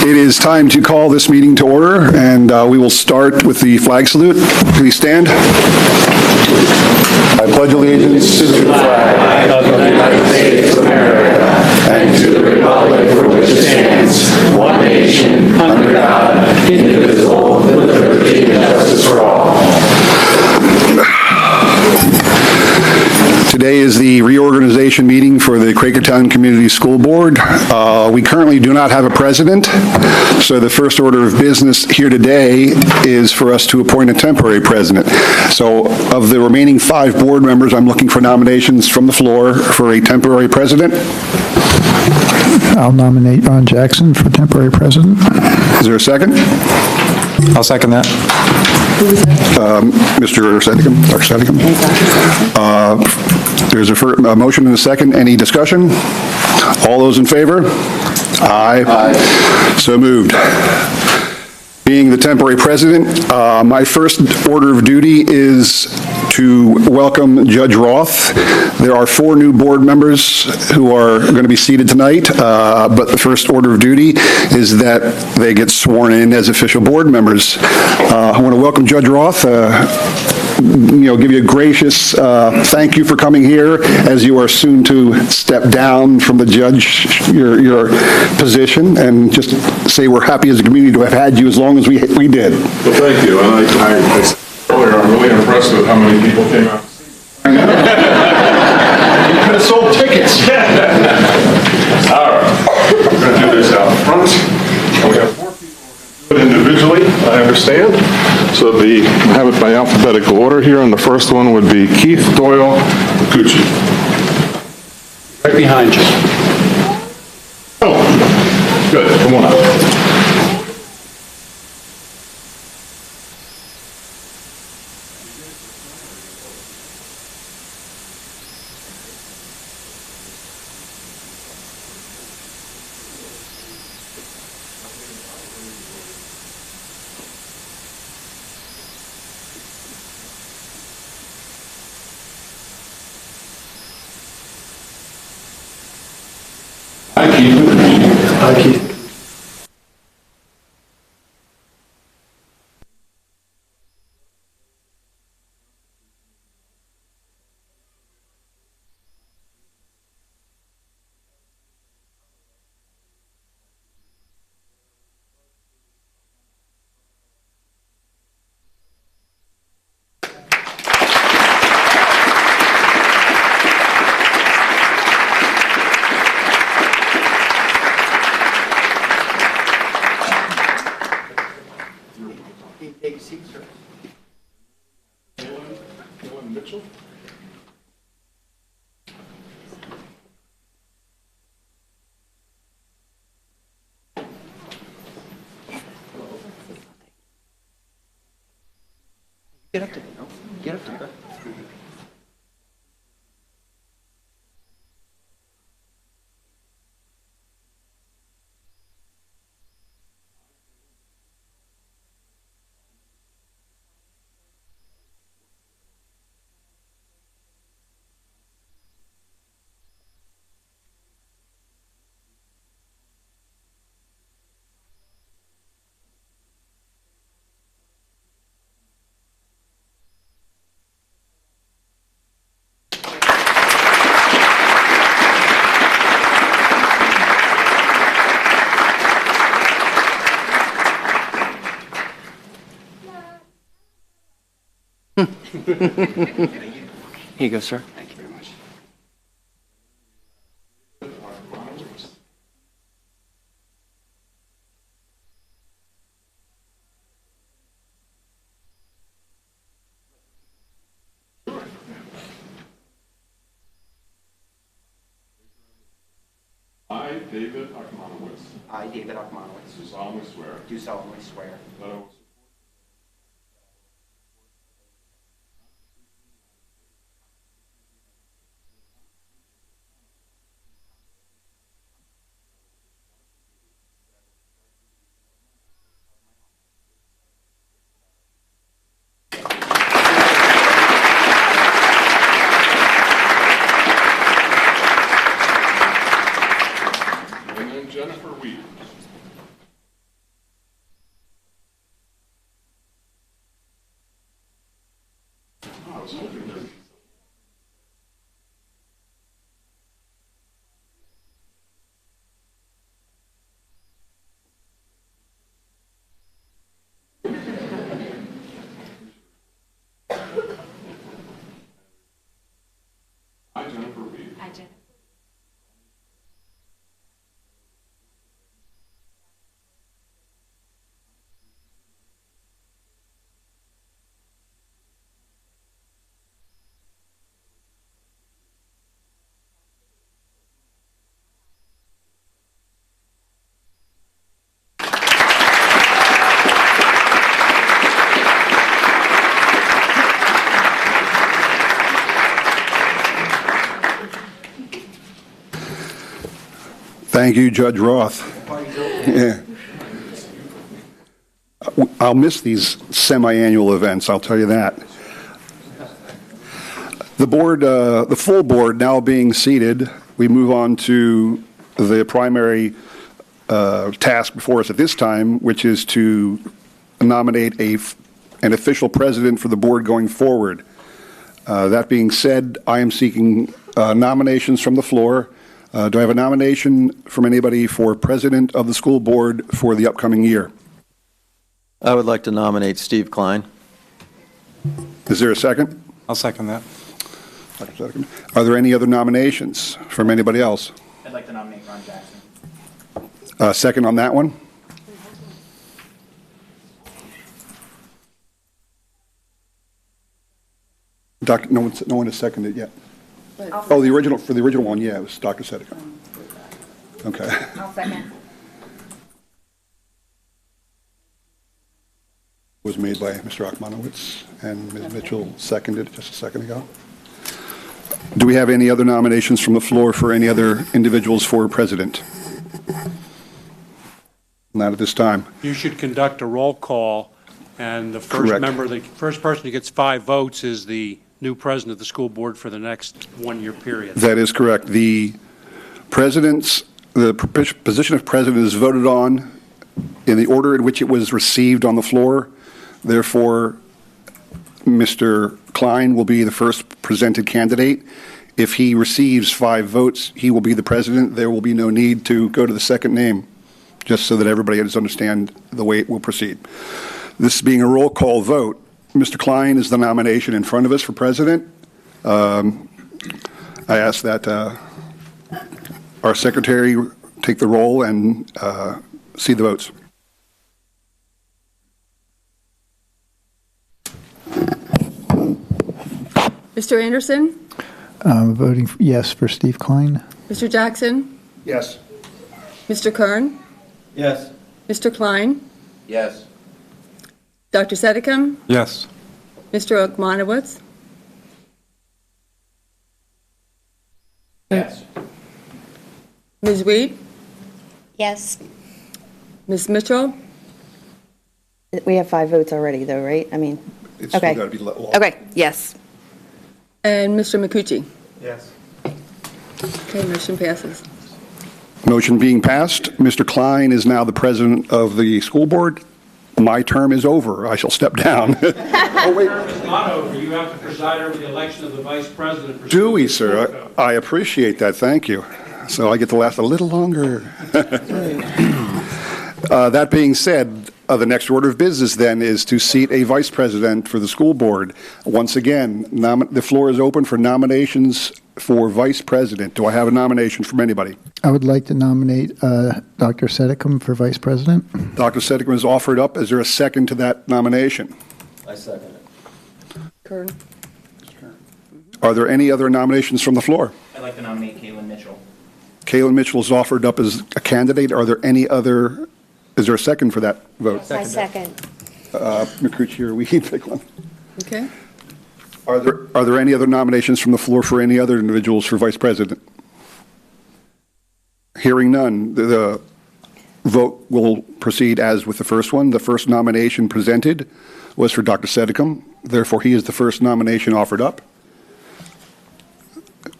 It is time to call this meeting to order, and we will start with the flag salute. Please stand. I pledge allegiance to the flag of the United States of America and to the republic for which it stands, one nation, under God, indivisible, with liberty and justice for all. Today is the reorganization meeting for the Quakertown Community School Board. We currently do not have a president, so the first order of business here today is for us to appoint a temporary president. So of the remaining 5 board members, I'm looking for nominations from the floor for a temporary president. I'll nominate Ron Jackson for temporary president. Is there a second? I'll second that. Mr. Sedicum, Dr. Sedicum. There's a motion and a second. Any discussion? All those in favor? Aye. Aye. So moved. Being the temporary president, my first order of duty is to welcome Judge Roth. There are 4 new board members who are going to be seated tonight, but the first order of duty is that they get sworn in as official board members. I want to welcome Judge Roth. Give you a gracious thank you for coming here as you are soon to step down from the judge, your position, and just say we're happy as a community to have had you as long as we did. Well, thank you. And I said earlier, I'm really impressed with how many people came out. You could have sold tickets. All right. We're going to do this out front. And we have 4 people who can do it individually, I understand. So have it by alphabetical order here, and the first one would be Keith Doyle Cucci. Right behind you. Oh, good. Come on up. I keep. Take a seat, sir. Dylan Mitchell. Get up to me, no? Get up to me. Here you go, sir. Thank you very much. I, David Akmanowitz, I, David Akmanowitz, do solemnly swear do solemnly swear that I will Thank you, Judge Roth. Yeah. I'll miss these semi-annual events, I'll tell you that. The board, the full board now being seated, we move on to the primary task before us at this time, which is to nominate an official president for the board going forward. That being said, I am seeking nominations from the floor. Do I have a nomination from anybody for president of the school board for the upcoming year? I would like to nominate Steve Klein. Is there a second? I'll second that. Are there any other nominations from anybody else? I'd like to nominate Ron Jackson. Second on that one? Doctor, no one has seconded yet. Oh, the original, for the original one, yeah, it was Dr. Sedeka. Okay. I'll second. Was made by Mr. Akmanowitz, and Ms. Mitchell seconded just a second ago. Do we have any other nominations from the floor for any other individuals for president? Not at this time. You should conduct a roll call, and the first Correct. member, the first person who gets 5 votes is the new president of the school board for the next one-year period. That is correct. The position of president is voted on in the order in which it was received on the floor. Therefore, Mr. Klein will be the first presented candidate. If he receives 5 votes, he will be the president. There will be no need to go to the second name, just so that everybody understands the way it will proceed. This being a roll call vote, Mr. Klein is the nomination in front of us for president. I ask that our secretary take the roll and see the votes. Mr. Anderson? Voting yes for Steve Klein. Mr. Jackson? Yes. Mr. Kern? Yes. Mr. Klein? Yes. Dr. Sedekam? Yes. Mr. Okmanowitz? Yes. Ms. Weed? Yes. Ms. Mitchell? We have 5 votes already, though, right? I mean, It's still okay. got to be Okay, yes. And Mr. Mikucci? Yes. Okay, motion passes. Motion being passed, Mr. Klein is now the president of the school board. My term is over. I shall step down. Oh, wait. Term is not over. You have to preside over the election of the vice president. Do we, sir? I appreciate that. Thank you. So I get to last a little longer. That being said, the next order of business then is to seat a vice president for the school board. Once again, the floor is open for nominations for vice president. Do I have a nomination from anybody? I would like to nominate Dr. Sedekam for vice president. Dr. Sedekam is offered up. Is there a second to that nomination? I second it. Kern? Are there any other nominations from the floor? I'd like to nominate Caitlin Mitchell. Caitlin Mitchell is offered up as a candidate. Are there any other, is there a second for that vote? I second. Mikucci or Weed, pick one. Okay. Are there any other nominations from the floor for any other individuals for vice president? Hearing none, the vote will proceed as with the first one. The first nomination presented was for Dr. Sedekam. Therefore, he is the first nomination offered up.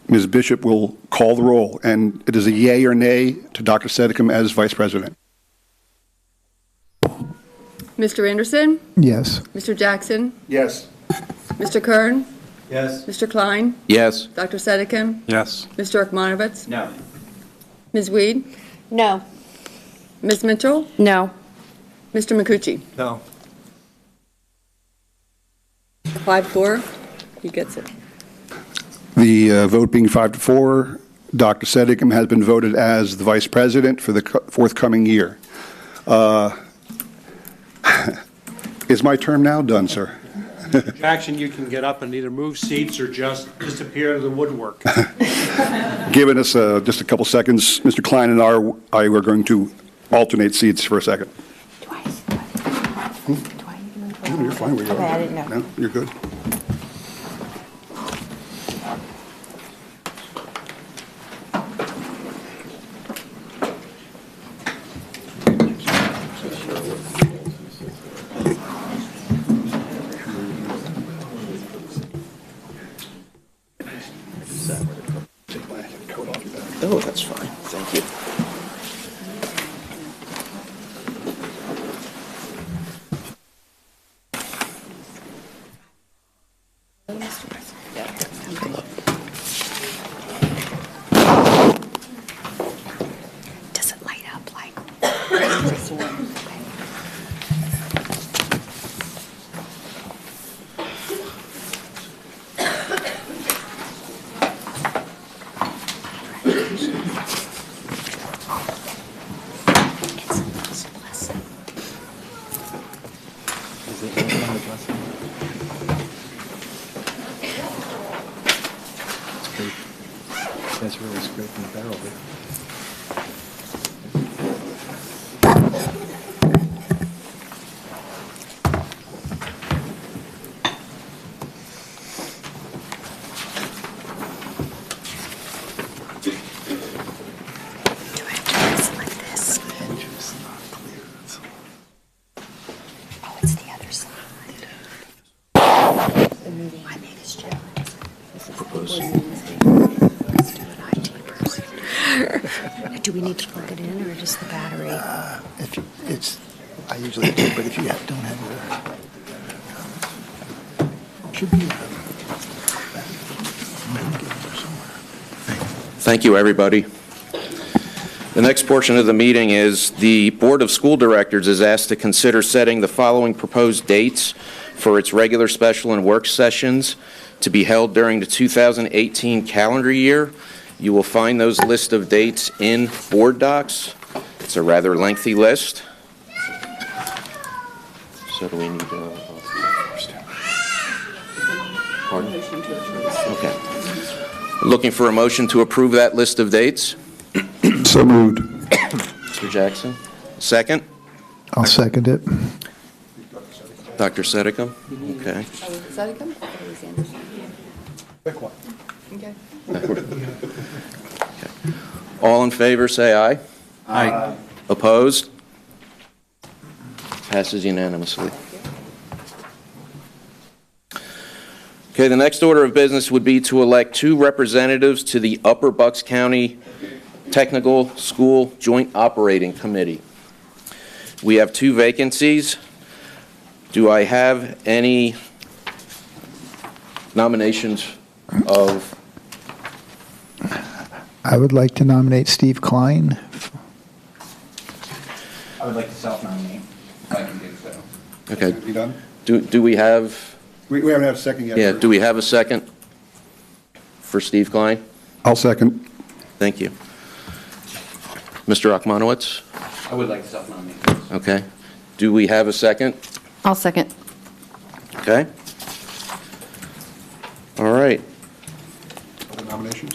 Ms. Bishop will call the roll, and it is a yay or nay to Dr. Sedekam as vice president. Mr. Anderson? Yes. Mr. Jackson? Yes. Mr. Kern? Yes. Mr. Klein? Yes. Dr. Sedekam? Yes. Mr. Okmanowitz? No. Ms. Weed? No. Ms. Mitchell? No. Mr. Mikucci? No. 5-4, he gets it. The vote being 5-4, Dr. Sedekam has been voted as the vice president for the forthcoming year. Is my term now done, sir? Jackson, you can get up and either move seats or just disappear to the woodwork. Given us just a couple seconds, Mr. Klein and I were going to alternate seats for a second. Do I need to move? No, you're fine where you are. Okay, I didn't know. No, you're good. Oh, that's fine. Thank you. Does it light up like? That's really scraping the barrel there. Do I have to press it like this? Oh, it's the other side. My biggest challenge is do we need to plug it in or just the battery? If you, it's, I usually do, but if you don't have it, should be. Thank you, everybody. The next portion of the meeting is the Board of School Directors is asked to consider setting the following proposed dates for its regular, special, and work sessions to be held during the 2018 calendar year. You will find those list of dates in board docs. It's a rather lengthy list. So do we need to... Pardon? Okay. Looking for a motion to approve that list of dates. So moved. Mr. Jackson. Second? I'll second it. Dr. Sedicum? Okay. Is that a come? Quick one. Okay. All in favor, say aye. Aye. Opposed? Passes unanimously. Okay, the next order of business would be to elect 2 representatives to the Upper Bucks County Technical School Joint Operating Committee. We have 2 vacancies. Do I have any nominations of... I would like to nominate Steve Klein. I would like to self-nominate. I can do so. Okay. You done? Do we have... We haven't had a second yet. Yeah, do we have a second for Steve Klein? I'll second. Thank you. Mr. Akmanowitz? I would like to self-nominate. Okay. Do we have a second? I'll second. Okay. All right. Other nominations?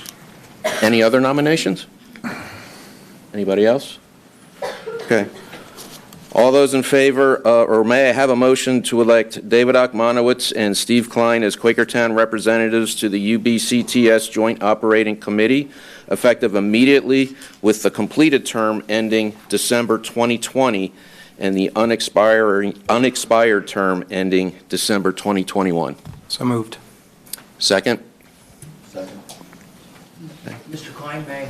Any other nominations? Anybody else? Okay. All those in favor, or may I have a motion to elect David Akmanowitz and Steve Klein as Quakertown representatives to the UBCTS Joint Operating Committee, effective immediately with the completed term ending December 2020 and the unexpired term ending December 2021. So moved. Second? Mr. Klein, may?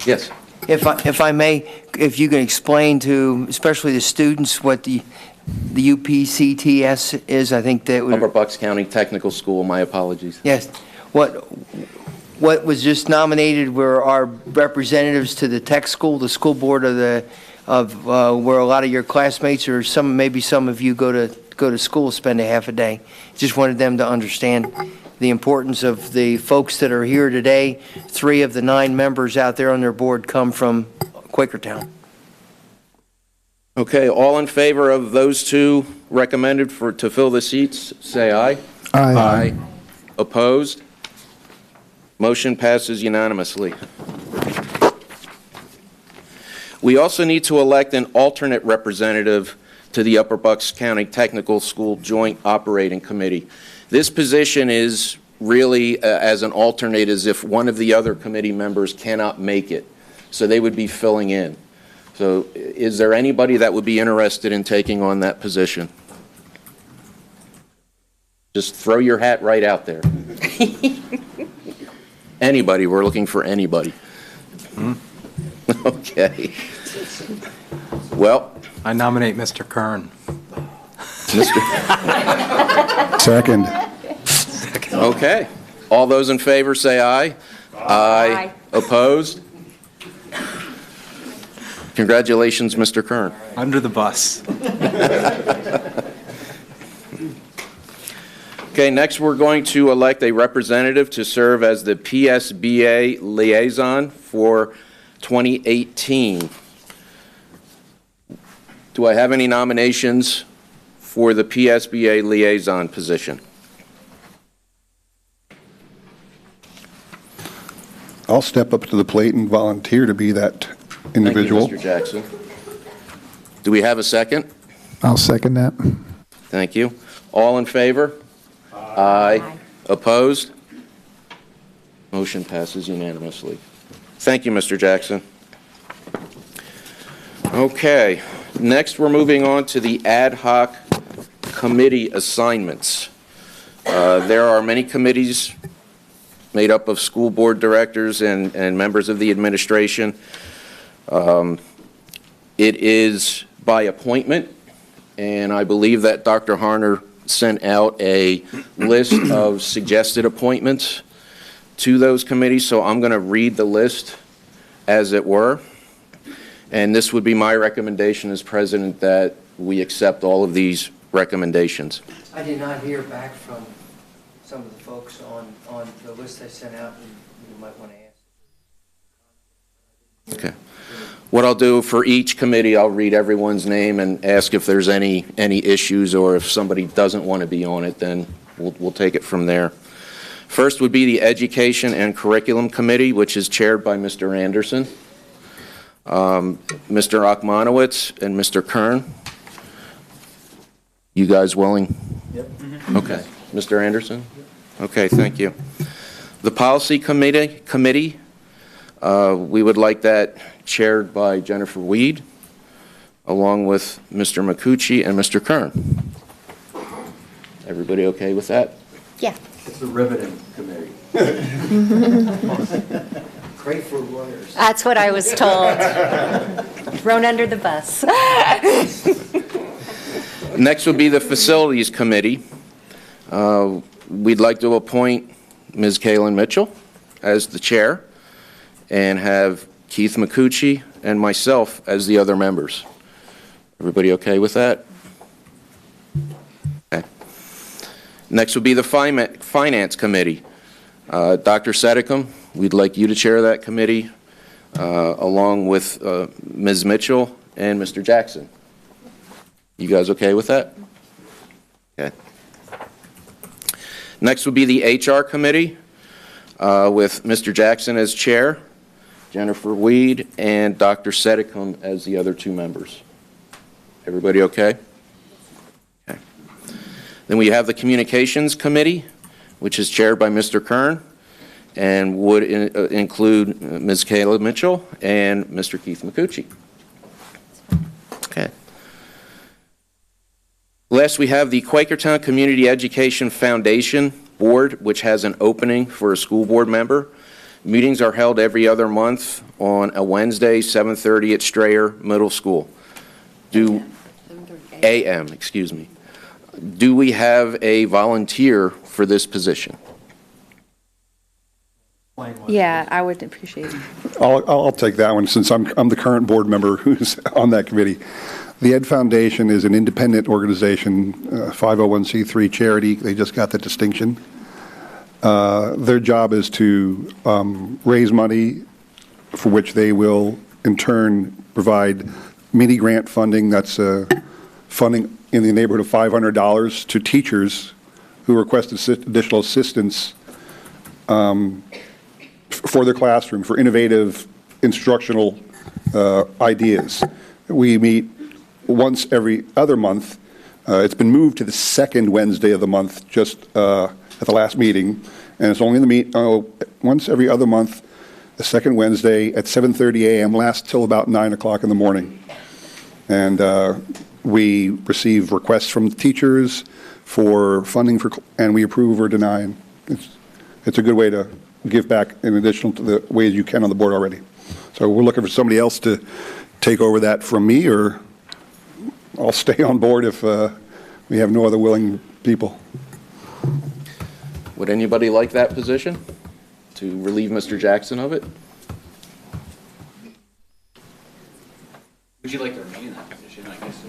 Yes. If I may, if you can explain to, especially the students, what the UPCTS is, I think that would... Upper Bucks County Technical School, my apologies. Yes. What was just nominated were our representatives to the tech school, the school board of where a lot of your classmates or maybe some of you go to school, spend a half a day. Just wanted them to understand the importance of the folks that are here today. 3 of the 9 members out there on their board come from Quakertown. Okay, all in favor of those 2 recommended to fill the seats, say aye. Aye. Opposed? Motion passes unanimously. We also need to elect an alternate representative to the Upper Bucks County Technical School Joint Operating Committee. This position is really as an alternate as if one of the other committee members cannot make it. So they would be filling in. So is there anybody that would be interested in taking on that position? Just throw your hat right out there. Anybody, we're looking for anybody. Okay. Well, I nominate Mr. Kern. Second. Okay. All those in favor say aye. Aye. Opposed? Congratulations, Mr. Kern. Under the bus. Okay, next we're going to elect a representative to serve as the PSBA liaison for 2018. Do I have any nominations for the PSBA liaison position? I'll step up to the plate and volunteer to be that individual. Thank you, Mr. Jackson. Do we have a second? I'll second that. Thank you. All in favor? Aye. Opposed? Motion passes unanimously. Thank you, Mr. Jackson. Okay, next we're moving on to the ad hoc committee assignments. There are many committees made up of school board directors and members of the administration. It is by appointment, and I believe that Dr. Harner sent out a list of suggested appointments to those committees, so I'm going to read the list as it were. And this would be my recommendation as president, that we accept all of these recommendations. I did not hear back from some of the folks on the list I sent out, and you might want to ask. Okay. What I'll do for each committee, I'll read everyone's name and ask if there's any issues, or if somebody doesn't want to be on it, then we'll take it from there. First would be the Education and Curriculum Committee, which is chaired by Mr. Anderson, Mr. Akmanowitz, and Mr. Kern. You guys willing? Yep. Okay. Mr. Anderson? Okay, thank you. The Policy Committee, we would like that chaired by Jennifer Weed, along with Mr. Makuchi and Mr. Kern. Everybody okay with that? Yeah. It's a riveting committee. Great for lawyers. That's what I was told. Thrown under the bus. Next would be the Facilities Committee. We'd like to appoint Ms. Kaylin Mitchell as the chair and have Keith Makuchi and myself as the other members. Everybody okay with that? Okay. Next would be the Finance Committee. Dr. Sedicum, we'd like you to chair that committee, along with Ms. Mitchell and Mr. Jackson. You guys okay with that? Okay. Next would be the HR Committee, with Mr. Jackson as chair, Jennifer Weed, and Dr. Sedicum as the other two members. Everybody okay? Okay. Then we have the Communications Committee, which is chaired by Mr. Kern, and would include Ms. Kayla Mitchell and Mr. Keith Makuchi. Okay. Last, we have the Quakertown Community Education Foundation Board, which has an opening for a school board member. Meetings are held every other month on a Wednesday, 7:30 at Strayer Middle School. AM, excuse me. Do we have a volunteer for this position? Yeah, I would appreciate it. I'll take that one, since I'm the current board member who's on that committee. The Ed Foundation is an independent organization, 501c3 charity. They just got the distinction. Their job is to raise money for which they will, in turn, provide mini grant funding. That's funding in the neighborhood of $500 to teachers who request additional assistance for their classroom, for innovative instructional ideas. We meet once every other month. It's been moved to the second Wednesday of the month, just at the last meeting, and it's only once every other month the second Wednesday at 7:30 a.m., lasts till about 9 o'clock in the morning. And we receive requests from teachers for funding and we approve or deny. It's a good way to give back in addition to the ways you can on the board already. So we're looking for somebody else to take over that from me, or I'll stay on board if we have no other willing people. Would anybody like that position, to relieve Mr. Jackson of it? Would you like to remain in that position, I guess?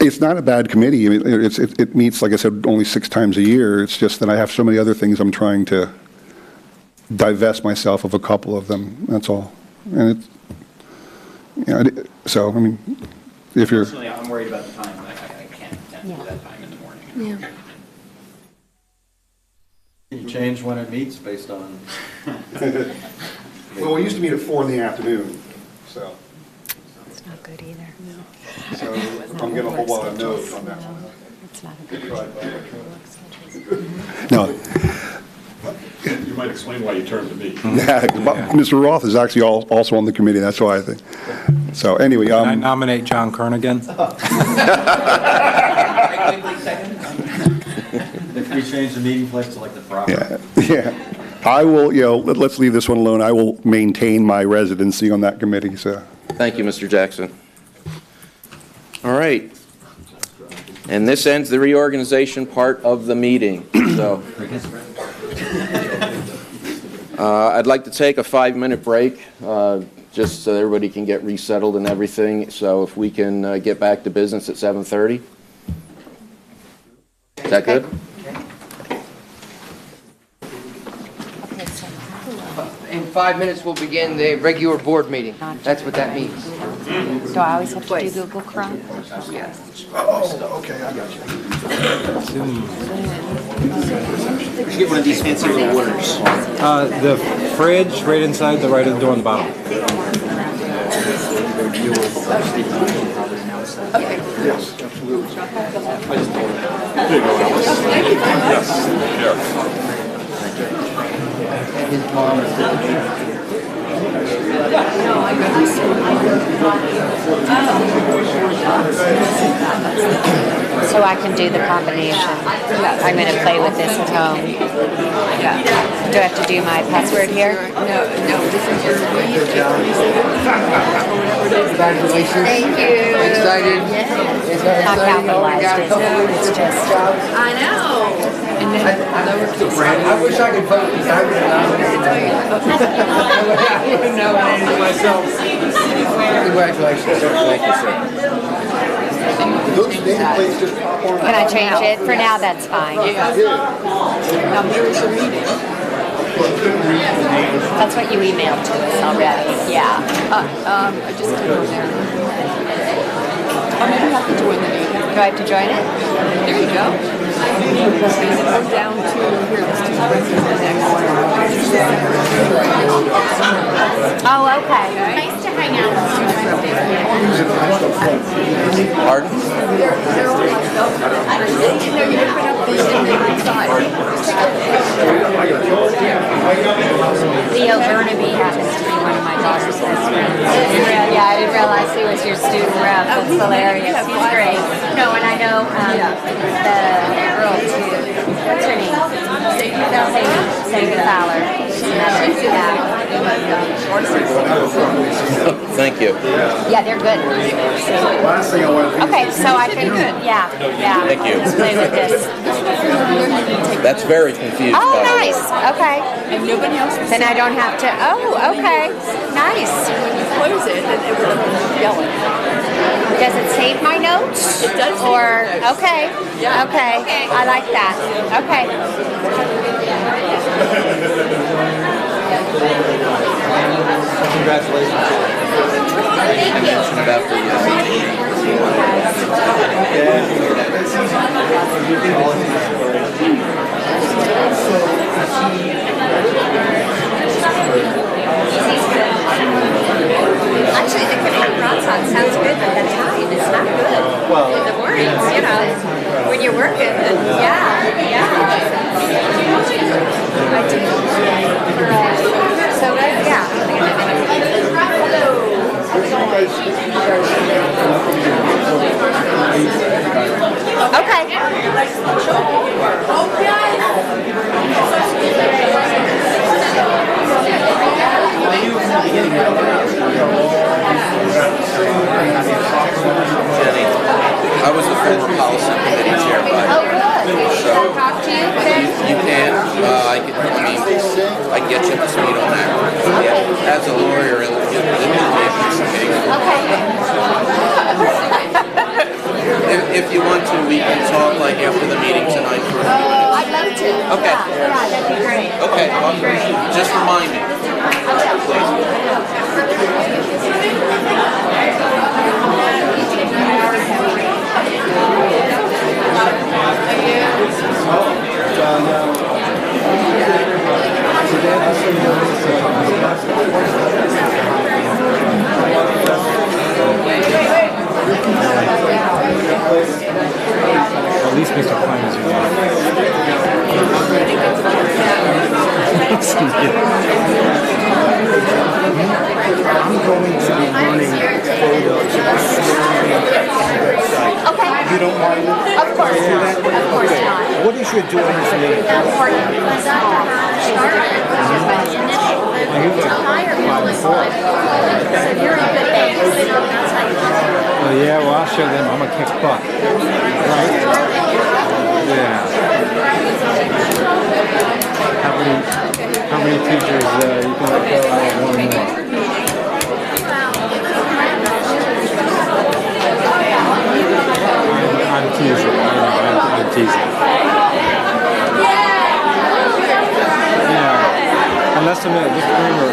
It's not a bad committee. I mean, it meets, like I said, only 6 times a year. It's just that I have so many other things I'm trying to divest myself of a couple of them, that's all. And it's, you know, so, I mean, if you're... Personally, I'm worried about the time. I can't attend to that time in the morning. Yeah. Can you change when it meets based on? Well, we used to meet at 4 in the afternoon, so... It's not good either. So I'm getting a whole lot of no's on that one. It's not a good No. You might explain why you turned to me. Yeah, Mr. Roth is actually also on the committee, that's why I think. So anyway, Can I nominate John Kern again? If we change the meeting place to like the Friday. yeah. I will, you know, let's leave this one alone. I will maintain my residency on that committee, so. Thank you, Mr. Jackson. All right. And this ends the reorganization part of the meeting. So I'd like to take a 5-minute break, just so everybody can get resettled and everything. So if we can get back to business at 7:30. Is that good? In 5 minutes, we'll begin the regular board meeting. That's what that means. Do I always have to do Google Chrome? Oh, okay, I got you. You should get one of these fancy little orders. The fridge right inside the right of the door on the bottom. Yes, absolutely. So I can do the combination. I'm going to play with this at home. Do I have to do my password here? No, this is your lead. Congratulations. Thank you. Excited? Not capitalized, is it? It's just... I know. I wish I could vote because I would have nominated you. I wouldn't nominate myself. Congratulations. Thank you, sir. Can I change it? For now, that's fine. Now, here is your meeting. That's what you emailed to us already. Yeah. I just click on there. Oh, you have to join the meeting. Do I have to join it? There you go. Go down to here. Let's do the next one. Oh, okay. Nice to hang out. Pardon? Leo Burnaby happens to be one of my daughter's best friends. Yeah, I didn't realize he was your student rep. That's hilarious. He's great. No, and I know the girl too. What's her name? Sadie Fowler. Thank you. Yeah, they're good. Okay, so I can, yeah. Thank you. Let's play with this. That's very confused. Oh, by the way. nice. Okay. And nobody else will Then I don't have to, oh, okay. Nice. close it, and it will yell it. Does it save my notes? It does save Or, your notes. okay, Yeah. okay. I like that. Okay. Congratulations. Thank you. About the, Actually, the Capri Bronson sounds good, but the time is not good. Well, The words, you know, when you're working, and yeah. I did for after the meeting tonight? I'd love to. Okay. Yeah, that'd be great. Okay, well, just remind me, At least Mr. Klein is Okay. You don't mind? Of course not. Of course not. What is your daughter's name? Oh, yeah, well, I'll show them. I'm going to kick butt. Right? Yeah. How many teachers you going to go? I have one more. I'm teasing. I'm teasing. Yeah. Unless I'm just remember.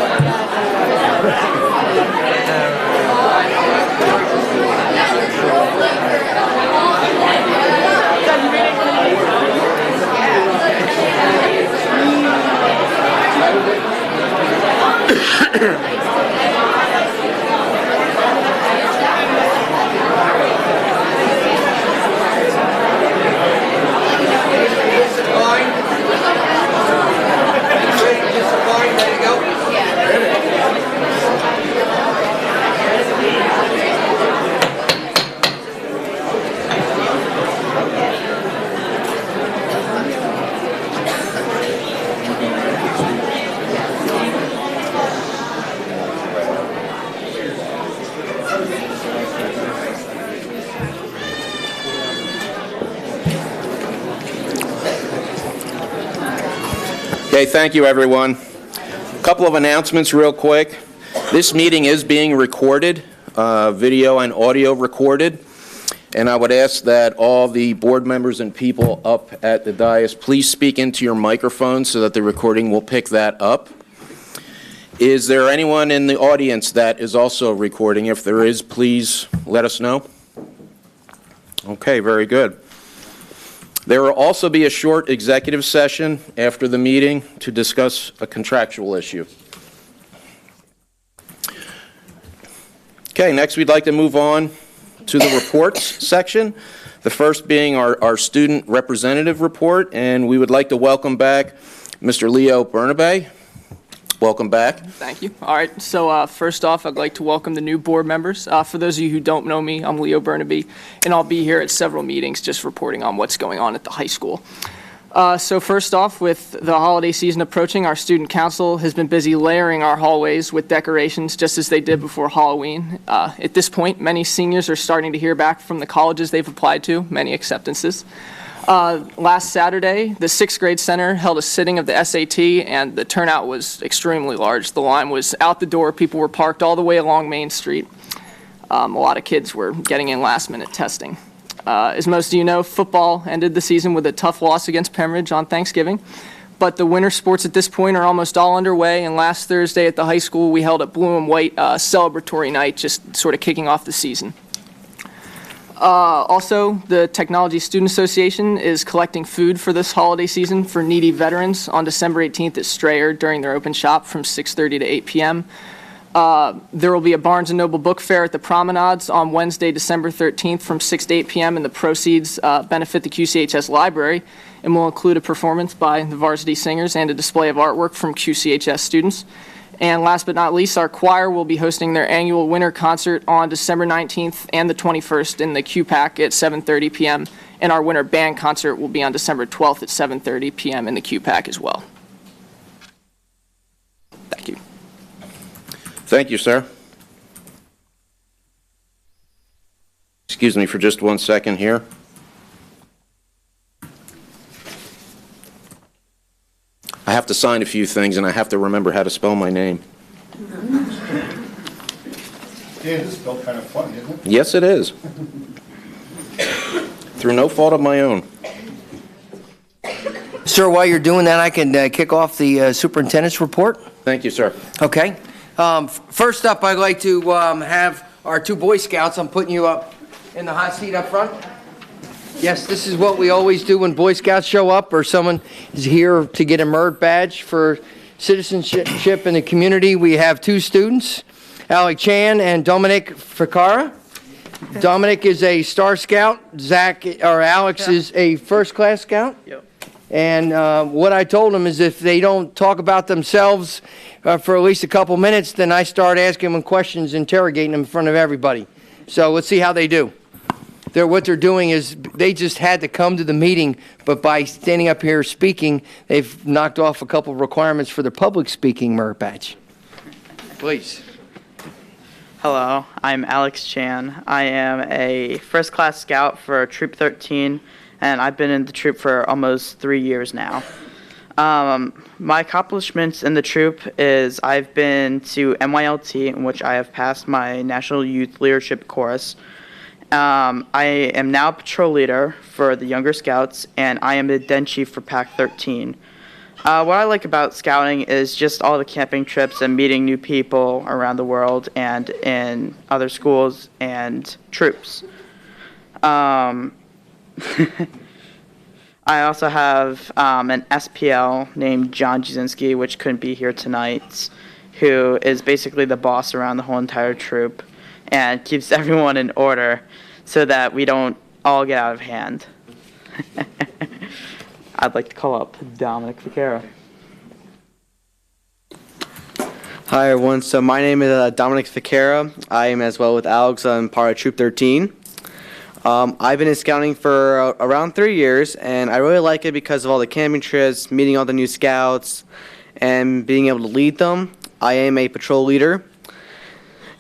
Okay, thank you, everyone. A couple of announcements real quick. This meeting is being recorded, video and audio recorded, and I would ask that all the board members and people up at the dais please speak into your microphone so that the recording will pick that up. Is there anyone in the audience that is also recording? If there is, please let us know. Okay, very good. There will also be a short executive session after the meeting to discuss a contractual issue. Okay, next we'd like to move on to the reports section, the first being our student representative report, and we would like to welcome back Mr. Leo Bernabe. Welcome back. Thank you. All right, so first off, I'd like to welcome the new board members. For those of you who don't know me, I'm Leo Bernabe, and I'll be here at several meetings just reporting on what's going on at the high school. So first off, with the holiday season approaching, our student council has been busy layering our hallways with decorations just as they did before Halloween. At this point, many seniors are starting to hear back from the colleges they've applied to, many acceptances. Last Saturday, the 6th grade center held a sitting of the SAT, and the turnout was extremely large. The line was out the door. People were parked all the way along Main Street. A lot of kids were getting in last-minute testing. As most of you know, football ended the season with a tough loss against Pembridge on Thanksgiving. But the winter sports at this point are almost all underway, and last Thursday at the high school, we held a blue and white celebratory night, just sort of kicking off the season. Also, the Technology Student Association is collecting food for this holiday season for needy veterans on December 18th at Strayer during their open shop from 6:30 to 8 p.m. There will be a Barnes & Noble book fair at the Promenades on Wednesday, December 13th from 6 to 8 p.m. and the proceeds benefit the QCHS library and will include a performance by the Varsity Singers and a display of artwork from QCHS students. And last but not least, our choir will be hosting their annual winter concert on December 19th and the 21st in the QPAC at 7:30 p.m. And our winter band concert will be on December 12th at 7:30 p.m. in the QPAC as well. Thank you. Thank you, sir. Excuse me for just 1 second here. I have to sign a few things, and I have to remember how to spell my name. Yeah, this is spelled kind of funny, isn't it? Yes, it is. Through no fault of my own. Sir, while you're doing that, I can kick off the superintendent's report. Thank you, sir. Okay. First up, I'd like to have our 2 Boy Scouts. I'm putting you up in the hot seat up front. Yes, this is what we always do when Boy Scouts show up or someone is here to get a MERT badge for citizenship in the community. We have 2 students, Alec Chan and Dominic Ficara. Dominic is a Star Scout. Alex is a first-class Scout. Yep. And what I told them is if they don't talk about themselves for at least a couple minutes, then I start asking them questions, interrogating them in front of everybody. So let's see how they do. What they're doing is they just had to come to the meeting, but by standing up here speaking, they've knocked off a couple of requirements for the public speaking MERT badge. Please. Hello, I'm Alex Chan. I am a first-class scout for Troop 13, and I've been in the troop for almost 3 years now. My accomplishments in the troop is I've been to NYLT, in which I have passed my National Youth Leadership course. I am now patrol leader for the Younger Scouts, and I am the den chief for Pack 13. What I like about scouting is just all the camping trips and meeting new people around the world and in other schools and troops. I also have an SPL named John Jasinski, which couldn't be here tonight, who is basically the boss around the whole entire troop and keeps everyone in order so that we don't all get out of hand. I'd like to call up Dominic Ficara. Hi everyone, so my name is Dominic Ficara. I am as well with Alex. I'm part of Troop 13. I've been in scouting for around 3 years, and I really like it because of all the camping trips, meeting all the new scouts, and being able to lead them. I am a patrol leader,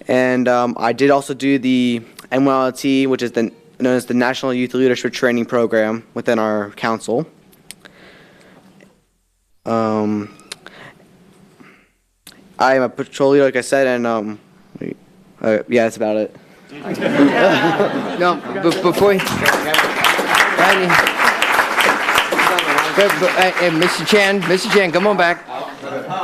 and I did also do the NYLT, which is known as the National Youth Leadership Training Program within our council. I am a patrol leader, like I said, and yeah, that's about it. No, before you... Mr. Chan, come on back. Oh,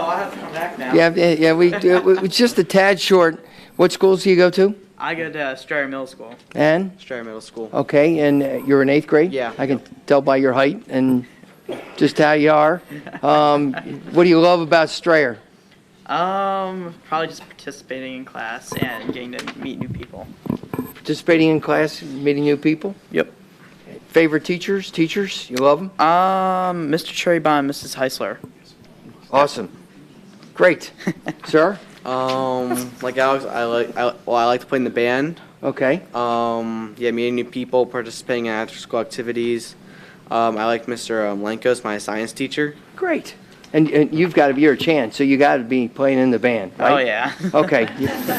I have to come back now. Yeah, it's just a tad short. What schools do you go to? I go to Strayer Middle School. And? Strayer Middle School. Okay, and you're in 8th grade? Yeah. I can tell by your height and just how you are. What do you love about Strayer? Probably just participating in class and getting to meet new people. Participating in class, meeting new people? Yep. Favorite teachers? You love them? Mr. Cherrybon, Mrs. Heisler. Awesome. Great. Sir? Like Alex, I like to play in the band. Okay. Yeah, meeting new people, participating in after-school activities. I like Mr. Lenkos, my science teacher. Great. And you've got to be your chance, so you got to be playing in the band, right? Oh, yeah. Okay.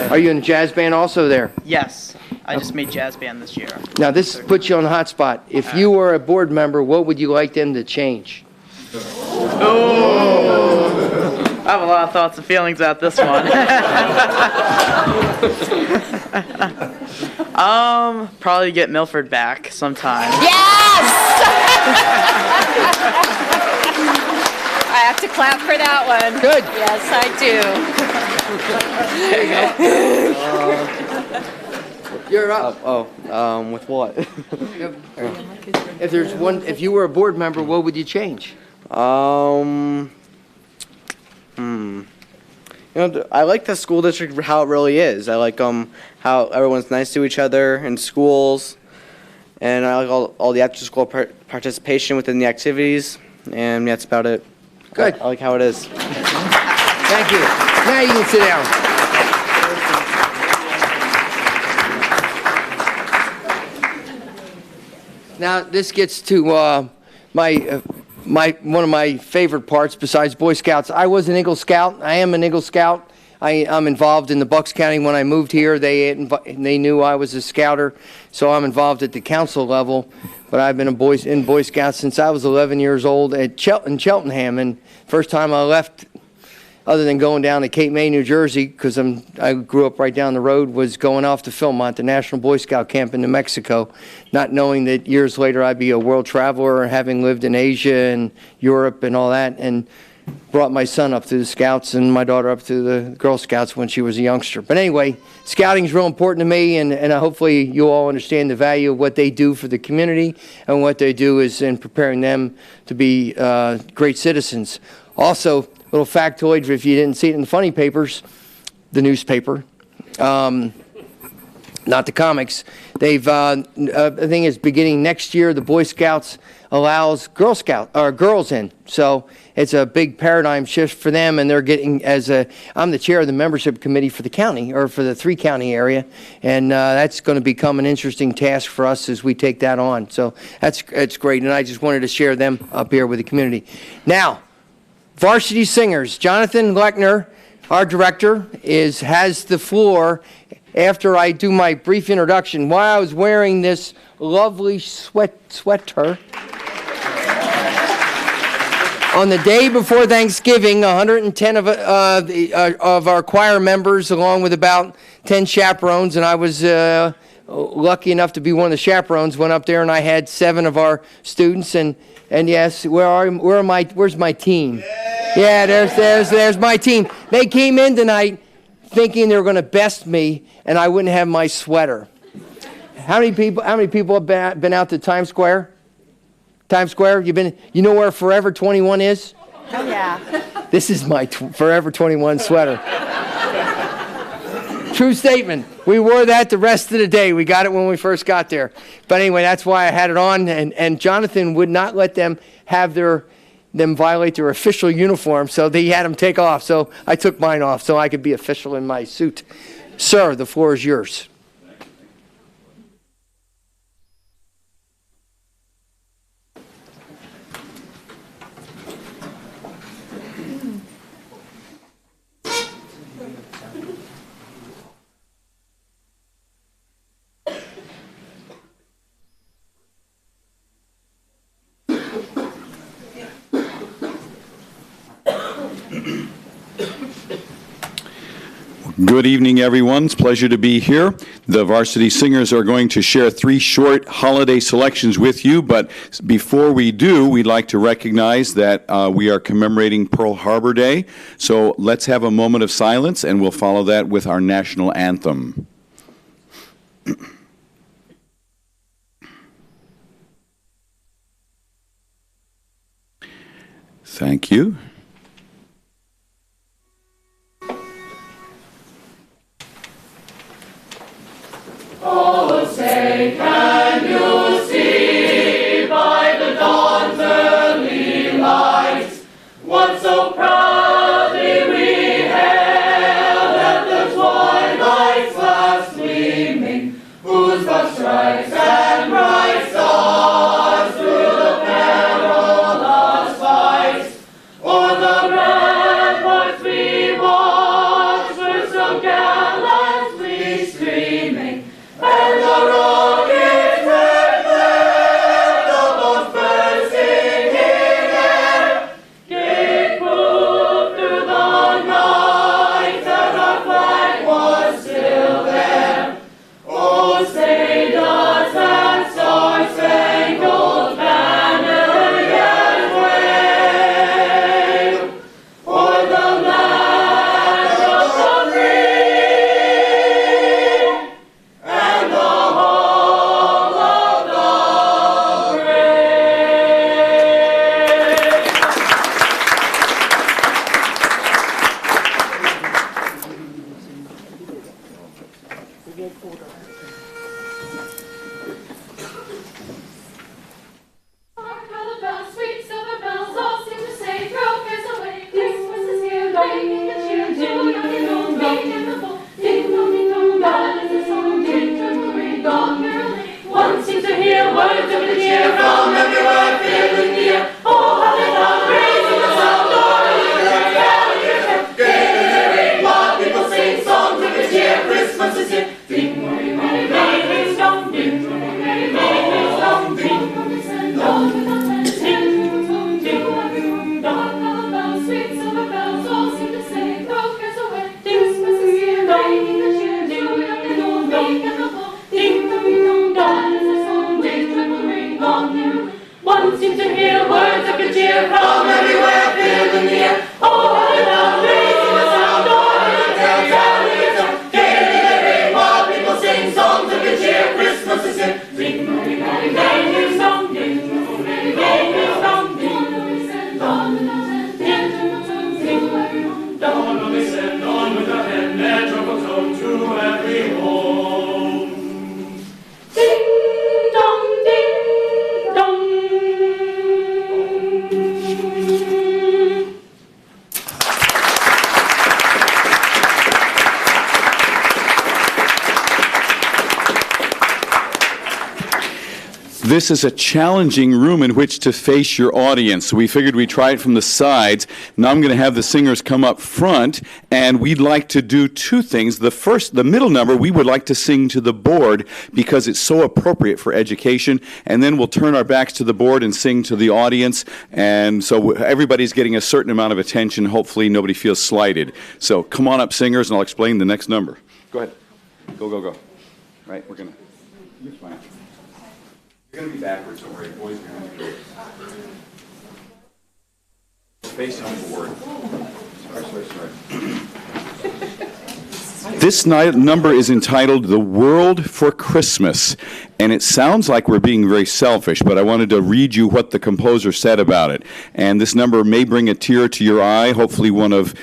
Are you in the jazz band also there? Yes. I just made jazz band this year. Now, this puts you on the hot spot. If you were a board member, what would you like them to change? Oh! I have a lot of thoughts and feelings about this one. Probably get Milford back sometime. Yes! I have to clap for that one. Good. Yes, I do. You're up. With what? If you were a board member, what would you change? I like the school district how it really is. I like how everyone's nice to each other in schools, and I like all the after-school participation within the activities, and that's about it. Good. I like how it is. Thank you. Now you can sit down. Now this gets to one of my favorite parts besides Boy Scouts. I was an Eagle Scout. I am an Eagle Scout. I'm involved in the Bucks County. When I moved here, they knew I was a Scouter, so I'm involved at the council level. But I've been in Boy Scouts since I was 11 years old in Cheltenham. And first time I left other than going down to Cape May, New Jersey, because I grew up right down the road, was going off to Philmont, the National Boy Scout camp in New Mexico, not knowing that years later I'd be a world traveler, having lived in Asia and Europe and all that, and brought my son up through the Scouts and my daughter up through the Girl Scouts when she was a youngster. But anyway, scouting is real important to me, and hopefully you all understand the value of what they do for the community, and what they do is in preparing them to be great citizens. Also, a little factoid, if you didn't see it in the funny papers, the newspaper, not the comics, they've, I think it's beginning next year, the Boy Scouts allows girls in. So it's a big paradigm shift for them, and they're getting, I'm the chair of the membership committee for the county, or for the 3-county area, and that's going to become an interesting task for us as we take that on. So it's great, and I just wanted to share them up here with the community. Now, Varsity Singers, Jonathan Lechner, our director, has the floor after I do my brief introduction. While I was wearing this lovely sweater, on the day before Thanksgiving, 110 of our choir members, along with about 10 chaperones, and I was lucky enough to be one of the chaperones, went up there, and I had 7 of our students. And yes, where's my team? Yeah, there's my team. They came in tonight thinking they were going to best me, and I wouldn't have my sweater. How many people have been out to Times Square? Times Square, you know where Forever 21 is? Oh, yeah. This is my Forever 21 sweater. True statement. We wore that the rest of the day. We got it when we first got there. But anyway, that's why I had it on, and Jonathan would not let them have them violate their official uniform, so he had them take off. So I took mine off so I could be official in my suit. Sir, the floor is yours. Good evening, everyone. It's a pleasure to be here. The Varsity Singers are going to share 3 short holiday selections with you, but before we do, we'd like to recognize that we are commemorating Pearl Harbor Day. So let's have a moment of silence, and we'll follow that with our national anthem. Thank you. Oh, say, can you see by the dawn's early light what so proudly we hailed at the twilight's last gleaming, whose broad stripes and bright stars through the perilous fight o'er the ramparts we watched were so gallantly streaming. And the rockets red glare, the bombs bursting in air, gave proof through the night that our flag was still there. Oh, say does cheer from everywhere, filling the air. Oh, and now raising a sound, oh, and tell sound, gaily they ring while people sing songs of good cheer. Christmas is here. Ding, ding, ding, ding, ding, dong, ding, ding, ding, dong, ding, ding, dong, ding, dong, they send on with a hand their joyful tone to every home. Ding dong, ding dong. This is a challenging room in which to face your audience. So we figured we'd try it from the sides. Now I'm going to have the singers come up front, and we'd like to do two things. The middle number, we would like to sing to the board because it's so appropriate for education, and then we'll turn our backs to the board and sing to the audience, and so everybody's getting a certain amount of attention. Hopefully nobody feels slighted. So come on up, singers, and I'll explain the next number. Go ahead. Go, go, go. Right, we're going to... You're fine. You're going to be backwards, don't worry. Boys behind the doors. Face on the board. Sorry. This number is entitled The World for Christmas, and it sounds like we're being very selfish, but I wanted to read you what the composer said about it. And this number may bring a tear to your eye, hopefully one of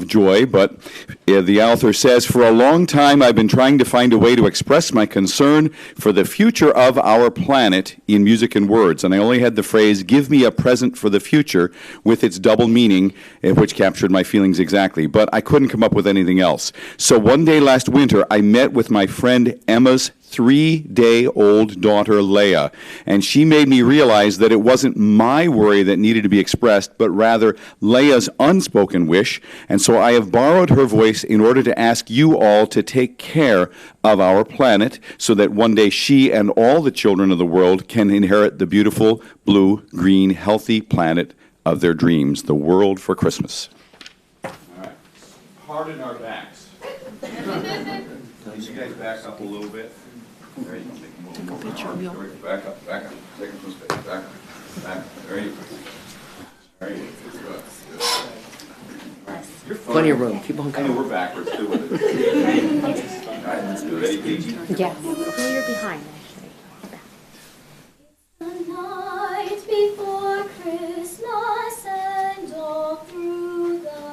joy, but the author says, "For a long time I've been trying to find a way to express my concern for the future of our planet in music and words, and I only had the phrase, 'Give me a present for the future,' with its double meaning, which captured my feelings exactly, but I couldn't come up with anything else. So one day last winter, I met with my friend Emma's 3-day-old daughter, Leah, and she made me realize that it wasn't my worry that needed to be expressed, but rather Leah's unspoken wish, and so I have borrowed her voice in order to ask you all to take care of our planet so that one day she and all the children of the world can inherit the beautiful, blue, green, healthy planet of their dreams, the world for Christmas." All right. Harden our backs. Can you guys back up a little bit? There you go. Take a picture of you. Back up, back up. Take some space. Back up, back up. There you go. There you go. Good. You're fine. Plenty of room. Keep on coming. I know we're backwards too with it. All right, let's do it. Ready, Gigi? Yes. Oh, you're behind, actually. The night before Christmas and all through the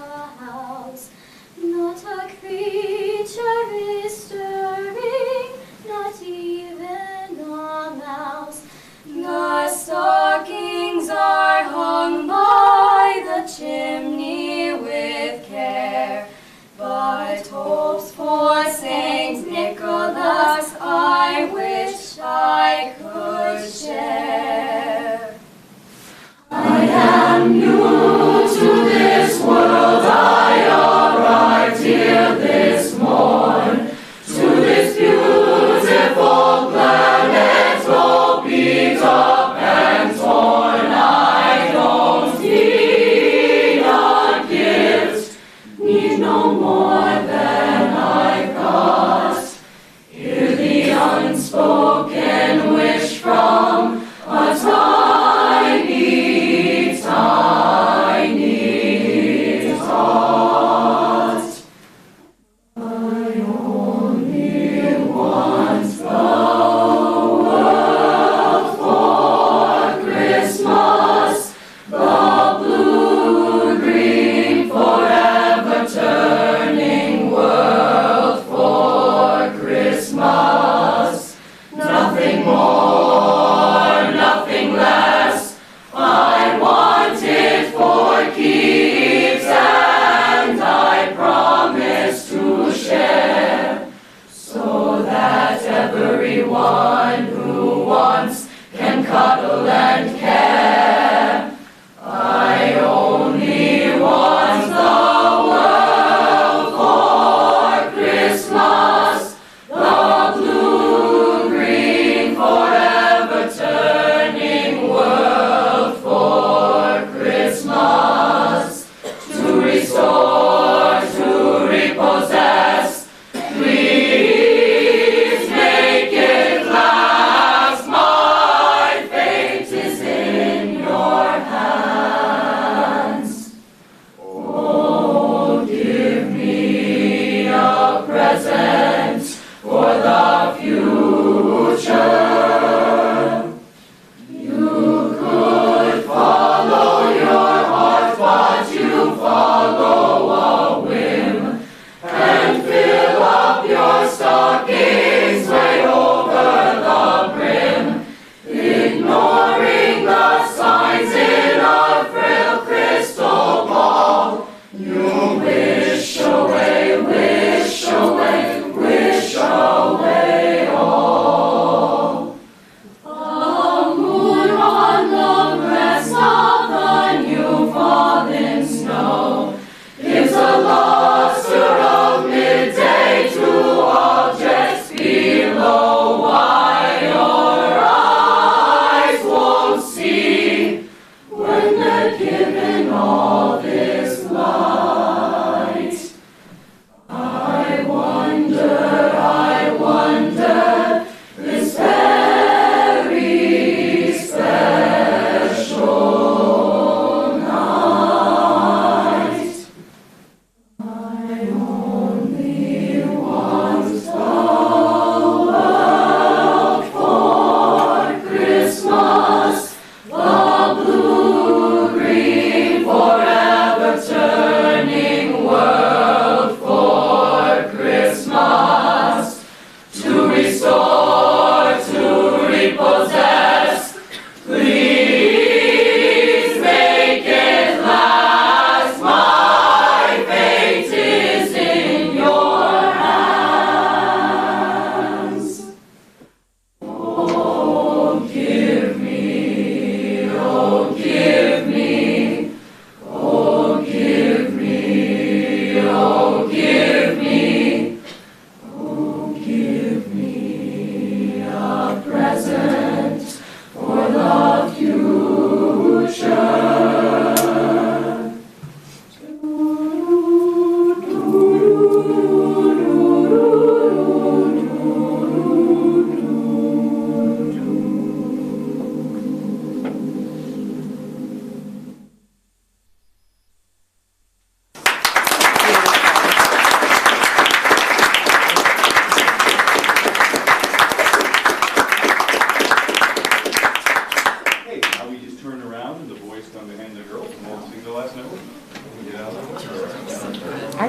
house, not a creature is stirring, not even a mouse. The stockings are hung by the chimney with care, but hopes for Saint Nicholas I wish I could share. I am new to this world, I arrived here this morn, to this beautiful planet all beat up and torn. I don't need a gift, need no more than I've got. Hear the unspoken wish from a tiny, tiny tot. I only want the world for Christmas, the blue-green forever turning world for Christmas. Nothing more, nothing less. I want it for keeps, and I promise to share, so that everyone who wants can cuddle and care. I only want the world for Christmas, the blue-green for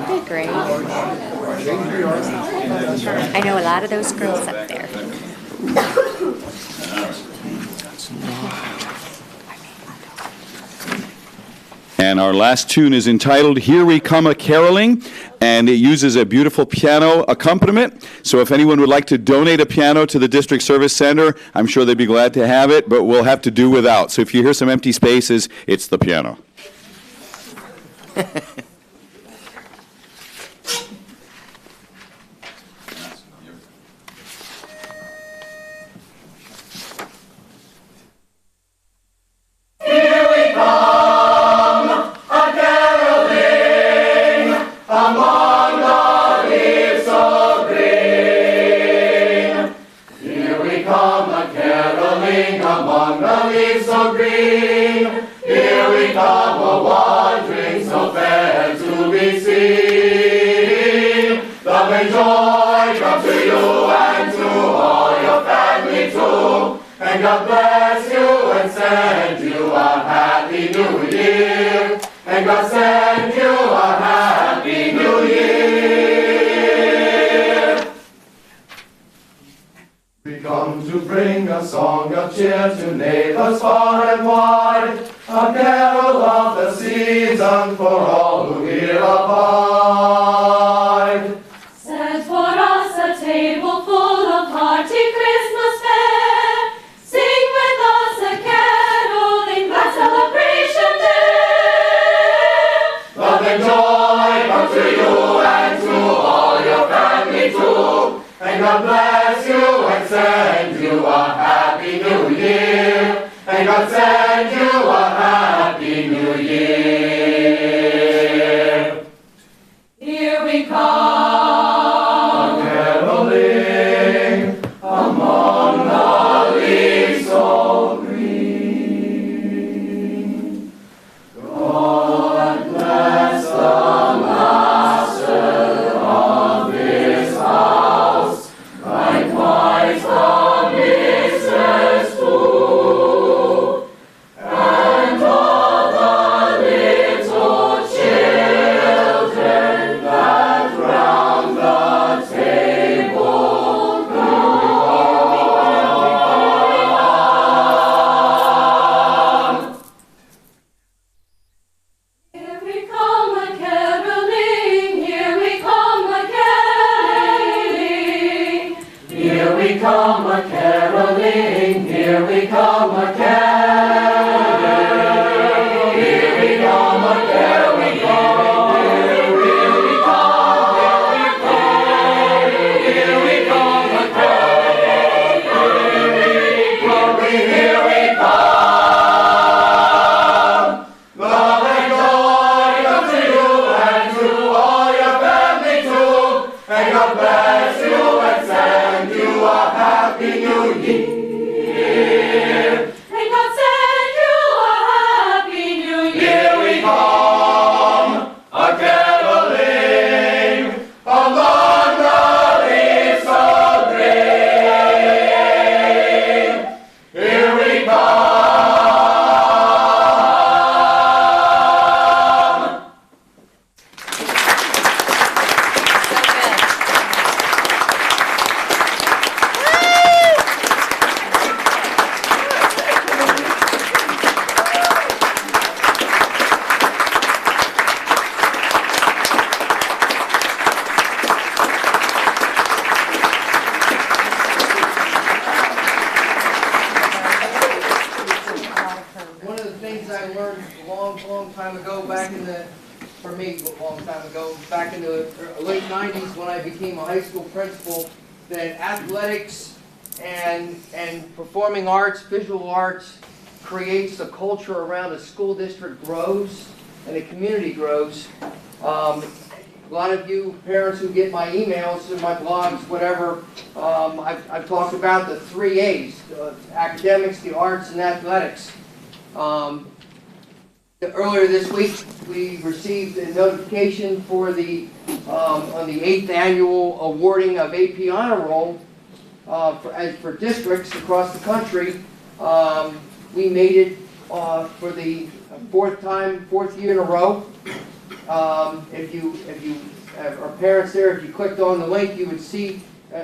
did great. I know a lot of those girls up there. And our last tune is entitled Here We Come A-Caroling, and it uses a beautiful piano accompaniment. So if anyone would like to donate a piano to the District Service Center, I'm sure they'd be glad to have it, but we'll have to do without. So if you hear some empty spaces, it's the piano. Here we come, a-caroling among the leaves so green. Here we come, a-caroling among the leaves so green. Here we come, a-wandering so fair to be seen. Love and joy come to you and to all your family too. And God bless you and send you a happy new year. And God send you a happy new year. We come to bring a song of cheer to neighbors far and wide, a carol of the season for all who here abide. Set for us a table full of hearty Christmas fare. Sing with us a carol in glad celebration there. Love and joy come to you and to all your family too. And God bless you and send you a happy new year. And God send you a happy new year. Here we come, caroling among the leaves so green. God bless the master of this house, likewise the mistress too, and all the little children that round the table come. here we come a-caroling, here we come a-caroling. Here we come a-caroling, here we come a-caroling. Here we come a-caroling, here we come, here we come a-caroling. Here we come. Love and joy come to you and to all your family too. And God bless you and send you a happy new year. And God send you a happy new year. Here we come, a-caroling among the leaves so green. Here we come. One of the things I learned a long time ago, back in the late 90s when I became a high school principal, that athletics and performing arts, visual arts, creates a culture around a school district grows and a community grows. A lot of you parents who get my emails and my blogs, whatever, I've talked about the 3 A's, academics, the arts, and athletics. Earlier this week, we received a notification for the on the 8th annual awarding of AP Honor Roll for districts across the country. We made it for the fourth year in a row. If you are parents there, if you clicked on the link, you would see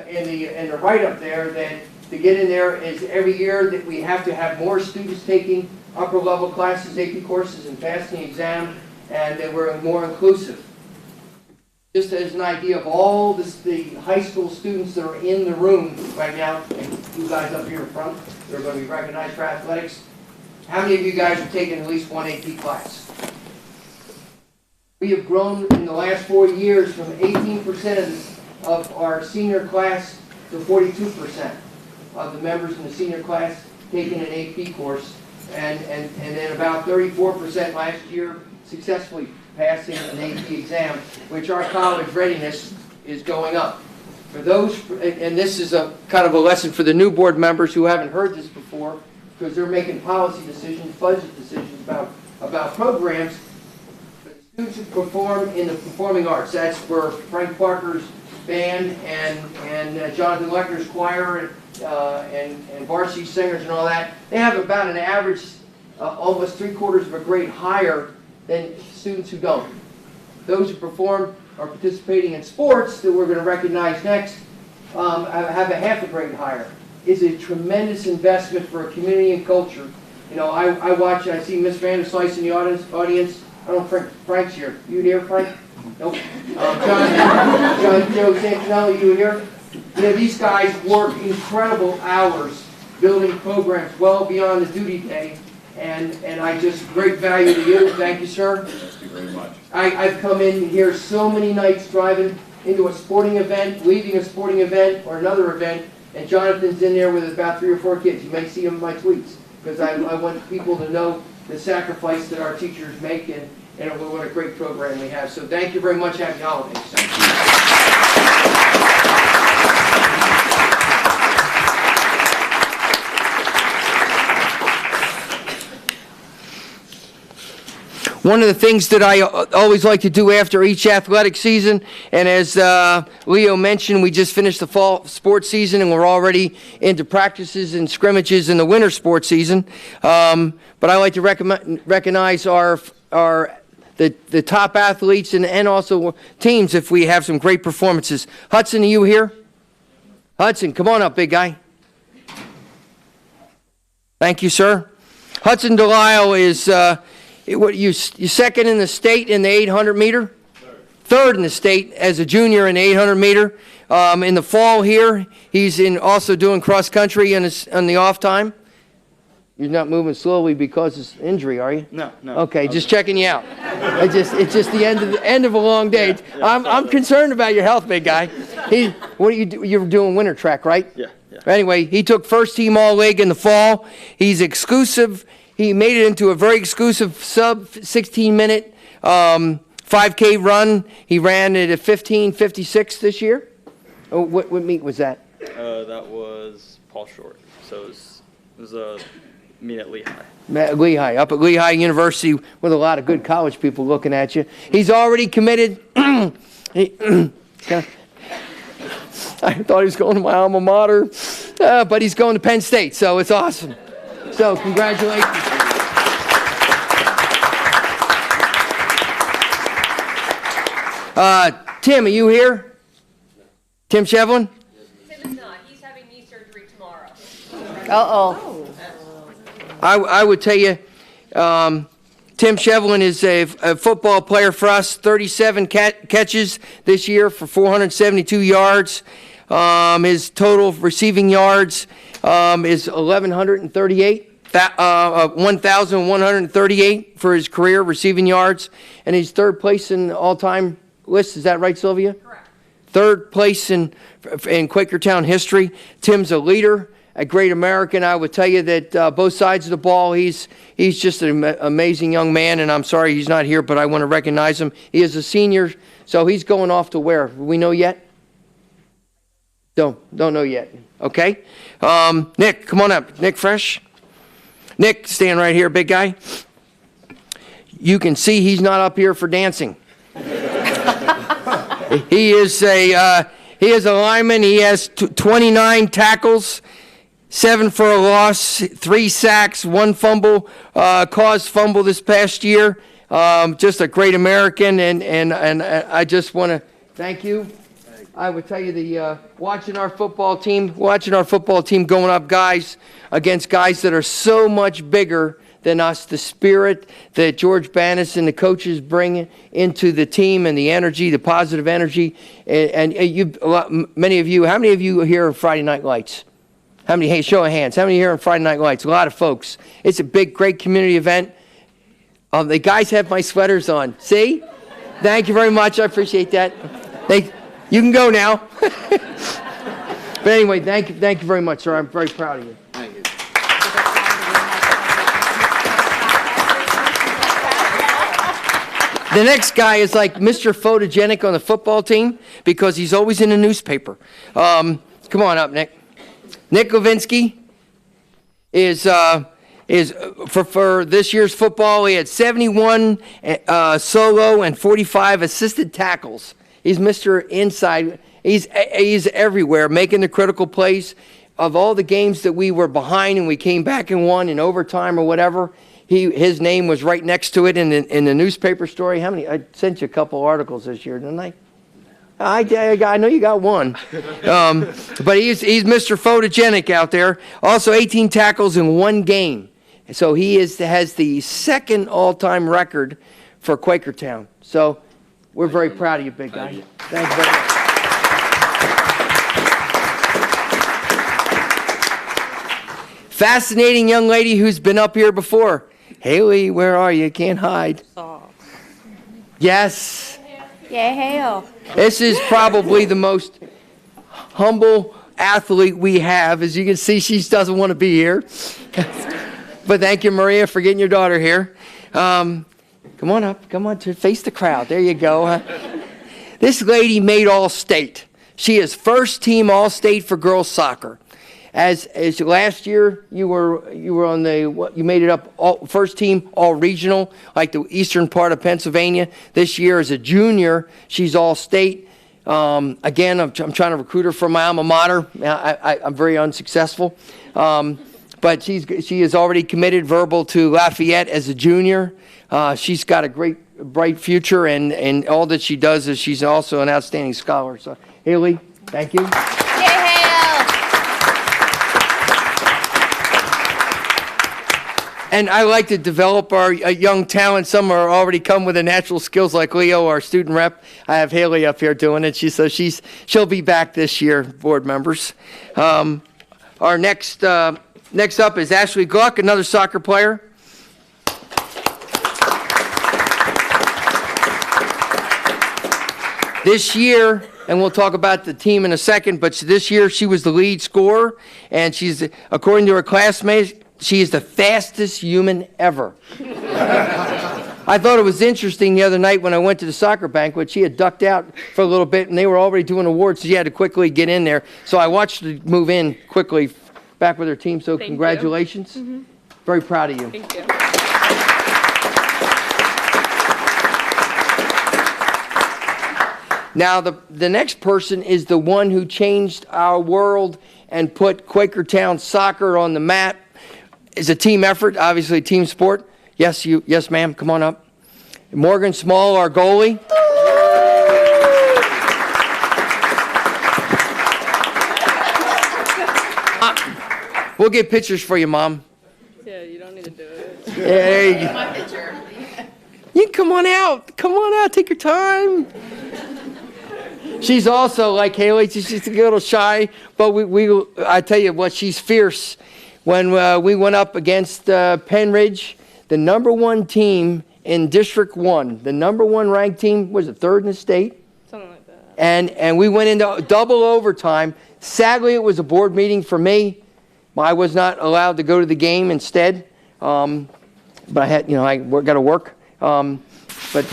in the write-up there that to get in there is every year that we have to have more students taking upper level classes, AP courses, and passing the exam, and that we're more inclusive. Just as an idea of all the high school students that are in the room right now, and you guys up here in front, they're going to be recognized for athletics. How many of you guys have taken at least one AP class? We have grown in the last 4 years from 18% of our senior class to 42% of the members in the senior class taking an AP course, and then about 34% last year successfully passing an AP exam, which our college readiness is going up. For those, and this is a kind of a lesson for the new board members who haven't heard this before, because they're making policy decisions, budget decisions about programs. But the students who perform in the performing arts, that's where Frank Parker's band and Jonathan Lechner's choir and varsity singers and all that, they have about an average almost 3/4 of a grade higher than students who don't. Those who perform or participating in sports that we're going to recognize next have a half a grade higher. It's a tremendous investment for a community and culture. You know, I watch, I see Miss Vanderslice in the audience. I don't know, Frank's here. You here, Frank? Nope. Joe Santinelli, you here? You know, these guys work incredible hours building programs well beyond the duty day. And I just, great value to you. Thank you, sir. Thank you very much. I've come in here so many nights driving into a sporting event, leaving a sporting event or another event, and Jonathan's in there with about 3 or 4 kids. You may see him in my tweets, because I want people to know the sacrifice that our teachers make and what a great program we have. So thank you very much. Happy holidays. Thank you. One of the things that I always like to do after each athletic season, and as Leo mentioned, we just finished the fall sports season and we're already into practices and scrimmages in the winter sports season. But I like to recognize the top athletes and also teams if we have some great performances. Hudson, are you here? Hudson, come on up, big guy. Thank you, sir. Hudson Delisle is... you second in the state in the 800 meter? Third in the state as a junior in the 800 meter. In the fall here, he's also doing cross country on the off time. You're not moving slowly because of injury, are you? No. Okay, just checking you out. It's just the end of a long day. I'm concerned about your health, big guy. What do you do? You're doing winter track, right? Yeah. Anyway, he took first team all-league in the fall. He's exclusive. He made it into a very exclusive sub 16-minute 5K run. He ran it at 15:56 this year. Oh, what meet was that? That was Paul Short. So it was a meet at Lehigh. Lehigh, up at Lehigh University with a lot of good college people looking at you. He's already committed. I thought he was going to my alma mater, but he's going to Penn State, so it's awesome. So congratulations. Tim, are you here? Tim Shevlin? Tim is not. He's having knee surgery tomorrow. Uh-oh. I would tell you, Tim Shevlin is a football player for us, 37 catches this year for 472 yards. His total receiving yards is 1,138 for his career receiving yards, and he's third place in all-time list. Is that right, Sylvia? Correct. Third place in Quakertown history. Tim's a leader, a great American. I would tell you that both sides of the ball, he's just an amazing young man, and I'm sorry he's not here, but I want to recognize him. He is a senior, so he's going off to where? Do we know yet? Don't know yet. Okay. Nick, come on up. Nick Fresh. Nick, stand right here, big guy. You can see he's not up here for dancing. He is a lineman. He has 29 tackles, 7 for a loss, 3 sacks, 1 fumble, caused fumble this past year. just a great American, and I just want to thank you. I would tell you watching our football team going up guys against guys that are so much bigger than us, the spirit that George Bannis and the coaches bring into the team and the energy, the positive energy. And many of you, how many of you are here on Friday Night Lights? How many? Hey, show of hands. How many here on Friday Night Lights? A lot of folks. It's a big, great community event. The guys have my sweaters on. See? Thank you very much. I appreciate that. You can go now. But anyway, thank you very much, sir. I'm very proud of you. Thank you. The next guy is like Mr. Photogenic on the football team because he's always in the newspaper. Come on up, Nick. Nick Levinsky is for this year's football. He had 71 solo and 45 assisted tackles. He's Mr. Inside. He's everywhere, making the critical plays. Of all the games that we were behind and we came back and won in overtime or whatever, his name was right next to it in the newspaper story. How many? I sent you a couple articles this year, didn't I? I know you got one. But he's Mr. Photogenic out there. Also 18 tackles in one game. So he has the second all-time record for Quakertown. So we're very proud of you, big guy. Thank you very much. Fascinating young lady who's been up here before. Haley, where are you? Can't hide. Yes. Yeah, hail. This is probably the most humble athlete we have. As you can see, she doesn't want to be here. But thank you, Maria, for getting your daughter here. Come on up. Come on to face the crowd. There you go. This lady made All-State. She is first team All-State for girls soccer. As last year you were on you made it up first team all regional, like the eastern part of Pennsylvania. This year as a junior, she's All-State. Again, I'm trying to recruit her from my alma mater. I'm very unsuccessful. But she is already committed verbal to Lafayette as a junior. She's got a bright future, and all that she does is she's also an outstanding scholar. So, Haley, thank you. And I like to develop our young talent. Some are already come with the natural skills, like Leo, our student rep. I have Haley up here doing it. She'll be back this year, board members. Our next up is Ashley Gluck, another soccer player. This year, and we'll talk about the team in a second, but this year she was the lead scorer, and she's, according to her classmates, she is the fastest human ever. I thought it was interesting the other night when I went to the soccer banquet. She had ducked out for a little bit, and they were already doing awards, so she had to quickly get in there. So I watched her move in quickly back with her team, so Thank congratulations. you. Mm-hmm. Very proud of you. Thank you. Now, the next person is the one who changed our world and put Quakertown soccer on the map. It's a team effort, obviously a team sport. Yes, ma'am, come on up. Morgan Small, our goalie. We'll get pictures for you, Mom. Yeah, you don't need to do it. Hey. My picture. You come on out. Come on out. Take your time. She's also like Haley. She's just a little shy, but I tell you what, she's fierce. When we went up against Penn Ridge, the #1 team in District 1, the #1 ranked team, was it third in the state? Something like that. And we went into double overtime. Sadly, it was a board meeting for me. I was not allowed to go to the game instead, but I had, I got to work. But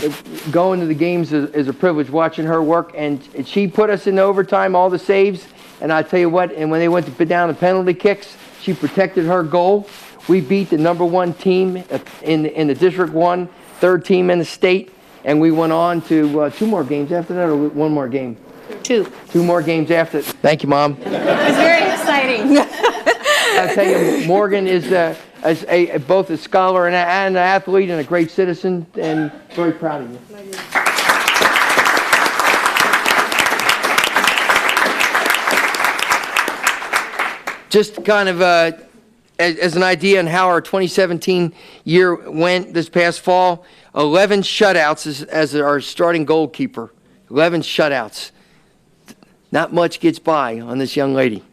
going to the games is a privilege, watching her work. And she put us in overtime, all the saves. And I tell you what, and when they went to put down the penalty kicks, she protected her goal. We beat the #1 team in the District 1, third team in the state. And we went on to 2 more games after that, or 1 more game? 2 more games after. Thank you, Mom. It was very exciting. I'll tell you, Morgan is as both a scholar and an athlete and a great citizen, and very proud of you. Just kind of as an idea on how our 2017 year went this past fall, 11 shutouts as our starting goalkeeper. 11 shutouts. Not much gets by on this young lady.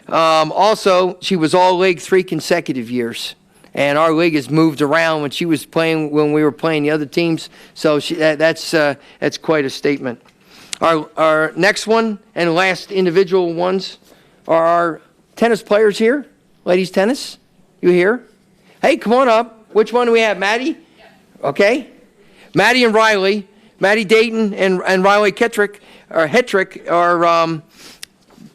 Also, she was all league 3 consecutive years. And our league has moved around when she was playing, when we were playing the other teams. So that's quite a statement. Our next one and last individual ones are our tennis players here. Ladies tennis, you here? Hey, come on up. Which one do we have? Maddie? Okay. Maddie and Riley. Maddie Dayton and Riley Hetrick are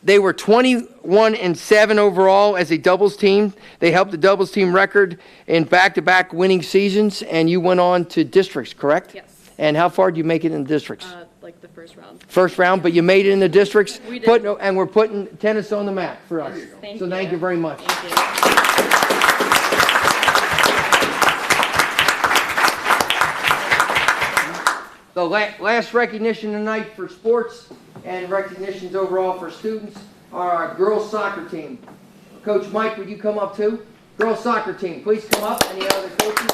they were 21-7 overall as a doubles team. They helped the doubles team record in back-to-back winning seasons, and you went on to districts, correct? Yes. And how far did you make it in the districts? Like the first round. First round, but you made it in the districts. We did. And we're putting tennis on the map for us. Thank so you. thank you very much. Thank you. The last recognition tonight for sports and recognitions overall for students are our girls soccer team. Coach Mike, would you come up too? Girls soccer team, please come up. Any other coaches?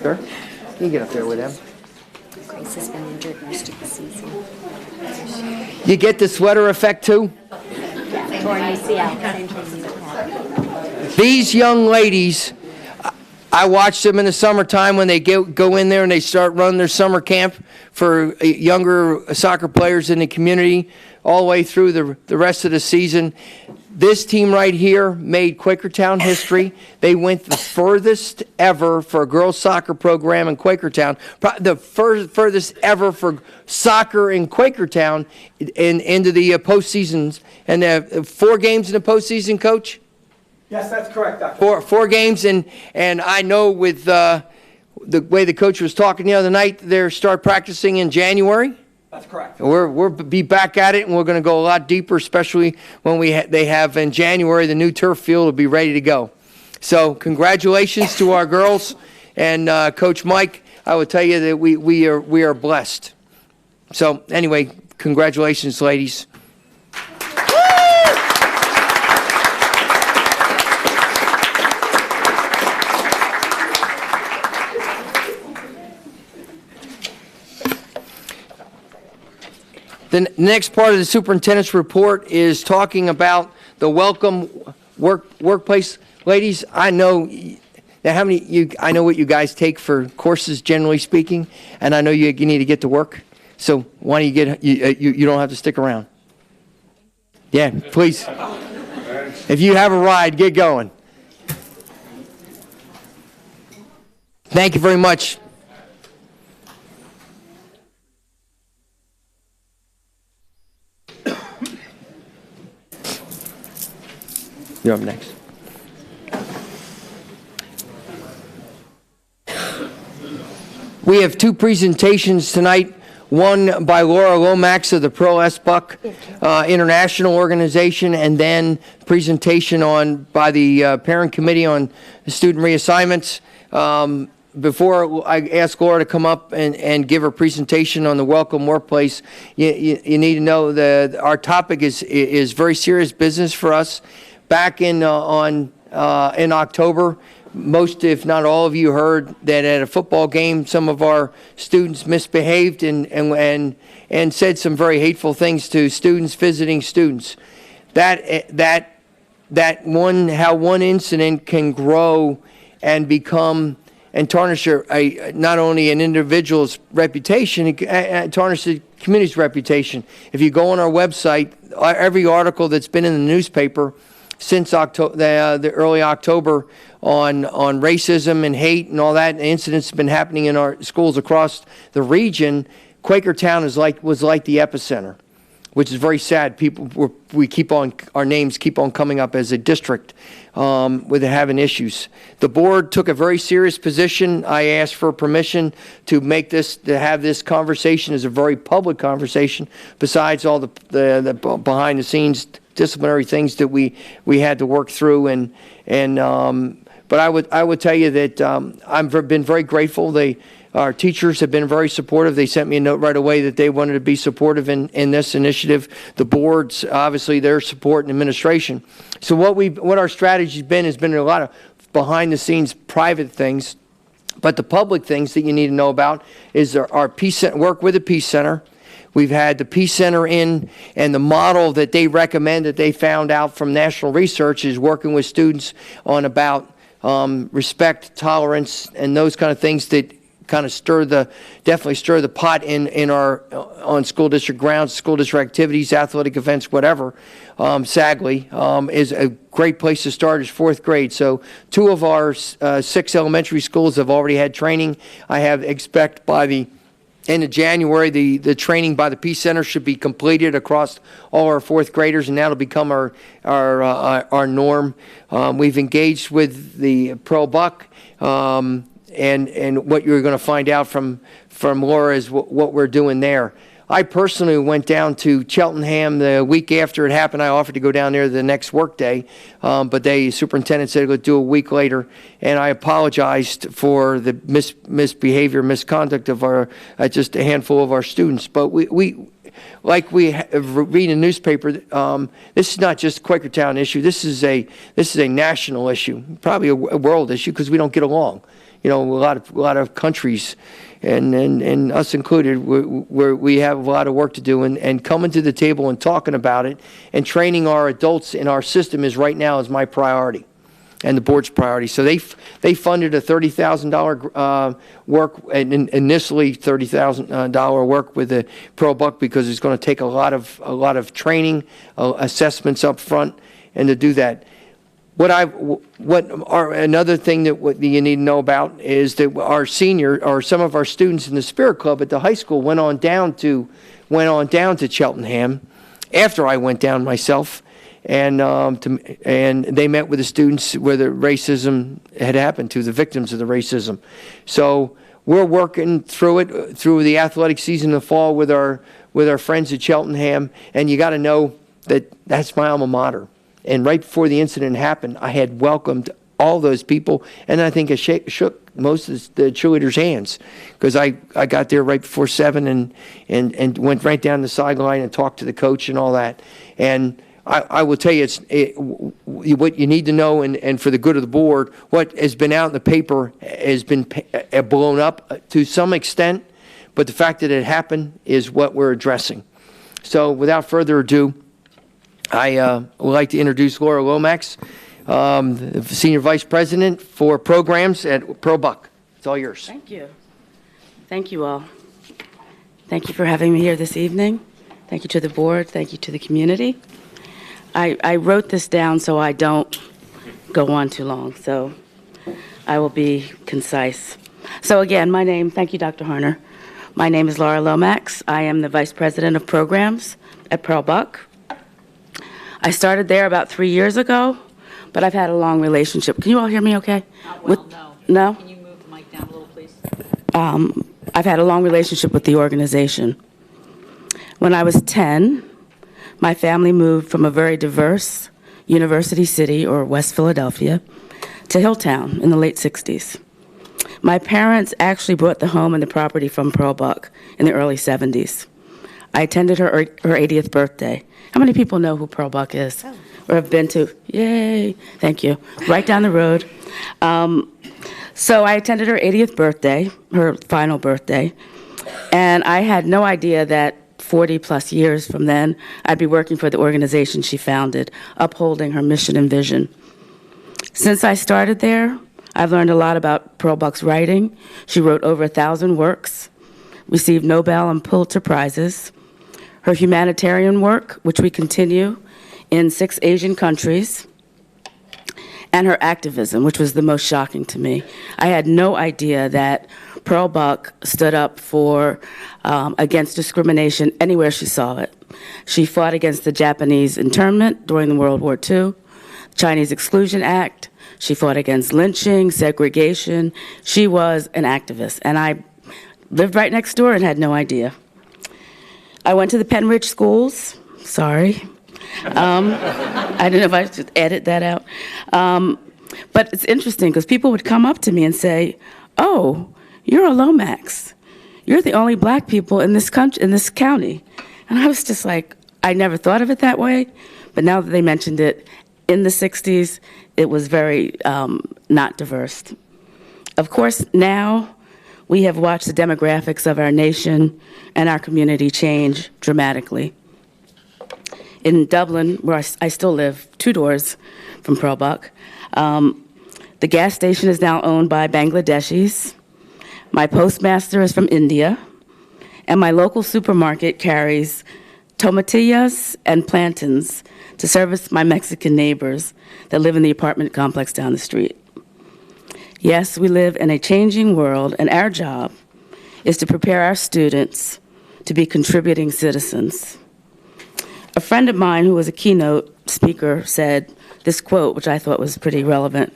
Sure. You can get up there with them. Grace has been injured most of the season. You get the sweater effect too? Torn ACL, same thing you had. These young ladies, I watch them in the summertime when they go in there and they start running their summer camp for younger soccer players in the community all the way through the rest of the season. This team right here made Quakertown history. They went the furthest ever for a girls' soccer program in Quakertown, the furthest ever for soccer in Quakertown into the postseasons. And 4 games in the postseason, Coach? Yes, that's correct, Dr. Four games, and I know with the way the coach was talking the other night, they'll start practicing in January. That's correct. We'll be back at it, and we're going to go a lot deeper, especially when they have in January the new turf field will be ready to go. So congratulations to our girls and Coach Mike. I will tell you that we are blessed. So anyway, congratulations, ladies. The next part of the superintendent's report is talking about the welcome workplace. Ladies, I know now I know what you guys take for courses, generally speaking, and I know you need to get to work. So why don't you don't have to stick around. Yeah, please. If you have a ride, get going. Thank you very much. You're up next. We have 2 presentations tonight, one by Laura Lomax of the Pearl S. Buck International Organization, and then presentation by the Parent Committee on Student Reassignments. Before I ask Laura to come up and give her presentation on the Welcome Workplace, you need to know that our topic is very serious business for us. Back in October, most, if not all of you, heard that at a football game, some of our students misbehaved and said some very hateful things to students visiting students. How one incident can grow and become and tarnish not only an individual's reputation, it tarnish the community's reputation. If you go on our website, every article that's been in the newspaper since the early October on racism and hate and all that, and incidents have been happening in our schools across the region, Quakertown was like the epicenter. which is very sad. Our names keep on coming up as a district with having issues. The board took a very serious position. I asked for permission to have this conversation as a very public conversation, besides all the behind the scenes disciplinary things that we had to work through. But I would tell you that I've been very grateful. Our teachers have been very supportive. They sent me a note right away that they wanted to be supportive in this initiative. The boards, obviously, their support and administration. So what our strategy has been a lot of behind-the-scenes private things, but the public things that you need to know about is our work with the Peace Center. We've had the Peace Center in, and the model that they recommend that they found out from national research is working with students on about respect, tolerance, and those kind of things that kind of definitely stir the pot on school district grounds, school district activities, athletic events, whatever. SAGLY is a great place to start is 4th grade. So 2 of our 6 elementary schools have already had training. I expect by the end of January, the training by the Peace Center should be completed across all our 4th graders, and that'll become our norm. We've engaged with the Pearl Buck, and what you're going to find out from Laura is what we're doing there. I personally went down to Cheltenham the week after it happened. I offered to go down there the next work day, but the superintendent said go do a week later, and I apologized for the misconduct of just a handful of our students. But we read in the newspaper, this is not just a Quakertown issue. This is a national issue, probably a world issue, because we don't get along. A lot of countries, and us included, we have a lot of work to do. And coming to the table and talking about it and training our adults in our system right now is my priority, and the board's priority. So they funded a $30,000 work, and initially $30,000 work with the Pearl Buck, because it's going to take a lot of training, assessments up front, and to do that. Another thing that you need to know about is that some of our students in the Spirit Club at the high school went on down to Cheltenham after I went down myself, and they met with the students where the racism had happened to, the victims of the racism. So we're working through it through the athletic season in the fall with our friends at Cheltenham, and you got to know that that's my alma mater. And right before the incident happened, I had welcomed all those people, and I think I shook most of the cheerleaders' hands, because I got there right before 7 and went right down the sideline and talked to the coach and all that. And I will tell you, what you need to know, and for the good of the board, what has been out in the paper has been blown up to some extent, but the fact that it happened is what we're addressing. So without further ado, I would like to introduce Laura Lomax, the Senior Vice President for Programs at Pearl Buck. It's all yours. Thank you. Thank you all. Thank you for having me here this evening. Thank you to the board. Thank you to the community. I wrote this down so I don't go on too long, so I will be concise. So again, thank you, Dr. Harner. My name is Laura Lomax. I am the Vice President of Programs at Pearl Buck. I started there about 3 years ago, but I've had a long relationship. Can you all hear me okay? No. No? Can you move the mic down a little, please? I've had a long relationship with the organization. When I was 10, my family moved from a very diverse university city, or West Philadelphia, to Hilltown in the late 60s. My parents actually bought the home and the property from Pearl Buck in the early 70s. I attended her 80th birthday. How many people know who Pearl Buck is or have been to? Yay, thank you. Right down the road. So I attended her 80th birthday, her final birthday, and I had no idea that 40 plus years from then, I'd be working for the organization she founded, upholding her mission and vision. Since I started there, I've learned a lot about Pearl Buck's writing. She wrote over 1,000 works, received Nobel and Pulitzer Prizes. Her humanitarian work, which we continue in 6 Asian countries, and her activism, which was the most shocking to me. I had no idea that Pearl Buck stood up for against discrimination anywhere she saw it. She fought against the Japanese internment during the World War II, Chinese Exclusion Act. She fought against lynching, segregation. She was an activist, and I lived right next door and had no idea. I went to the Penridge schools. Sorry. I don't know if I should edit that out. But it's interesting because people would come up to me and say, "Oh, you're a Lomax. You're the only black people in this country, in this county." And I was just like, I never thought of it that way. But now that they mentioned it, in the 60s, it was very not diverse. Of course, now we have watched the demographics of our nation and our community change dramatically. In Dublin, where I still live, 2 doors from Pearl Buck, the gas station is now owned by Bangladeshis. My postmaster is from India, and my local supermarket carries tomatillas and plantains to service my Mexican neighbors that live in the apartment complex down the street. Yes, we live in a changing world, and our job is to prepare our students to be contributing citizens. A friend of mine who was a keynote speaker said this quote, which I thought was pretty relevant.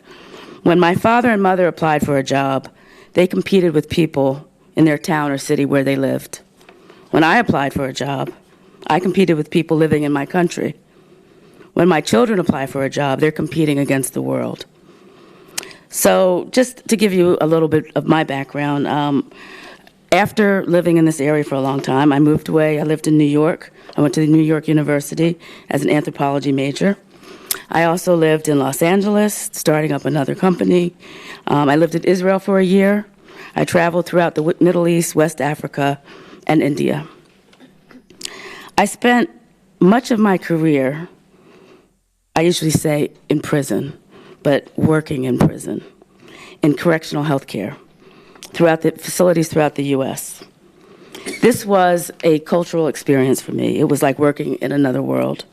When my father and mother applied for a job, they competed with people in their town or city where they lived. When I applied for a job, I competed with people living in my country. When my children apply for a job, they're competing against the world. So just to give you a little bit of my background, after living in this area for a long time, I moved away. I lived in New York. I went to New York University as an anthropology major. I also lived in Los Angeles, starting up another company. I lived in Israel for a year. I traveled throughout the Middle East, West Africa, and India. I spent much of my career, I usually say in prison, but working in prison, in correctional health care, throughout the facilities throughout the U.S. This was a cultural experience for me. It was like working in another world.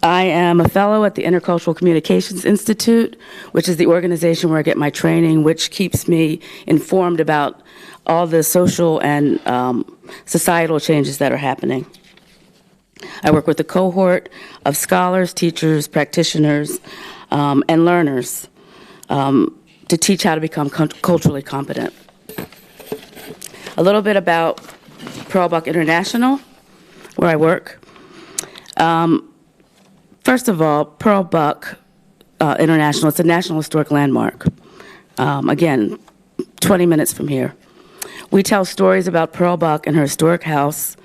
I am a fellow at the Intercultural Communications Institute, which is the organization where I get my training, which keeps me informed about all the social and societal changes that are happening. I work with a cohort of scholars, teachers, practitioners, and learners to teach how to become culturally competent. A little bit about Pearl Buck International, where I work. First of all, Pearl Buck International, it's a National Historic Landmark. Again, 20 minutes from here. We tell stories about Pearl Buck and her historic house,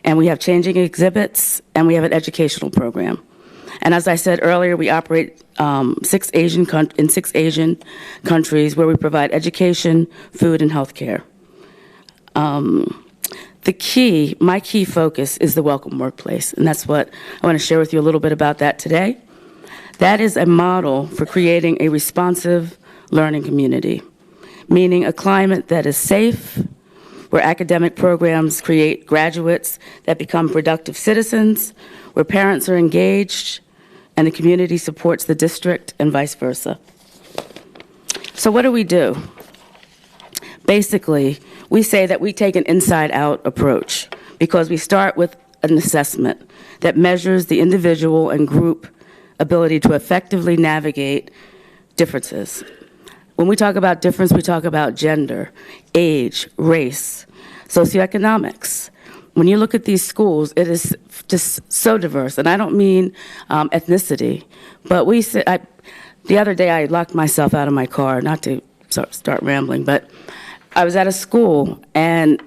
and we have changing exhibits, and we have an educational program. And as I said earlier, we operate in 6 Asian countries where we provide education, food, and health care. My key focus is the welcome workplace, and that's what I want to share with you a little bit about that today. That is a model for creating a responsive learning community, meaning a climate that is safe, where academic programs create graduates that become productive citizens, where parents are engaged, and the community supports the district, and vice versa. So what do? Basically, we say that we take an inside-out approach because we start with an assessment that measures the individual and group ability to effectively navigate differences. When we talk about difference, we talk about gender, age, race, socioeconomics. When you look at these schools, it is just so diverse, and I don't mean ethnicity, but the other day I locked myself out of my car, not to start rambling, but I was at a school, and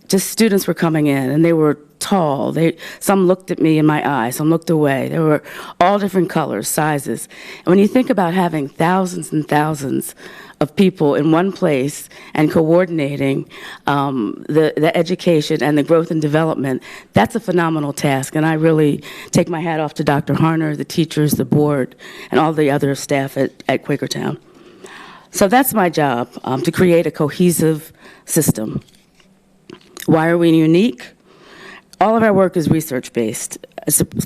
just students were coming in, and they were tall. Some looked at me in my eye, some looked away. They were all different colors, sizes. And when you think about having thousands and thousands of people in one place and coordinating the education and the growth and development, that's a phenomenal task. And I really take my hat off to Dr. Harner, the teachers, the board, and all the other staff at Quakertown. So that's my job, to create a cohesive system. Why are we unique? All of our work is research-based,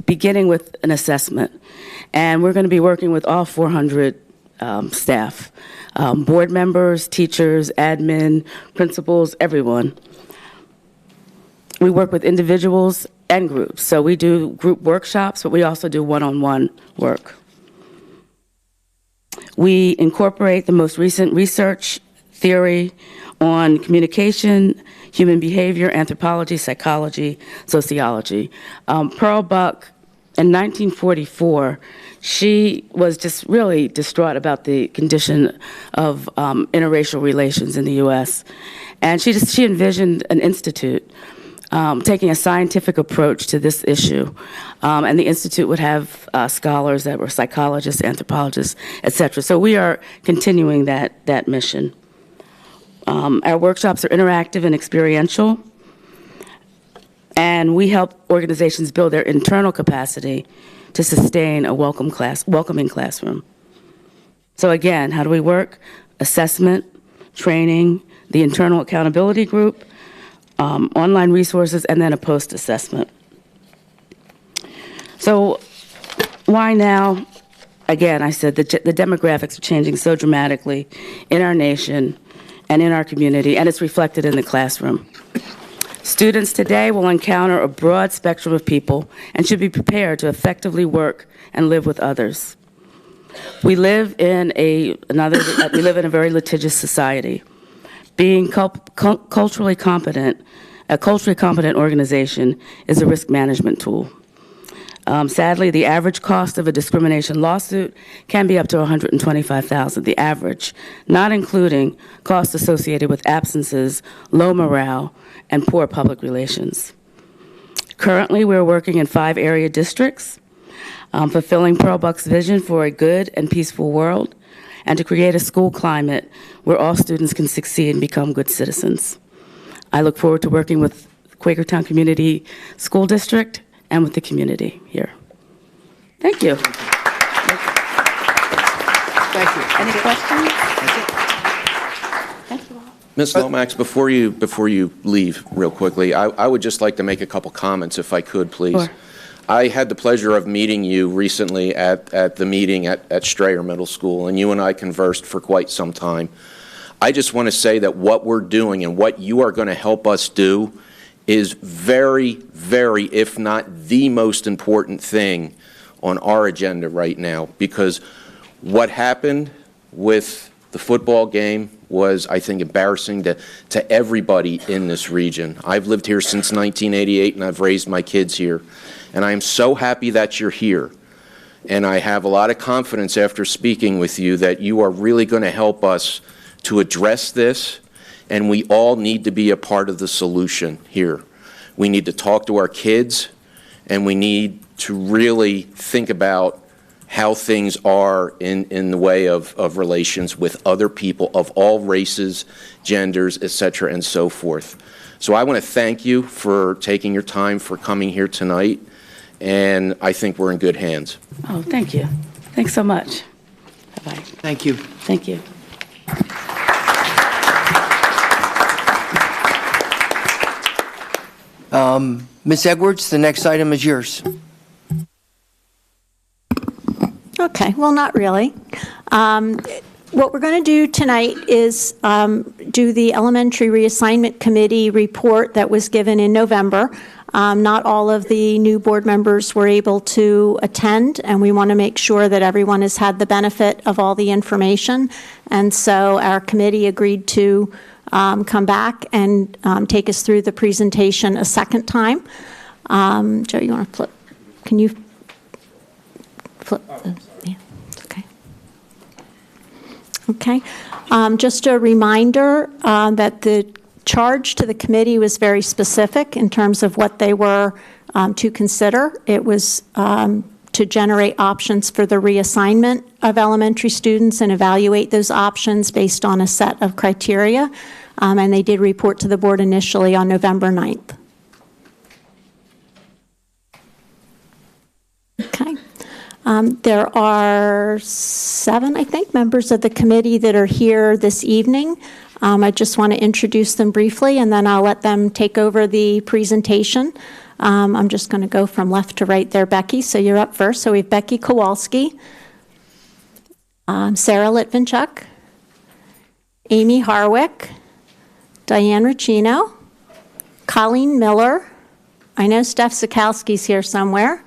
beginning with an assessment. And we're going to be working with all 400 staff, board members, teachers, admin, principals, everyone. We work with individuals and groups. So we do group workshops, but we also do one-on-one work. We incorporate the most recent research theory on communication, human behavior, anthropology, psychology, sociology. Pearl Buck, in 1944, she was just really distraught about the condition of interracial relations in the U.S. And she envisioned an institute taking a scientific approach to this issue. And the institute would have scholars that were psychologists, anthropologists, et cetera. So we are continuing that mission. Our workshops are interactive and experiential, and we help organizations build their internal capacity to sustain a welcoming classroom. So again, how do we work? Assessment, training, the internal accountability group, online resources, and then a post-assessment. So why now? Again, I said the demographics are changing so dramatically in our nation and in our community, and it's reflected in the classroom. Students today will encounter a broad spectrum of people and should be prepared to effectively work and live with others. We live in a very litigious society. Being culturally competent, a culturally competent organization is a risk management tool. Sadly, the average cost of a discrimination lawsuit can be up to $125,000, the average, not including costs associated with absences, low morale, and poor public relations. Currently, we're working in 5 area districts, fulfilling Pearl Buck's vision for a good and peaceful world, and to create a school climate where all students can succeed and become good citizens. I look forward to working with Quakertown Community School District and with the community here. Thank you. Thank you. Any questions? Ms. Lomax, before you leave real quickly, I would just like to make a couple comments if I could, please. Sure. I had the pleasure of meeting you recently at the meeting at Strayer Middle School, and you and I conversed for quite some time. I just want to say that what we're doing and what you are going to help us do is very, very, if not the most important thing on our agenda right now, because what happened with the football game was, I think, embarrassing to everybody in this region. I've lived here since 1988, and I've raised my kids here. And I am so happy that you're here. And I have a lot of confidence after speaking with you that you are really going to help us to address this, and we all need to be a part of the solution here. We need to talk to our kids, and we need to really think about how things are in the way of relations with other people of all races, genders, et cetera, and so forth. So I want to thank you for taking your time for coming here tonight, and I think we're in good hands. Oh, thank you. Thanks so much. Bye-bye. Thank you. Thank you. Ms. Edwards, the next item is yours. Okay, well, not really. What we're going to do tonight is do the Elementary Reassignment Committee report that was given in November. Not all of the new board members were able to attend, and we want to make sure that everyone has had the benefit of all the information. And so our committee agreed to come back and take us through the presentation a second time. Joe, you want to flip? Can you flip? Yeah, okay. Okay. Just a reminder that the charge to the committee was very specific in terms of what they were to consider. It was to generate options for the reassignment of elementary students and evaluate those options based on a set of criteria. And they did report to the board initially on November 9th. Okay. There are 7, I think, members of the committee that are here this evening. I just want to introduce them briefly, and then I'll let them take over the presentation. I'm just going to go from left to right there, Becky. So you're up first. So we have Becky Kowalski, Sarah Litvinchuk, Amy Harwick, Diane Ricino, Colleen Miller, I know Steph Sikowski's here somewhere,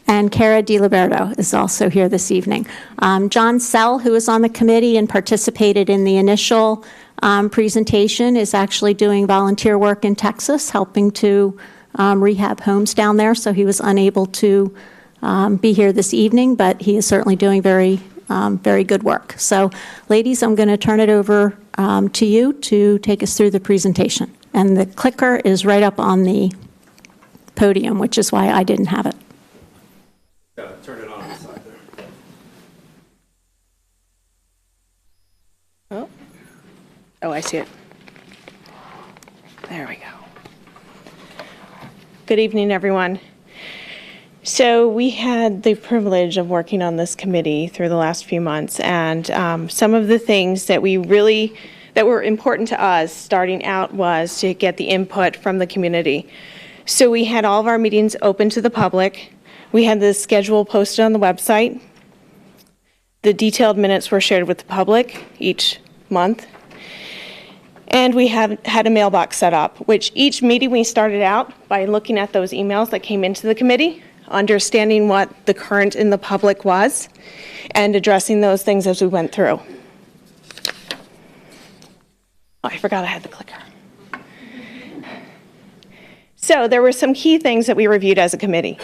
and Cara DiLiberto is also here this evening. John Sell, who was on the committee and participated in the initial presentation, is actually doing volunteer work in Texas, helping to rehab homes down there, so he was unable to be here this evening, but he is certainly doing very good work. So, ladies, I'm going to turn it over to you to take us through the presentation. And the clicker is right up on the podium, which is why I didn't have it. Yeah, turn it on the side there. Oh, I see it. There we go. Good evening, everyone. So we had the privilege of working on this committee through the last few months, and some of the things that were important to us starting out was to get the input from the community. So we had all of our meetings open to the public. We had the schedule posted on the website. The detailed minutes were shared with the public each month. And we had a mailbox set up, which each meeting we started out by looking at those emails that came into the committee, understanding what the current in the public was, and addressing those things as we went through. Oh, I forgot I had the clicker. So there were some key things that we reviewed as a committee.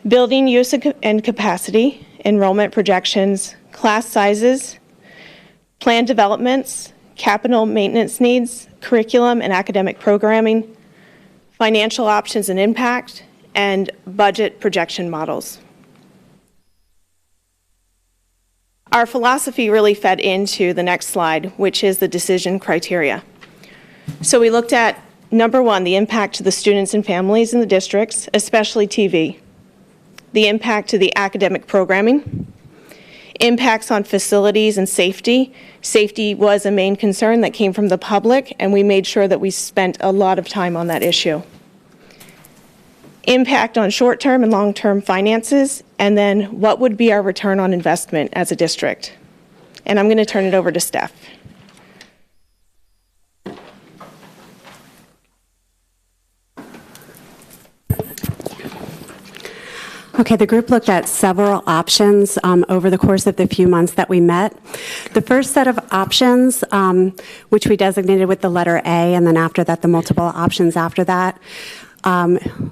Building use and capacity, enrollment projections, class sizes, plan developments, capital maintenance needs, curriculum and academic programming, financial options and impact, and budget projection models. Our philosophy really fed into the next slide, which is the decision criteria. So we looked at, number one, the impact to the students and families in the districts, especially TV, the impact to the academic programming, impacts on facilities and safety. Safety was a main concern that came from the public, and we made sure that we spent a lot of time on that issue. Impact on short-term and long-term finances, and then what would be our return on investment as a district. And I'm going to turn it over to Steph. Okay, the group looked at several options over the course of the few months that we met. The first set of options, which we designated with the letter A, and then after that, the multiple options after that,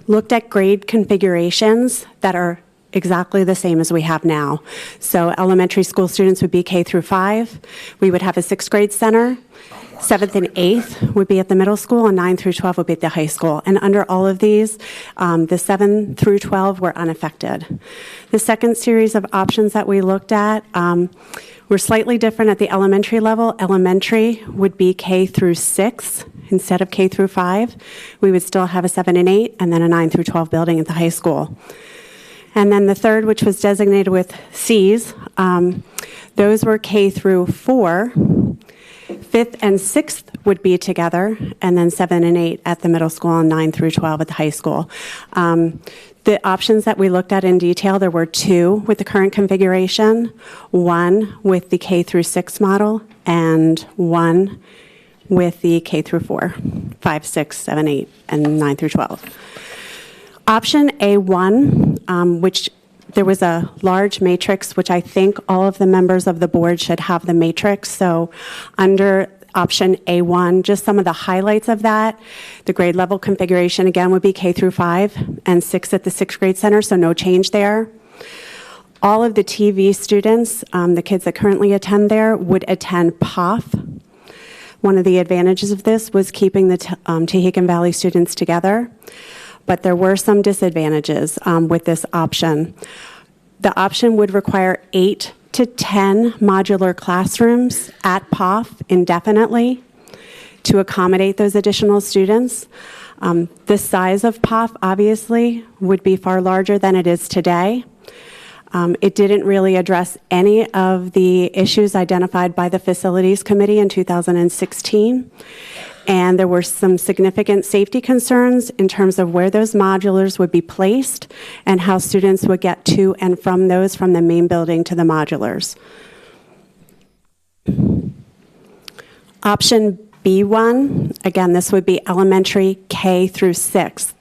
looked at grade configurations that are exactly the same as we have now. So elementary school students would be K through 5. We would have a 6th grade center. 7th and 8th would be at the middle school, and 9 through 12 would be at the high school. And under all of these, the 7 through 12 were unaffected. The second series of options that we looked at were slightly different at the elementary level. Elementary would be K through 6 instead of K through 5. We would still have a 7 and 8, and then a 9 through 12 building at the high school. And then the third, which was designated with Cs, those were K through 4. 5th and 6th would be together, and then 7 and 8 at the middle school, and 9 through 12 at the high school. The options that we looked at in detail, there were 2 with the current configuration, 1 with the K through 6 model, and 1 with the K through 4, 5, 6, 7, 8, and 9 through 12. Option A1, which there was a large matrix, which I think all of the members of the board should have the matrix. So under option A1, just some of the highlights of that. The grade level configuration, again, would be K through 5 and 6 at the 6th grade center, so no change there. All of the TV students, the kids that currently attend there, would attend POF. One of the advantages of this was keeping the Tehican Valley students together. But there were some disadvantages with this option. The option would require 8 to 10 modular classrooms at POF indefinitely to accommodate those additional students. The size of POF, obviously, would be far larger than it is today. It didn't really address any of the issues identified by the Facilities Committee in 2016. And there were some significant safety concerns in terms of where those modulars would be placed and how students would get to and from those from the main building to the modulars. Option B1, again, this would be elementary K through 6.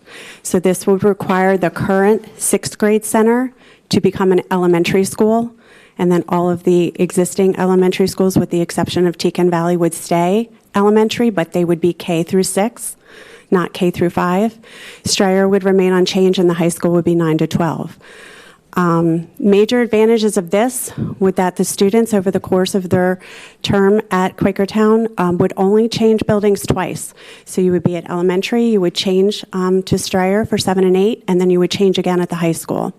So this would require the current sixth grade center to become an elementary school, and then all of the existing elementary schools, with the exception of Tecan Valley, would stay elementary, but they would be K through 6, not K through 5. Strayer would remain unchanged, and the high school would be 9 to 12. Major advantages of this would that the students over the course of their term at Quakertown would only change buildings twice. So you would be at elementary, you would change to Strayer for 7 and 8, and then you would change again at the high school.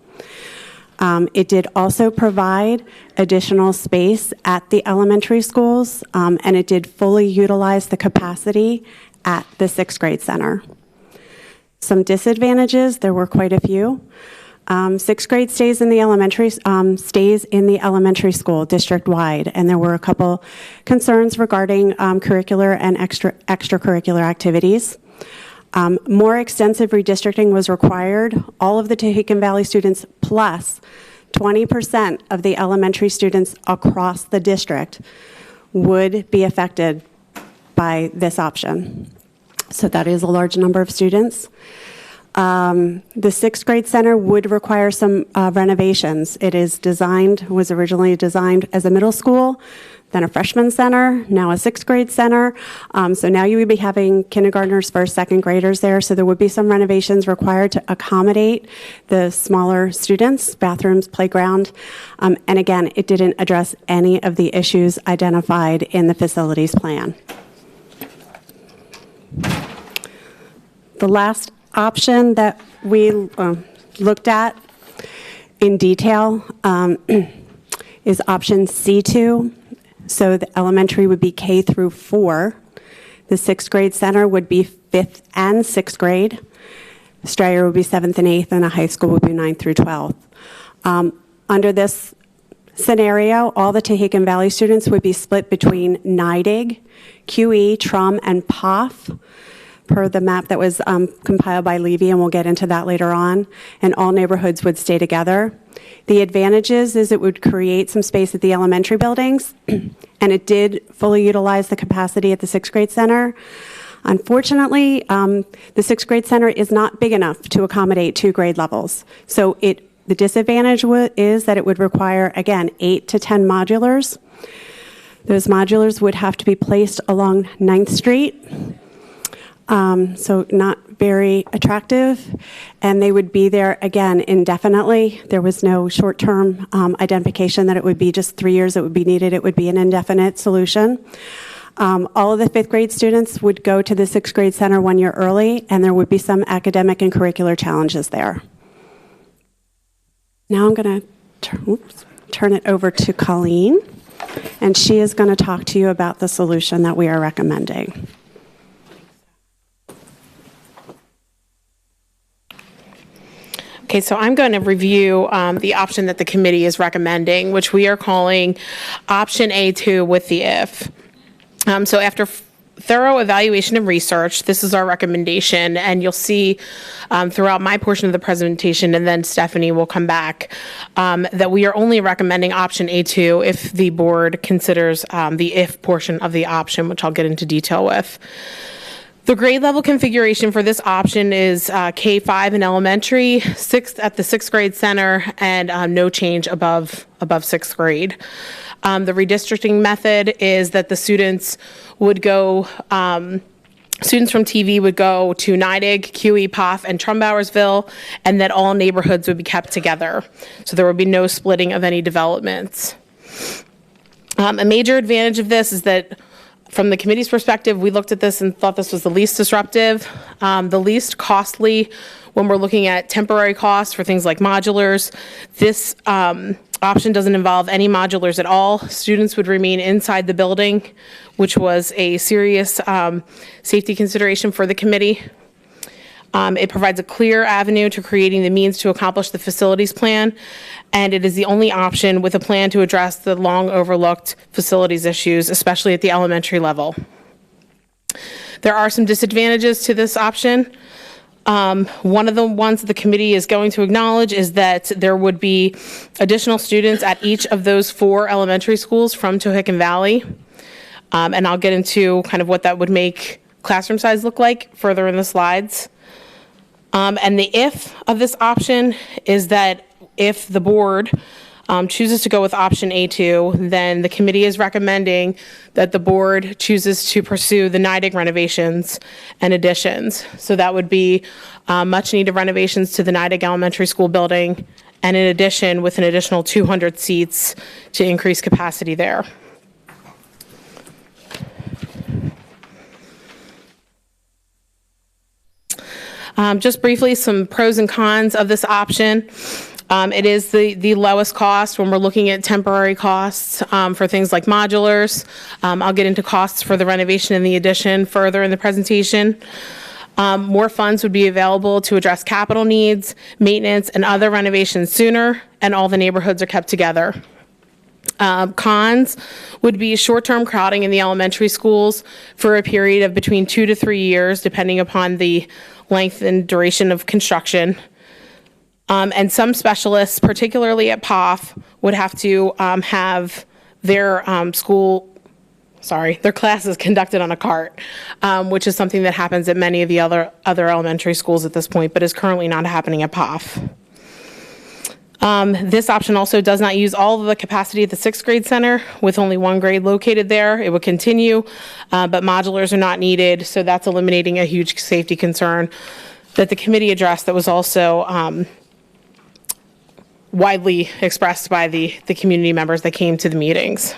It did also provide additional space at the elementary schools, and it did fully utilize the capacity at the sixth grade center. Some disadvantages, there were quite a few. Sixth grade stays in the elementary school district-wide, and there were a couple concerns regarding curricular and extracurricular activities. More extensive redistricting was required. All of the Tehican Valley students plus 20% of the elementary students across the district would be affected by this option. So that is a large number of students. The sixth grade center would require some renovations. It was originally designed as a middle school, then a freshman center, now a sixth grade center. So now you would be having kindergartners, first, second graders there. So there would be some renovations required to accommodate the smaller students, bathrooms, playground. And again, it didn't address any of the issues identified in the facilities plan. The last option that we looked at in detail is option C2. So the elementary would be K through 4. The sixth grade center would be 5th and 6th grade. Strayer would be 7th and 8th, and a high school would be 9th through 12th. Under this scenario, all the Tehican Valley students would be split between NIDIG, QE, TRUM, and POF, per the map that was compiled by Levy, and we'll get into that later on, and all neighborhoods would stay together. The advantages is it would create some space at the elementary buildings, and it did fully utilize the capacity at the sixth grade center. Unfortunately, the sixth grade center is not big enough to accommodate 2 grade levels. So the disadvantage is that it would require, again, 8 to 10 modulars. Those modulars would have to be placed along 9th Street. So not very attractive, and they would be there, again, indefinitely. There was no short-term identification that it would be just 3 years it would be needed. It would be an indefinite solution. All of the 5th grade students would go to the 6th grade center 1 year early, and there would be some academic and curricular challenges there. Now I'm going to turn it over to Colleen, and she is going to talk to you about the solution that we are recommending. Okay, so I'm going to review the option that the committee is recommending, which we are calling option A2 with the if. So after thorough evaluation and research, this is our recommendation, and you'll see throughout my portion of the presentation, and then Stephanie will come back, that we are only recommending option A2 if the board considers the if portion of the option, which I'll get into detail with. The grade level configuration for this option is K5 in elementary, 6th at the 6th grade center, and no change above 6th grade. The redistricting method is that the students would go, students from TV would go to NIDIG, QE, POF, and Trumbowersville, and that all neighborhoods would be kept together. So there would be no splitting of any developments. A major advantage of this is that from the committee's perspective, we looked at this and thought this was the least disruptive, the least costly when we're looking at temporary costs for things like modulars. This option doesn't involve any modulars at all. Students would remain inside the building, which was a serious safety consideration for the committee. It provides a clear avenue to creating the means to accomplish the facilities plan, and it is the only option with a plan to address the long overlooked facilities issues, especially at the elementary level. There are some disadvantages to this option. One of the ones that the committee is going to acknowledge is that there would be additional students at each of those 4 elementary schools from Tehican Valley, and I'll get into kind of what that would make classroom size look like further in the slides. And the if of this option is that if the board chooses to go with option A2, then the committee is recommending that the board chooses to pursue the NIDIG renovations and additions. So that would be much needed renovations to the NIDIG Elementary School building, and in addition, with an additional 200 seats to increase capacity there. Just briefly, some pros and cons of this option. It is the lowest cost when we're looking at temporary costs for things like modulars. I'll get into costs for the renovation and the addition further in the presentation. More funds would be available to address capital needs, maintenance, and other renovations sooner, and all the neighborhoods are kept together. Cons would be short-term crowding in the elementary schools for a period of between 2 to 3 years, depending upon the length and duration of construction. And some specialists, particularly at POF, would have to have their their classes conducted on a cart, which is something that happens at many of the other elementary schools at this point, but is currently not happening at POF. This option also does not use all of the capacity at the 6th grade center, with only 1 grade located there. It would continue, but modulars are not needed, so that's eliminating a huge safety concern that the committee addressed that was also widely expressed by the community members that came to the meetings.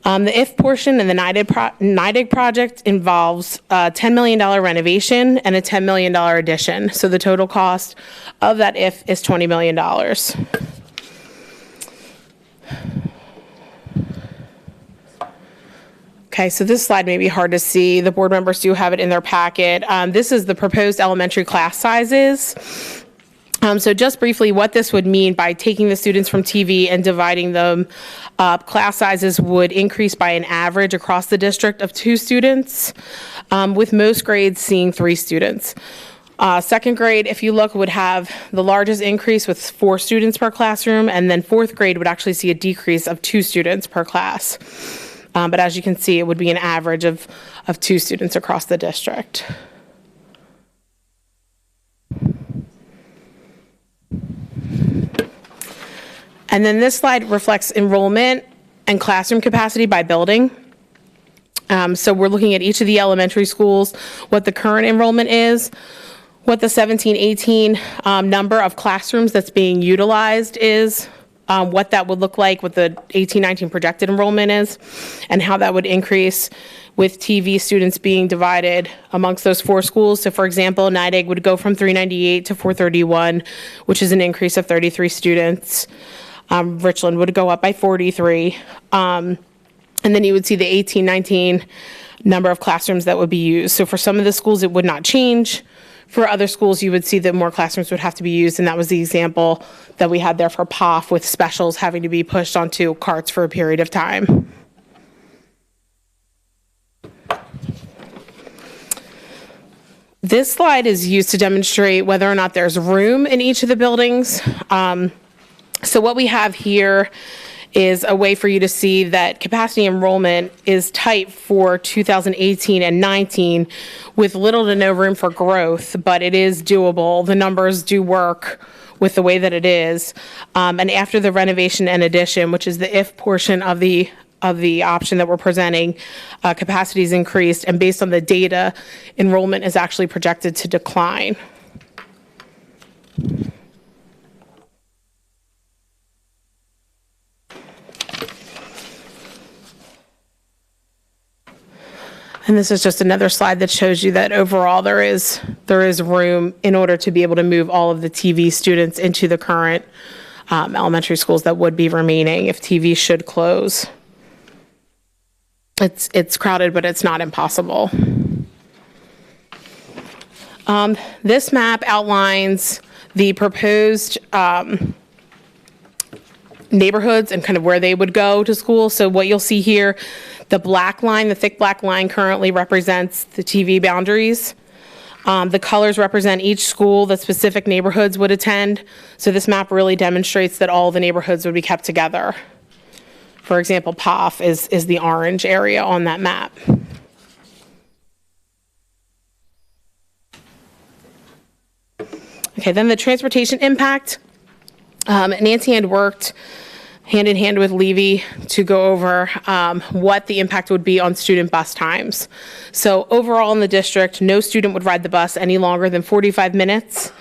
The if portion in the NIDIG project involves a $10 million renovation and a $10 million addition. So the total cost of that if is $20 million. Okay, so this slide may be hard to see. The board members do have it in their packet. This is the proposed elementary class sizes. So just briefly, what this would mean by taking the students from TV and dividing them up, class sizes would increase by an average across the district of 2 students, with most grades seeing 3 students. 2nd grade, if you look, would have the largest increase with 4 students per classroom, and then 4th grade would actually see a decrease of 2 students per class. But as you can see, it would be an average of 2 students across the district. And then this slide reflects enrollment and classroom capacity by building. So we're looking at each of the elementary schools, what the current enrollment is, what the 17-18 number of classrooms that's being utilized is, what that would look like, what the 18-19 projected enrollment is, and how that would increase with TV students being divided amongst those 4 schools. So for example, NIDIG would go from 398 to 431, which is an increase of 33 students. Richland would go up by 43. And then you would see the 18-19 number of classrooms that would be used. So for some of the schools, it would not change. For other schools, you would see that more classrooms would have to be used, and that was the example that we had there for POF, with specials having to be pushed onto carts for a period of time. This slide is used to demonstrate whether or not there's room in each of the buildings. So what we have here is a way for you to see that capacity enrollment is tight for 2018 and 19 with little to no room for growth, but it is doable. The numbers do work with the way that it is. And after the renovation and addition, which is the if portion of the option that we're presenting, capacity is increased, and based on the data, enrollment is actually projected to decline. And this is just another slide that shows you that overall there is room in order to be able to move all of the TV students into the current elementary schools that would be remaining if TV should close. It's crowded, but it's not impossible. This map outlines the proposed neighborhoods and kind of where they would go to school. So what you'll see here, the black line, the thick black line currently represents the TV boundaries. The colors represent each school that specific neighborhoods would attend. So this map really demonstrates that all the neighborhoods would be kept together. For example, POF is the orange area on that map. Okay, then the transportation impact. Nancy had worked hand in hand with Levy to go over what the impact would be on student bus times. So overall in the district, no student would ride the bus any longer than 45 minutes.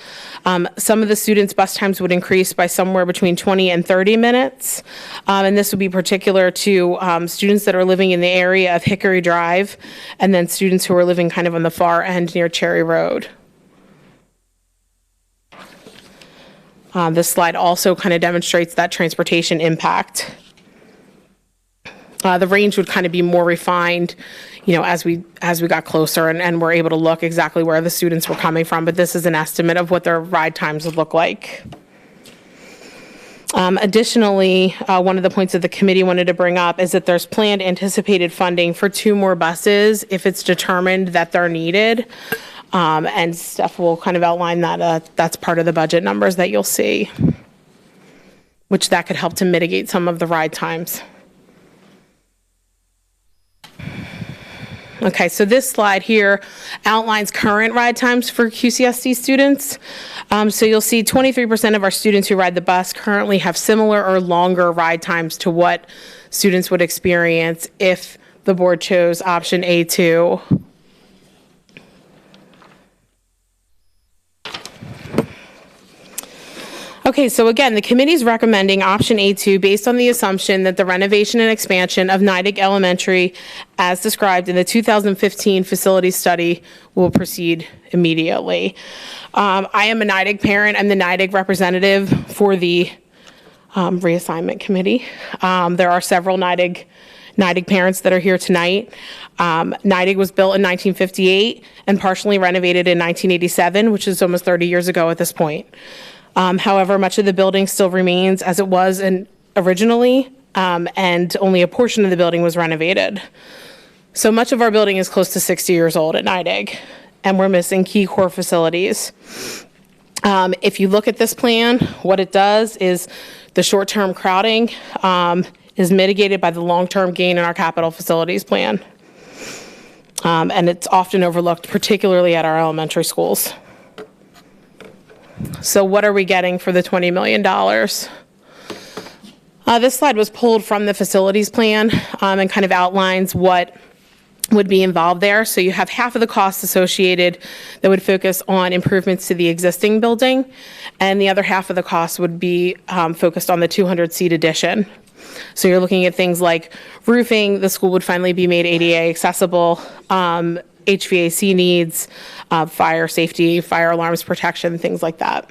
Some of the students' bus times would increase by somewhere between 20 and 30 minutes. And this would be particular to students that are living in the area of Hickory Drive, and then students who are living kind of on the far end near Cherry Road. This slide also kind of demonstrates that transportation impact. The range would kind of be more refined, as we got closer and were able to look exactly where the students were coming from. But this is an estimate of what their ride times would look like. Additionally, one of the points that the committee wanted to bring up is that there's planned anticipated funding for 2 more buses if it's determined that they're needed. And Steph will kind of outline that. That's part of the budget numbers that you'll see, which that could help to mitigate some of the ride times. Okay, so this slide here outlines current ride times for QCSD students. So you'll see 23% of our students who ride the bus currently have similar or longer ride times to what students would experience if the board chose option A2. Okay, so again, the committee's recommending option A2 based on the assumption that the renovation and expansion of Nidec Elementary, as described in the 2015 facility study, will proceed immediately. I am a Nidec parent. I'm the Nidec representative for the reassignment committee. There are several Nidec parents that are here tonight. Nidec was built in 1958 and partially renovated in 1987, which is almost 30 years ago at this point. However, much of the building still remains as it was originally, and only a portion of the building was renovated. So much of our building is close to 60 years old at Nidec, and we're missing key core facilities. If you look at this plan, what it does is the short-term crowding is mitigated by the long-term gain in our capital facilities plan. And it's often overlooked, particularly at our elementary schools. So what are we getting for the $20 million? This slide was pulled from the facilities plan and kind of outlines what would be involved there. So you have half of the costs associated that would focus on improvements to the existing building, and the other half of the costs would be focused on the 200-seat addition. So you're looking at things like roofing. The school would finally be made ADA accessible, HVAC needs, fire safety, fire alarms protection, things like that.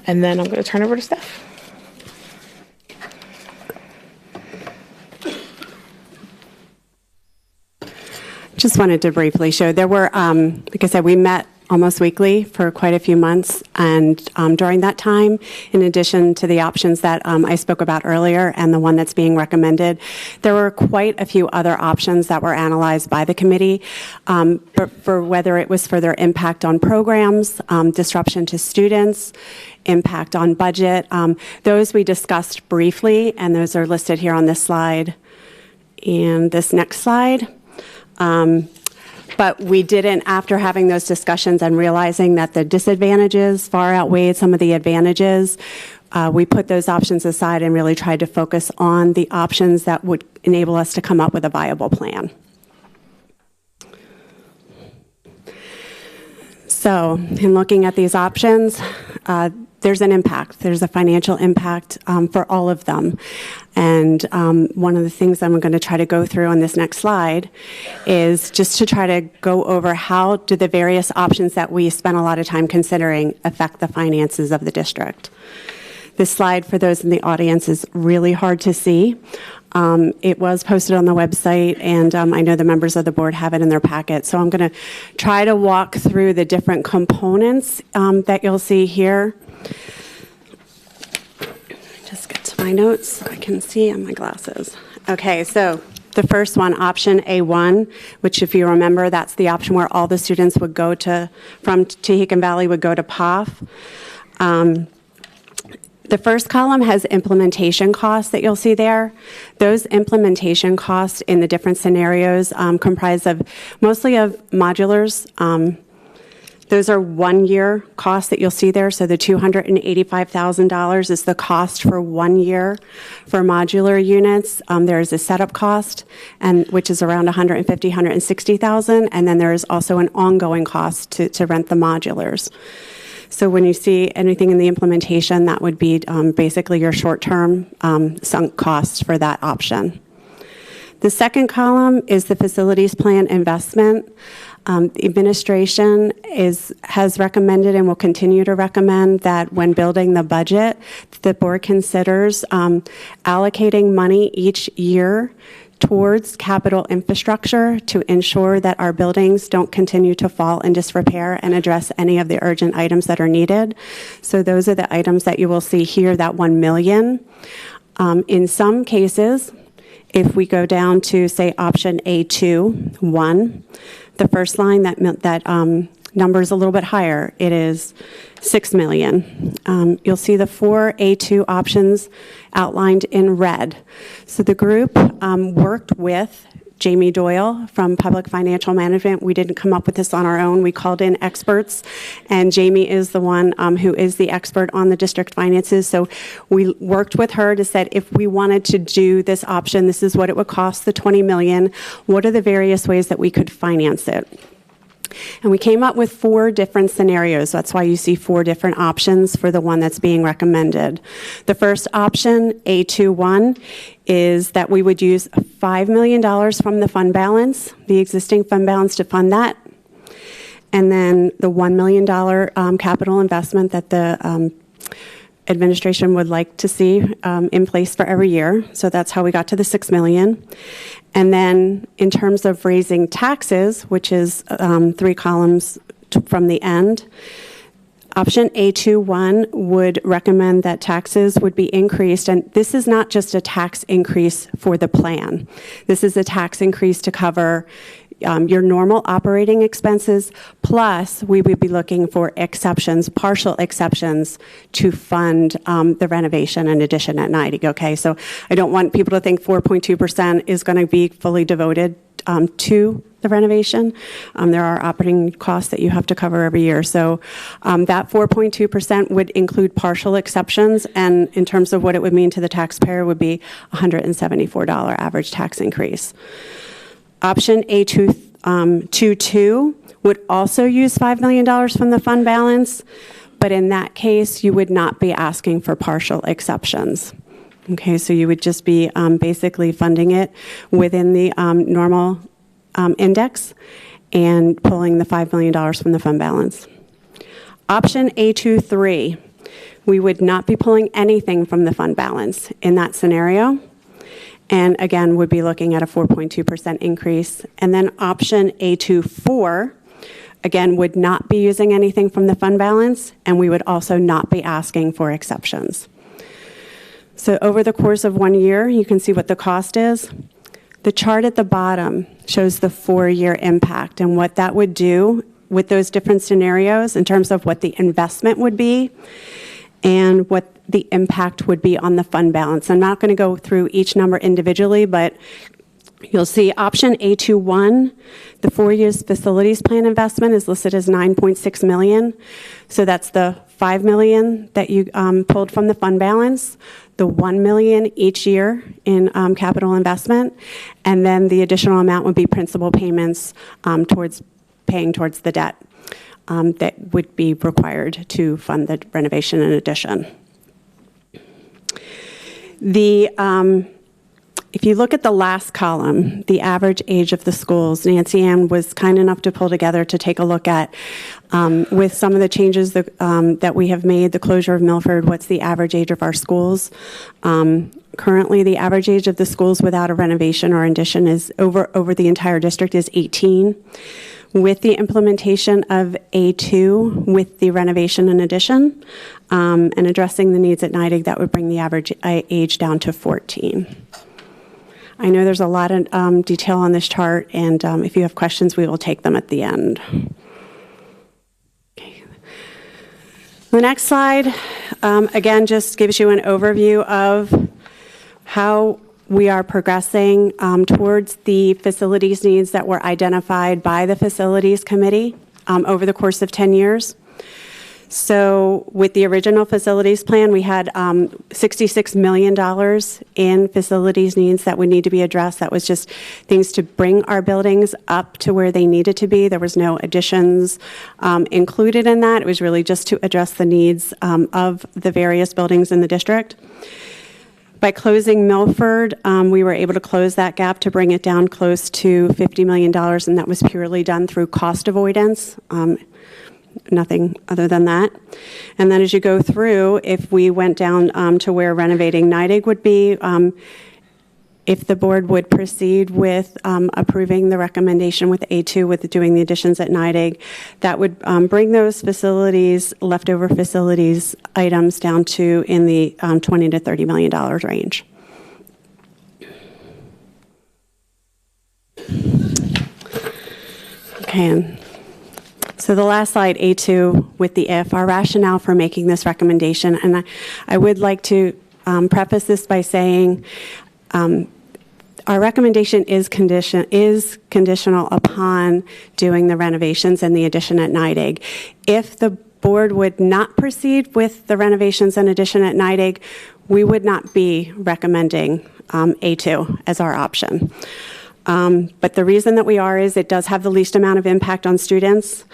And then I'm going to turn over to Steph. Just wanted to briefly show, there were, like I said, we met almost weekly for quite a few months, and during that time, in addition to the options that I spoke about earlier and the one that's being recommended, there were quite a few other options that were analyzed by the committee for whether it was for their impact on programs, disruption to students, impact on budget. Those we discussed briefly, and those are listed here on this slide and this next slide. But we didn't, after having those discussions and realizing that the disadvantages far outweighed some of the advantages, we put those options aside and really tried to focus on the options that would enable us to come up with a viable plan. So, in looking at these options, there's an impact. There's a financial impact for all of them. And one of the things I'm going to try to go through on this next slide is just to try to go over how do the various options that we spent a lot of time considering affect the finances of the district. This slide, for those in the audience, is really hard to see. It was posted on the website, and I know the members of the board have it in their packet. So I'm going to try to walk through the different components that you'll see here. Just get to my notes so I can see on my glasses. Okay, so the first one, option A1, which if you remember, that's the option where all the students would go to, from Tehican Valley would go to POF. The first column has implementation costs that you'll see there. Those implementation costs in the different scenarios comprise of mostly of modulars. Those are one-year costs that you'll see there. So the $285,000 is the cost for 1 year for modular units. There is a setup cost, which is around $150,000, $160,000, and then there is also an ongoing cost to rent the modulars. So when you see anything in the implementation, that would be basically your short-term sunk costs for that option. The second column is the facilities plan investment. The administration has recommended and will continue to recommend that when building the budget, the board considers allocating money each year towards capital infrastructure to ensure that our buildings don't continue to fall in disrepair and address any of the urgent items that are needed. So those are the items that you will see here, that $1 million. In some cases, if we go down to, say, option A2, 1, the first line, that number is a little bit higher. It is $6 million. You'll see the 4 A2 options outlined in red. So the group worked with Jamie Doyle from Public Financial Management. We didn't come up with this on our own. We called in experts, and Jamie is the one who is the expert on the district finances. So we worked with her to say, if we wanted to do this option, this is what it would cost, the $20 million. What are the various ways that we could finance it? And we came up with 4 different scenarios. That's why you see 4 different options for the one that's being recommended. The first option, A21, is that we would use $5 million from the fund balance, the existing fund balance, to fund that. And then the $1 million capital investment that the administration would like to see in place for every year. So that's how we got to the $6 million. And then in terms of raising taxes, which is 3 columns from the end, option A21 would recommend that taxes would be increased. And this is not just a tax increase for the plan. This is a tax increase to cover your normal operating expenses, plus we would be looking for exceptions, partial exceptions, to fund the renovation and addition at 90. Okay, so I don't want people to think 4.2% is going to be fully devoted to the renovation. There are operating costs that you have to cover every year. So that 4.2% would include partial exceptions, and in terms of what it would mean to the taxpayer would be $174 average tax increase. Option A22 would also use $5 million from the fund balance, but in that case, you would not be asking for partial exceptions. Okay, so you would just be basically funding it within the normal index and pulling the $5 million from the fund balance. Option A23, we would not be pulling anything from the fund balance in that scenario. And again, would be looking at a 4.2% increase. And then option A24, again, would not be using anything from the fund balance, and we would also not be asking for exceptions. So over the course of 1 year, you can see what the cost is. The chart at the bottom shows the 4-year impact and what that would do with those different scenarios in terms of what the investment would be and what the impact would be on the fund balance. I'm not going to go through each number individually, but you'll see option A21, the 4 years facilities plan investment is listed as $9.6 million. So that's the $5 million that you pulled from the fund balance, the $1 million each year in capital investment, and then the additional amount would be principal payments towards paying towards the debt that would be required to fund the renovation and addition. If you look at the last column, the average age of the schools, Nancy Ann was kind enough to pull together to take a look at, with some of the changes that we have made, the closure of Milford, what's the average age of our schools. Currently, the average age of the schools without a renovation or addition is over the entire district is 18. With the implementation of A2, with the renovation and addition, and addressing the needs at NIDIG, that would bring the average age down to 14. I know there's a lot of detail on this chart, and if you have questions, we will take them at the end. Okay. The next slide, again, just gives you an overview of how we are progressing towards the facilities needs that were identified by the Facilities Committee over the course of 10 years. So with the original facilities plan, we had $66 million in facilities needs that would need to be addressed. That was just things to bring our buildings up to where they needed to be. There was no additions included in that. It was really just to address the needs of the various buildings in the district. By closing Milford, we were able to close that gap to bring it down close to $50 million, and that was purely done through cost avoidance. Nothing other than that. And then as you go through, if we went down to where renovating NIDIG would be, if the board would proceed with approving the recommendation with A2 with doing the additions at NIDIG, that would bring those facilities, leftover facilities items down to in the $20 to $30 million range. Okay, and so the last slide, A2, with the if, our rationale for making this recommendation, and I would like to preface this by saying our recommendation is conditional upon doing the renovations and the addition at NIDIG. If the board would not proceed with the renovations and addition at NIDIG, we would not be recommending A2 as our option. But the reason that we are is it does have the least amount of impact on students.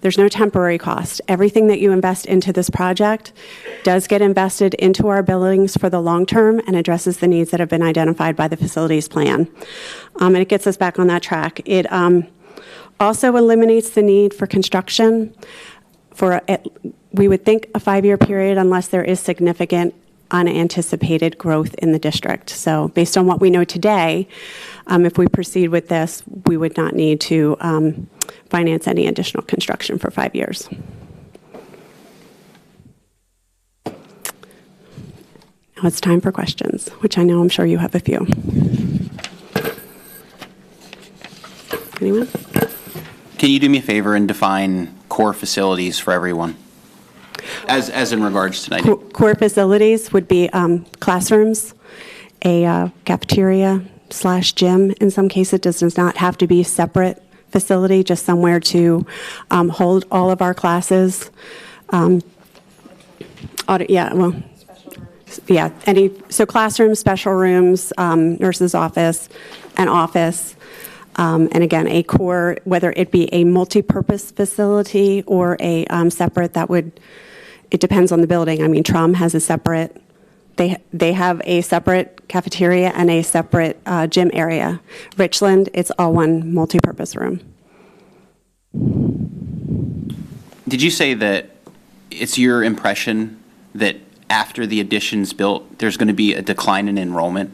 There's no temporary cost. Everything that you invest into this project does get invested into our buildings for the long term and addresses the needs that have been identified by the facilities plan. And it gets us back on that track. It also eliminates the need for construction for, we would think, a 5-year period unless there is significant unanticipated growth in the district. So based on what we know today, if we proceed with this, we would not need to finance any additional construction for 5 years. Now it's time for questions, which I know I'm sure you have a few. Anyone? Can you do me a favor and define core facilities for everyone? As in regards to NIDIG. Core facilities would be classrooms, a cafeteria / gym. In some cases, it does not have to be a separate facility, just somewhere to hold all of our classes. So classrooms, special rooms, nurse's office, an office. And again, a core, whether it be a multi-purpose facility or a separate, it depends on the building. I mean, Trum has a separate, they have a separate cafeteria and a separate gym area. Richland, it's all one multi-purpose room. Did you say that it's your impression that after the addition's built, there's going to be a decline in enrollment?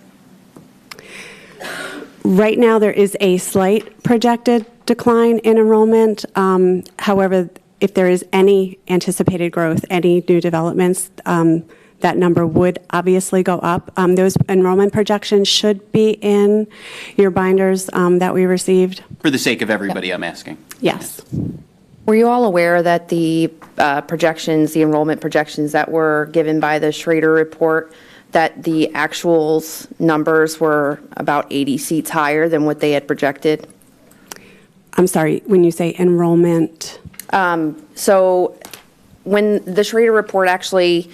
Right now, there is a slight projected decline in enrollment. However, if there is any anticipated growth, any new developments, that number would obviously go up. Those enrollment projections should be in your binders that we received. For the sake of everybody, I'm asking. Yes. Were you all aware that the projections, the enrollment projections that were given by the Schrader report, that the actuals numbers were about 80 seats higher than what they had projected? I'm sorry, when you say enrollment? So when the Schrader report actually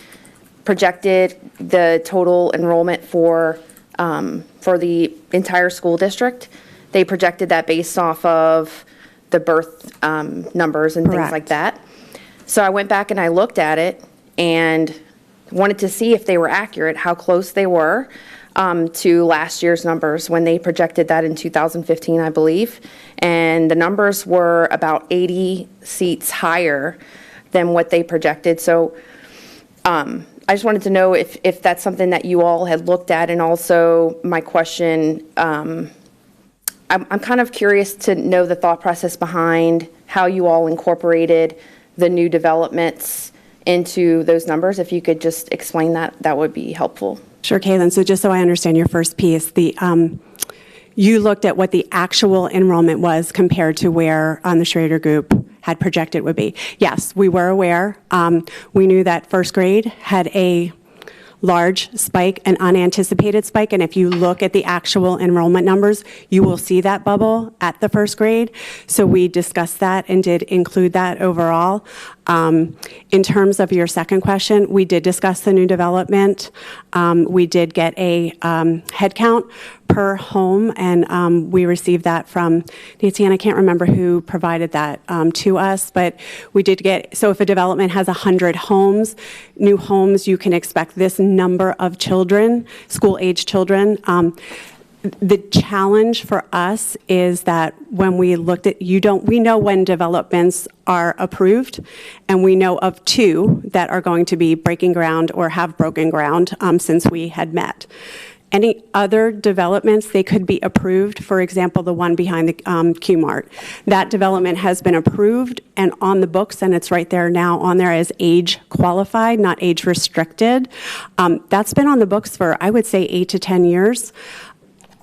projected the total enrollment for the entire school district, they projected that based off of the birth numbers and things like that. So I went back and I looked at it and wanted to see if they were accurate, how close they were to last year's numbers when they projected that in 2015, I believe. And the numbers were about 80 seats higher than what they projected. So I just wanted to know if that's something that you all had looked at. And also my question, I'm kind of curious to know the thought process behind how you all incorporated the new developments into those numbers. If you could just explain that, that would be helpful. Sure, Kaylin. So just so I understand your first piece, you looked at what the actual enrollment was compared to where on the Schrader group had projected would be. Yes, we were aware. We knew that first grade had a large spike, an unanticipated spike, and if you look at the actual enrollment numbers, you will see that bubble at the first grade. So we discussed that and did include that overall. In terms of your second question, we did discuss the new development. We did get a head count per home, and we received that from Nancy, and I can't remember who provided that to us, but we did get, so if a development has 100 homes, new homes, you can expect this number of children, school-age children. The challenge for us is that when we looked at, we know when developments are approved, and we know of 2 that are going to be breaking ground or have broken ground since we had met. Any other developments, they could be approved. For example, the one behind the Q-Mart. That development has been approved and on the books, and it's right there now on there as age qualified, not age restricted. That's been on the books for, I would say, 8 to 10 years.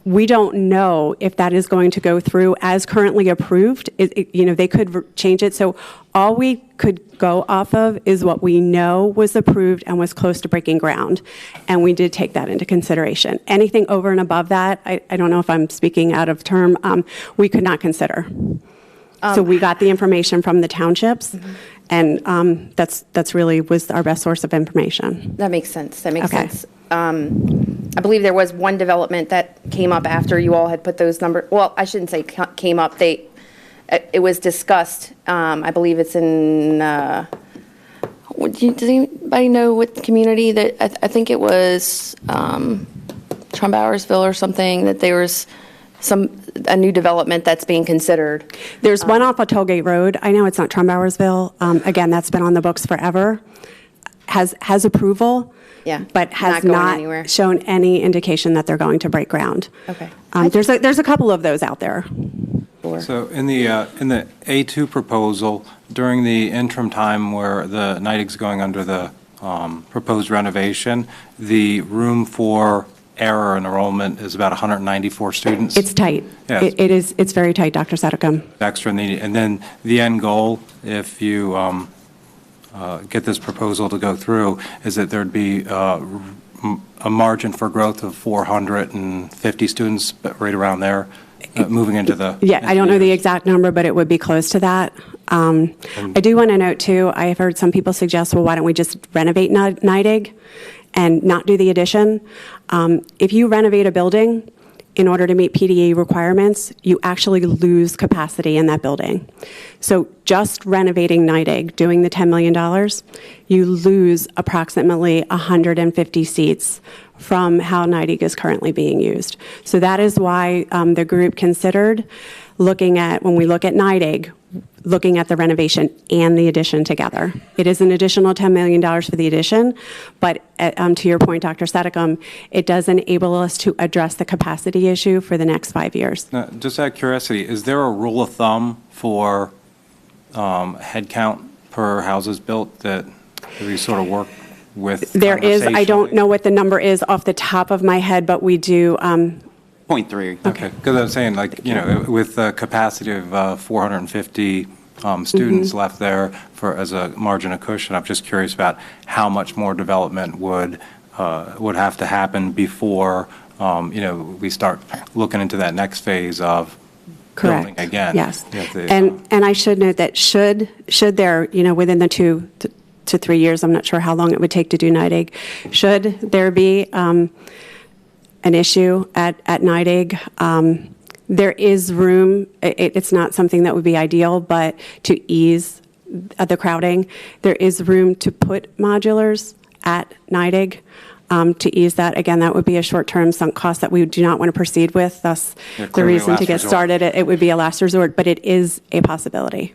We don't know if that is going to go through as currently approved. They could change it. So all we could go off of is what we know was approved and was close to breaking ground. And we did take that into consideration. Anything over and above that, I don't know if I'm speaking out of term, we could not consider. So we got the information from the townships, and that's really was our best source of information. That makes sense. That makes sense. I believe there was one development that came up after you all had put those numbers. Well, I shouldn't say came up. It was discussed. I believe it's in. Does anybody know what community that? I think it was Trumbowersville or something. That there was a new development that's being considered. There's one off of Tollgate Road. I know it's not Trumbowersville. Again, that's been on the books forever. Has approval. Yeah, but has not shown any indication that they're going to break ground. Okay. There's a couple of those out there. So in the A2 proposal, during the interim time where the NIDIG's going under the proposed renovation, the room for error in enrollment is about 194 students. It's tight. Yes. It's very tight, Dr. Sedicum. Extra needed. And then the end goal, if you get this proposal to go through, is that there'd be a margin for growth of 450 students, right around there, moving into the... Yeah, I don't know the exact number, but it would be close to that. I do want to note, too, I have heard some people suggest, well, why don't we just renovate NIDIG and not do the addition? If you renovate a building, in order to meet PDE requirements, you actually lose capacity in that building. So just renovating NIDIG, doing the $10 million, you lose approximately 150 seats from how NIDIG is currently being used. So that is why the group considered looking at, when we look at NIDIG, looking at the renovation and the addition together. It is an additional $10 million for the addition, but to your point, Dr. Sedicum, it does enable us to address the capacity issue for the next 5 years. Now, just out of curiosity, is there a rule of thumb for head count per houses built that we sort of work with? There is. I don't know what the number is off the top of my head, but we do. 0.3. Okay, because I was saying, like, with a capacity of 450 students left there as a margin of cushion, I'm just curious about how much more development would have to happen before, we start looking into that next phase of building again. Yes. And I should note that should there, within the 2 to 3 years, I'm not sure how long it would take to do NIDIG, should there be an issue at NIDIG, there is room. It's not something that would be ideal, but to ease the crowding, there is room to put modulars at NIDIG to ease that. Again, that would be a short-term sunk cost that we do not want to proceed with. Thus, the reason to get started, it would be a last resort, but it is a possibility.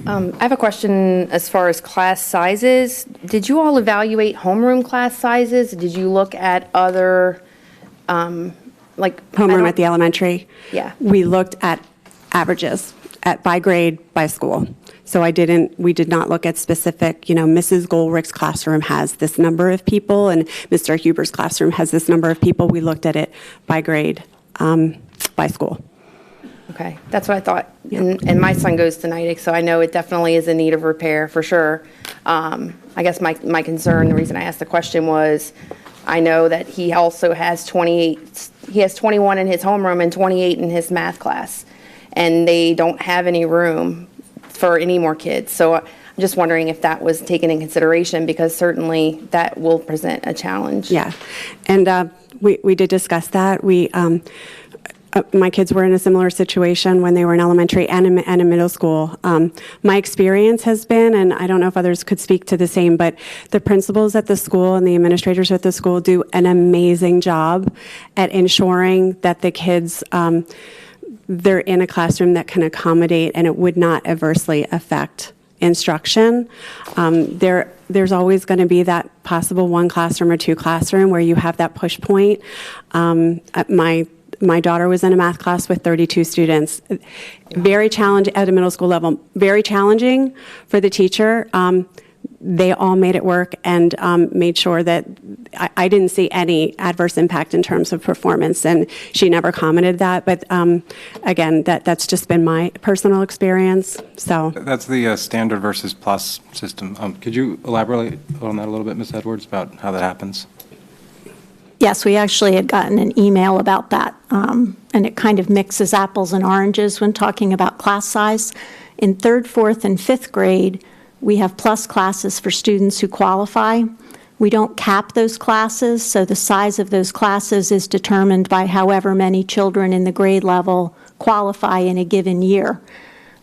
I have a question as far as class sizes. Did you all evaluate homeroom class sizes? Did you look at other, homeroom at the elementary? Yeah. We looked at averages by grade, by school. So we did not look at specific, Mrs. Goldrick's classroom has this number of people and Mr. Huber's classroom has this number of people. We looked at it by grade, by school. Okay, that's what I thought. And my son goes to Natick, so I know it definitely is in need of repair, for sure. I guess my concern, the reason I asked the question was, I know that he also has 21 in his homeroom and 28 in his math class, and they don't have any room for any more kids. So I'm just wondering if that was taken in consideration, because certainly that will present a challenge. Yeah, and we did discuss that. My kids were in a similar situation when they were in elementary and in middle school. My experience has been, and I don't know if others could speak to the same, but the principals at the school and the administrators at the school do an amazing job at ensuring that the kids, they're in a classroom that can accommodate and it would not adversely affect instruction. There's always going to be that possible one classroom or two classroom where you have that push point. My daughter was in a math class with 32 students. Very challenging at a middle school level. Very challenging for the teacher. They all made it work and made sure that I didn't see any adverse impact in terms of performance, and she never commented that. But again, that's just been my personal experience. So That's the standard versus plus system. Could you elaborate on that a little bit, Ms. Edwards, about how that happens? Yes, we actually had gotten an email about that, and it kind of mixes apples and oranges when talking about class size. In 3rd, 4th, and 5th grade, we have plus classes for students who qualify. We don't cap those classes, so the size of those classes is determined by however many children in the grade level qualify in a given year.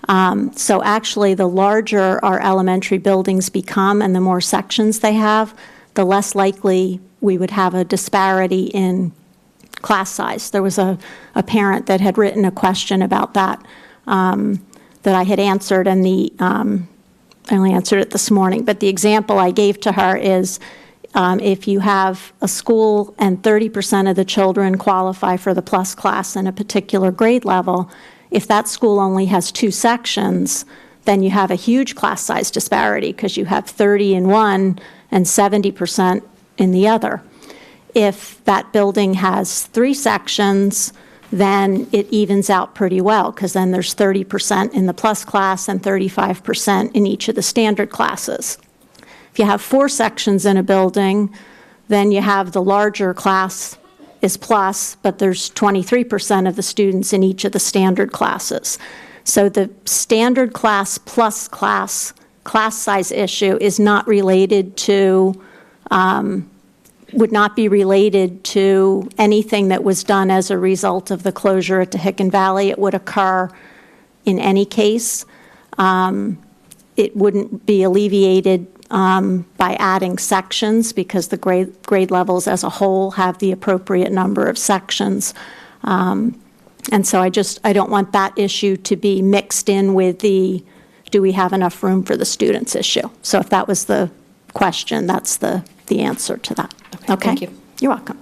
So actually, the larger our elementary buildings become and the more sections they have, the less likely we would have a disparity in class size. There was a parent that had written a question about that that I had answered, and I only answered it this morning. But the example I gave to her is if you have a school and 30% of the children qualify for the plus class in a particular grade level, if that school only has 2 sections, then you have a huge class size disparity because you have 30 in one and 70% in the other. If that building has 3 sections, then it evens out pretty well, because then there's 30% in the plus class and 35% in each of the standard classes. If you have 4 sections in a building, then you have the larger class is plus, but there's 23% of the students in each of the standard classes. So the standard class plus class size issue is not related to, would not be related to anything that was done as a result of the closure at Tehican Valley. It would occur in any case. It wouldn't be alleviated by adding sections, because the grade levels as a whole have the appropriate number of sections. And so I don't want that issue to be mixed in with the do we have enough room for the students issue. So if that was the question, that's the answer to that. Okay. Thank you. You're welcome.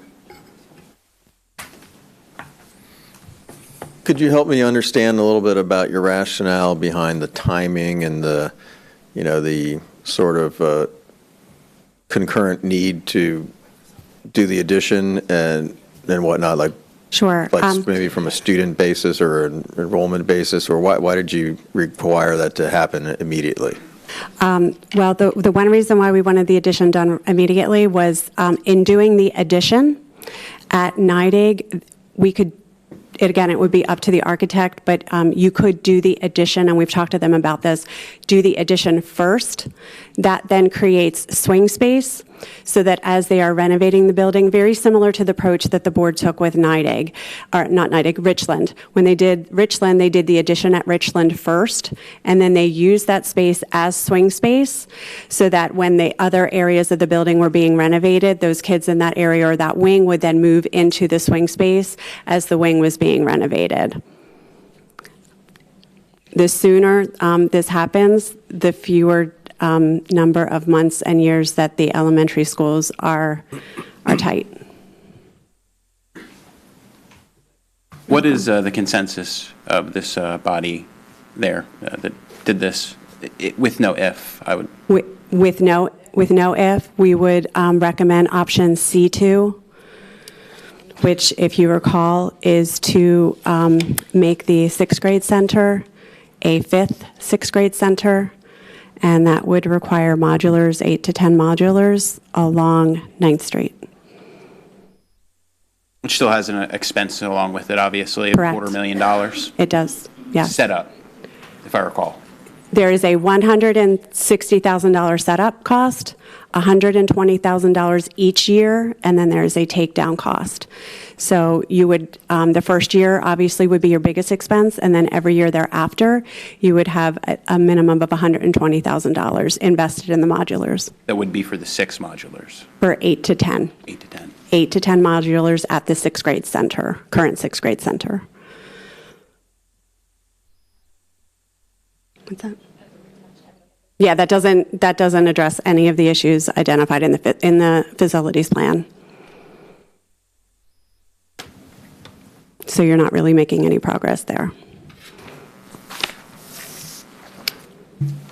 Could you help me understand a little bit about your rationale behind the timing and the sort of concurrent need to do the addition and whatnot, like sure, maybe from a student basis or an enrollment basis, or why did you require that to happen immediately? Well, the one reason why we wanted the addition done immediately was in doing the addition at NIDIG, we could, it would be up to the architect, but you could do the addition, and we've talked to them about this, do the addition first. That then creates swing space so that as they are renovating the building, very similar to the approach that the board took with NIDIG, or not NIDIG, Richland. When they did Richland, they did the addition at Richland first, and then they used that space as swing space so that when the other areas of the building were being renovated, those kids in that area or that wing would then move into the swing space as the wing was being renovated. The sooner this happens, the fewer number of months and years that the elementary schools are tight. What is the consensus of this body there that did this with no if? I would with no if, we would recommend option C2 which, if you recall, is to make the sixth grade center a fifth sixth grade center, and that would require modulars, 8 to 10 modulars along 9th Street. Which still has an expense along with it, obviously, of Correct. $250,000. It does, yes. Set up, if I recall. There is a $160,000 setup cost, $120,000 each year, and then there's a takedown cost. So you would, the first year obviously would be your biggest expense, and then every year thereafter, you would have a minimum of $120,000 invested in the modulars. That would be for the 6 modulars. For 8 to 10. 8 to 10. 8 to 10 modulars at the sixth grade center, current sixth grade center. What's that? Yeah, that doesn't address any of the issues identified in the facilities plan. So you're not really making any progress there.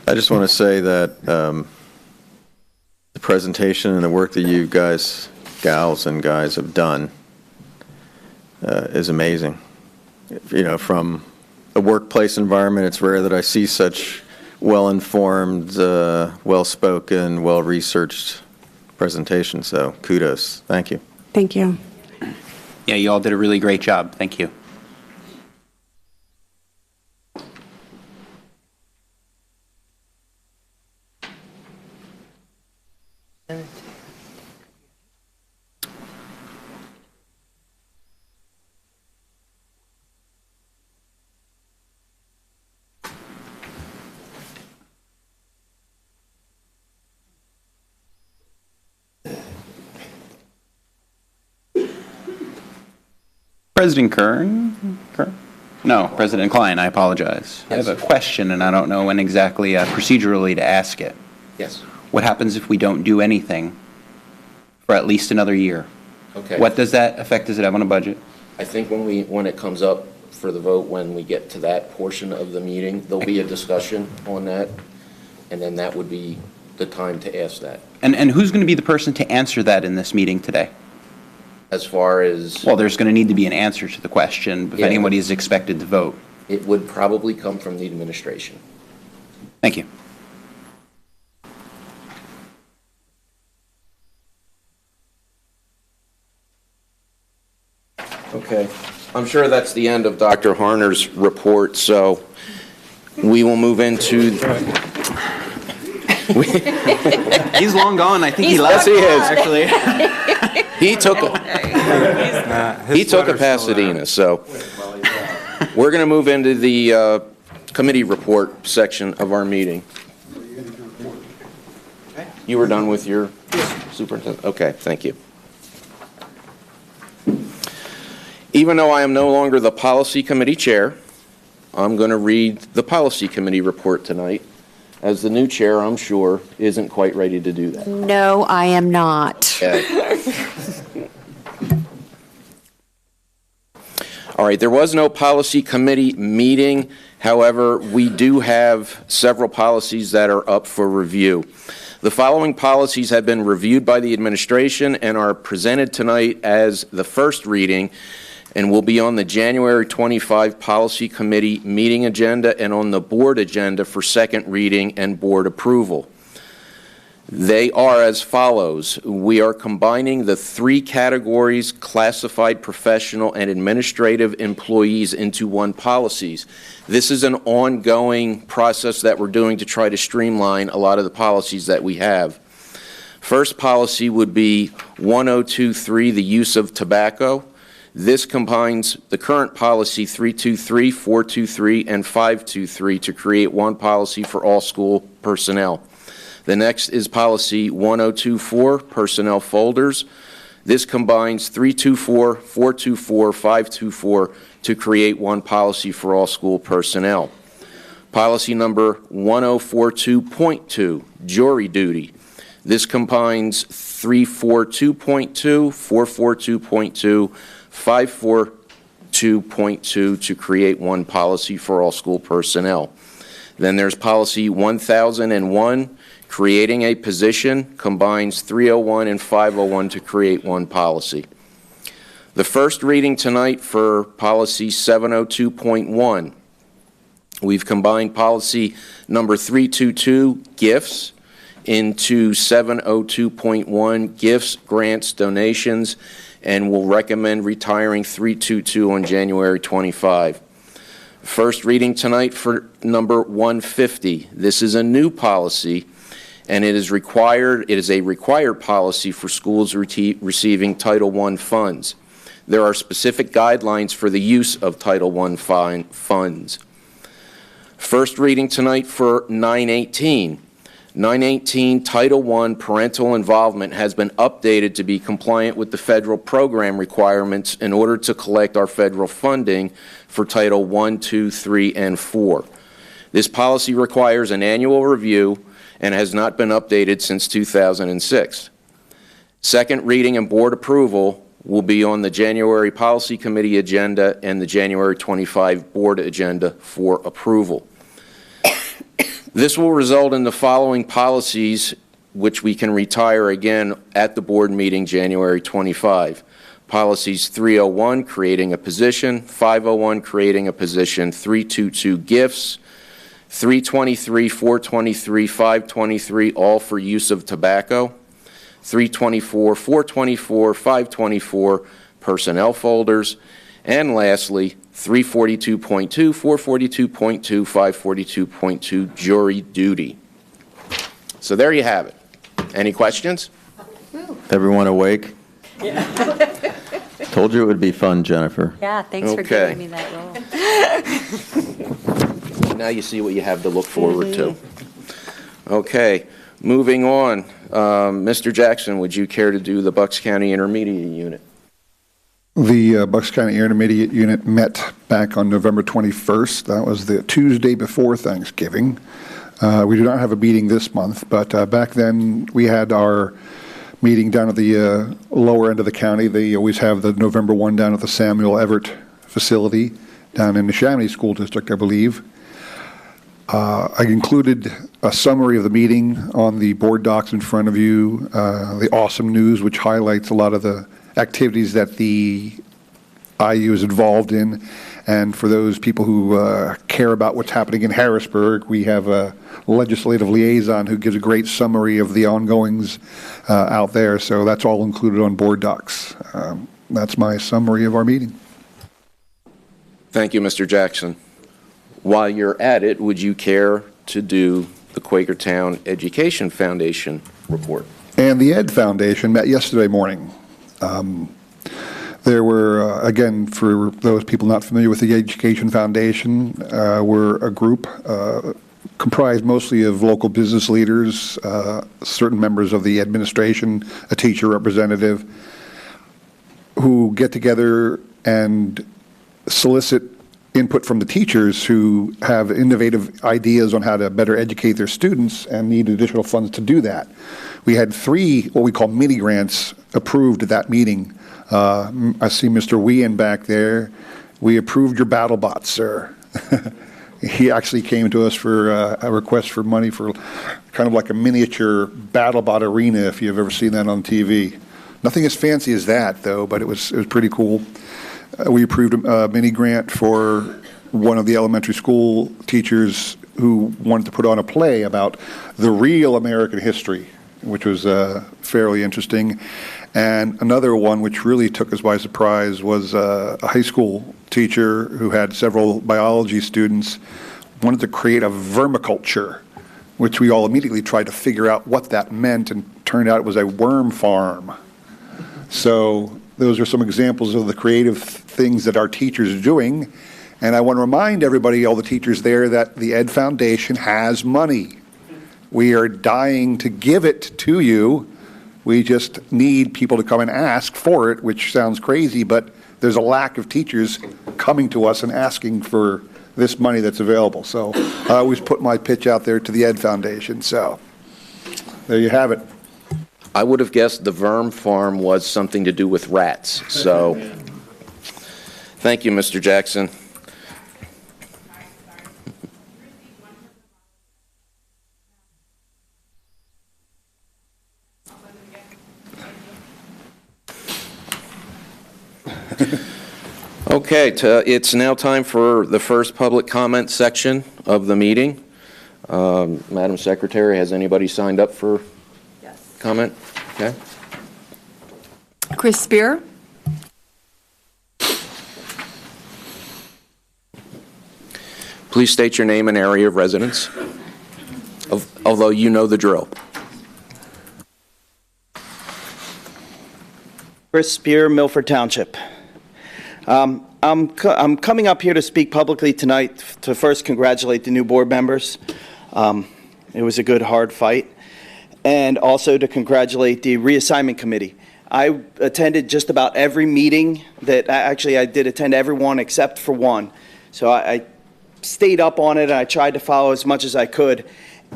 I just want to say that the presentation and the work that you guys, gals and guys, have done is amazing. You know, from a workplace environment, it's rare that I see such well-informed, well-spoken, well-researched presentation. So kudos. Thank you. Thank you. Yeah, you all did a really great job. Thank you. President Kern? No, President Klein, I apologize. I have a question, and I don't know when exactly procedurally to ask it. Yes. What happens if we don't do anything for at least another year? Okay. What effect does it have on a budget? I think when it comes up for the vote, when we get to that portion of the meeting, there'll be a discussion on that, and then that would be the time to ask that. And who's going to be the person to answer that in this meeting today? As far as... Well, there's going to need to be an answer to the question if anybody is expected to vote. It would probably come from the administration. Thank you. Okay. I'm sure that's the end of Dr. Harner's report, so we will move into... He's long gone. I think he Yes, left. he is. Actually. He took a Pasadena, so we're going to move into the committee report section of our meeting. You were done with your superintendent? Okay, thank you. Even though I am no longer the policy committee chair, I'm going to read the policy committee report tonight. As the new chair, I'm sure, isn't quite ready to do that. No, I am not. Okay. All right, there was no policy committee meeting. However, we do have several policies that are up for review. The following policies have been reviewed by the administration and are presented tonight as the first reading and will be on the January 25 Policy Committee meeting agenda and on the board agenda for second reading and board approval. They are as follows. We are combining the 3 categories, classified professional and administrative employees, into one policies. This is an ongoing process that we're doing to try to streamline a lot of the policies that we have. First policy would be 1023, the use of tobacco. This combines the current policy 323, 423, and 523 to create one policy for all school personnel. The next is policy 1024, personnel folders. This combines 324, 424, 524 to create one policy for all school personnel. Policy number 1042.2, jury duty. This combines 342.2, 442.2, 542.2 to create one policy for all school personnel. Then there's policy 1001, creating a position, combines 301 and 501 to create one policy. The first reading tonight for policy 702.1. We've combined policy number 322, gifts, into 702.1, gifts, grants, donations, and will recommend retiring 322 on January 25. First reading tonight for number 150. This is a new policy, and it is a required policy for schools receiving Title I funds. There are specific guidelines for the use of Title I funds. First reading tonight for 918. 918 Title I parental involvement has been updated to be compliant with the federal program requirements in order to collect our federal funding for Title I, II, III, and IV. This policy requires an annual review and has not been updated since 2006. Second reading and board approval will be on the January Policy Committee agenda and the January 25 board agenda for approval. This will result in the following policies, which we can retire again at the board meeting January 25. Policies 301, creating a position, 501, creating a position, 322, gifts, 323, 423, 523, all for use of tobacco, 324, 424, 524, personnel folders, and lastly, 342.2, 442.2, 542.2, jury duty. So there you have it. Any questions? Everyone awake? Yeah. Told you it would be fun, Jennifer. Yeah, thanks for Okay. giving me that role. Now you see what you have to look forward to. Okay, moving on. Mr. Jackson, would you care to do the Bucks County Intermediate Unit? The Bucks County Intermediate Unit met back on November 21st. That was the Tuesday before Thanksgiving. We do not have a meeting this month, but back then we had our meeting down at the lower end of the county. They always have the November one down at the Samuel Everett facility down in the Chamonix School District, I believe. I included a summary of the meeting on the board docs in front of you, the awesome news, which highlights a lot of the activities that the IU is involved in. And for those people who care about what's happening in Harrisburg, we have a legislative liaison who gives a great summary of the ongoings out there. So that's all included on board docs. That's my summary of our meeting. Thank you, Mr. Jackson. While you're at it, would you care to do the Quakertown Education Foundation report? And the Ed Foundation met yesterday morning. There were, again, for those people not familiar with the Education Foundation, we're a group comprised mostly of local business leaders, certain members of the administration, a teacher representative, who get together and solicit input from the teachers who have innovative ideas on how to better educate their students and need additional funds to do that. We had 3 what we call mini grants approved at that meeting. I see Mr. Wien back there. We approved your BattleBot, sir. He actually came to us for a request for money for kind of like a miniature BattleBot arena, if you've ever seen that on TV. Nothing as fancy as that, though, but it was pretty cool. We approved a mini grant for one of the elementary school teachers who wanted to put on a play about the real American history, which was fairly interesting. And another one which really took us by surprise was a high school teacher who had several biology students wanted to create a vermiculture, which we all immediately tried to figure out what that meant, and turned out it was a worm farm. So those are some examples of the creative things that our teachers are doing. And I want to remind everybody, all the teachers there, that the Ed Foundation has money. We are dying to give it to you. We just need people to come and ask for it, which sounds crazy, but there's a lack of teachers coming to us and asking for this money that's available. So I always put my pitch out there to the Ed Foundation. So there you have it. I would have guessed the worm farm was something to do with rats. So thank you, Mr. Jackson. Okay, it's now time for the first public comment section of the meeting. Madam Secretary, has anybody signed up for comment? Okay. Chris Spear. Please state your name and area of residence, although you know the drill. Chris Spear, Milford Township. I'm coming up here to speak publicly tonight to first congratulate the new board members. It was a good, hard fight. And also to congratulate the reassignment committee. I attended just about every meeting I did attend every one except for one. So I stayed up on it and I tried to follow as much as I could.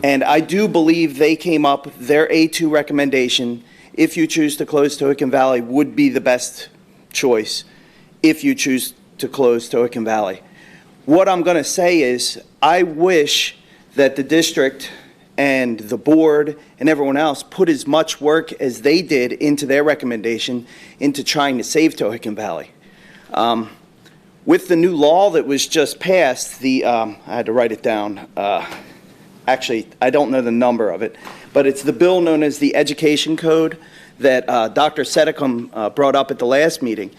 And I do believe they came up, their A2 recommendation, if you choose to close Tohickon Valley, would be the best choice if you choose to close Tohickon Valley. What I'm going to say is I wish that the district and the board and everyone else put as much work as they did into their recommendation into trying to save Tohickon Valley. With the new law that was just passed, I had to write it down. Actually, I don't know the number of it, but it's the bill known as the Education Code that Dr. Sedicum brought up at the last meeting,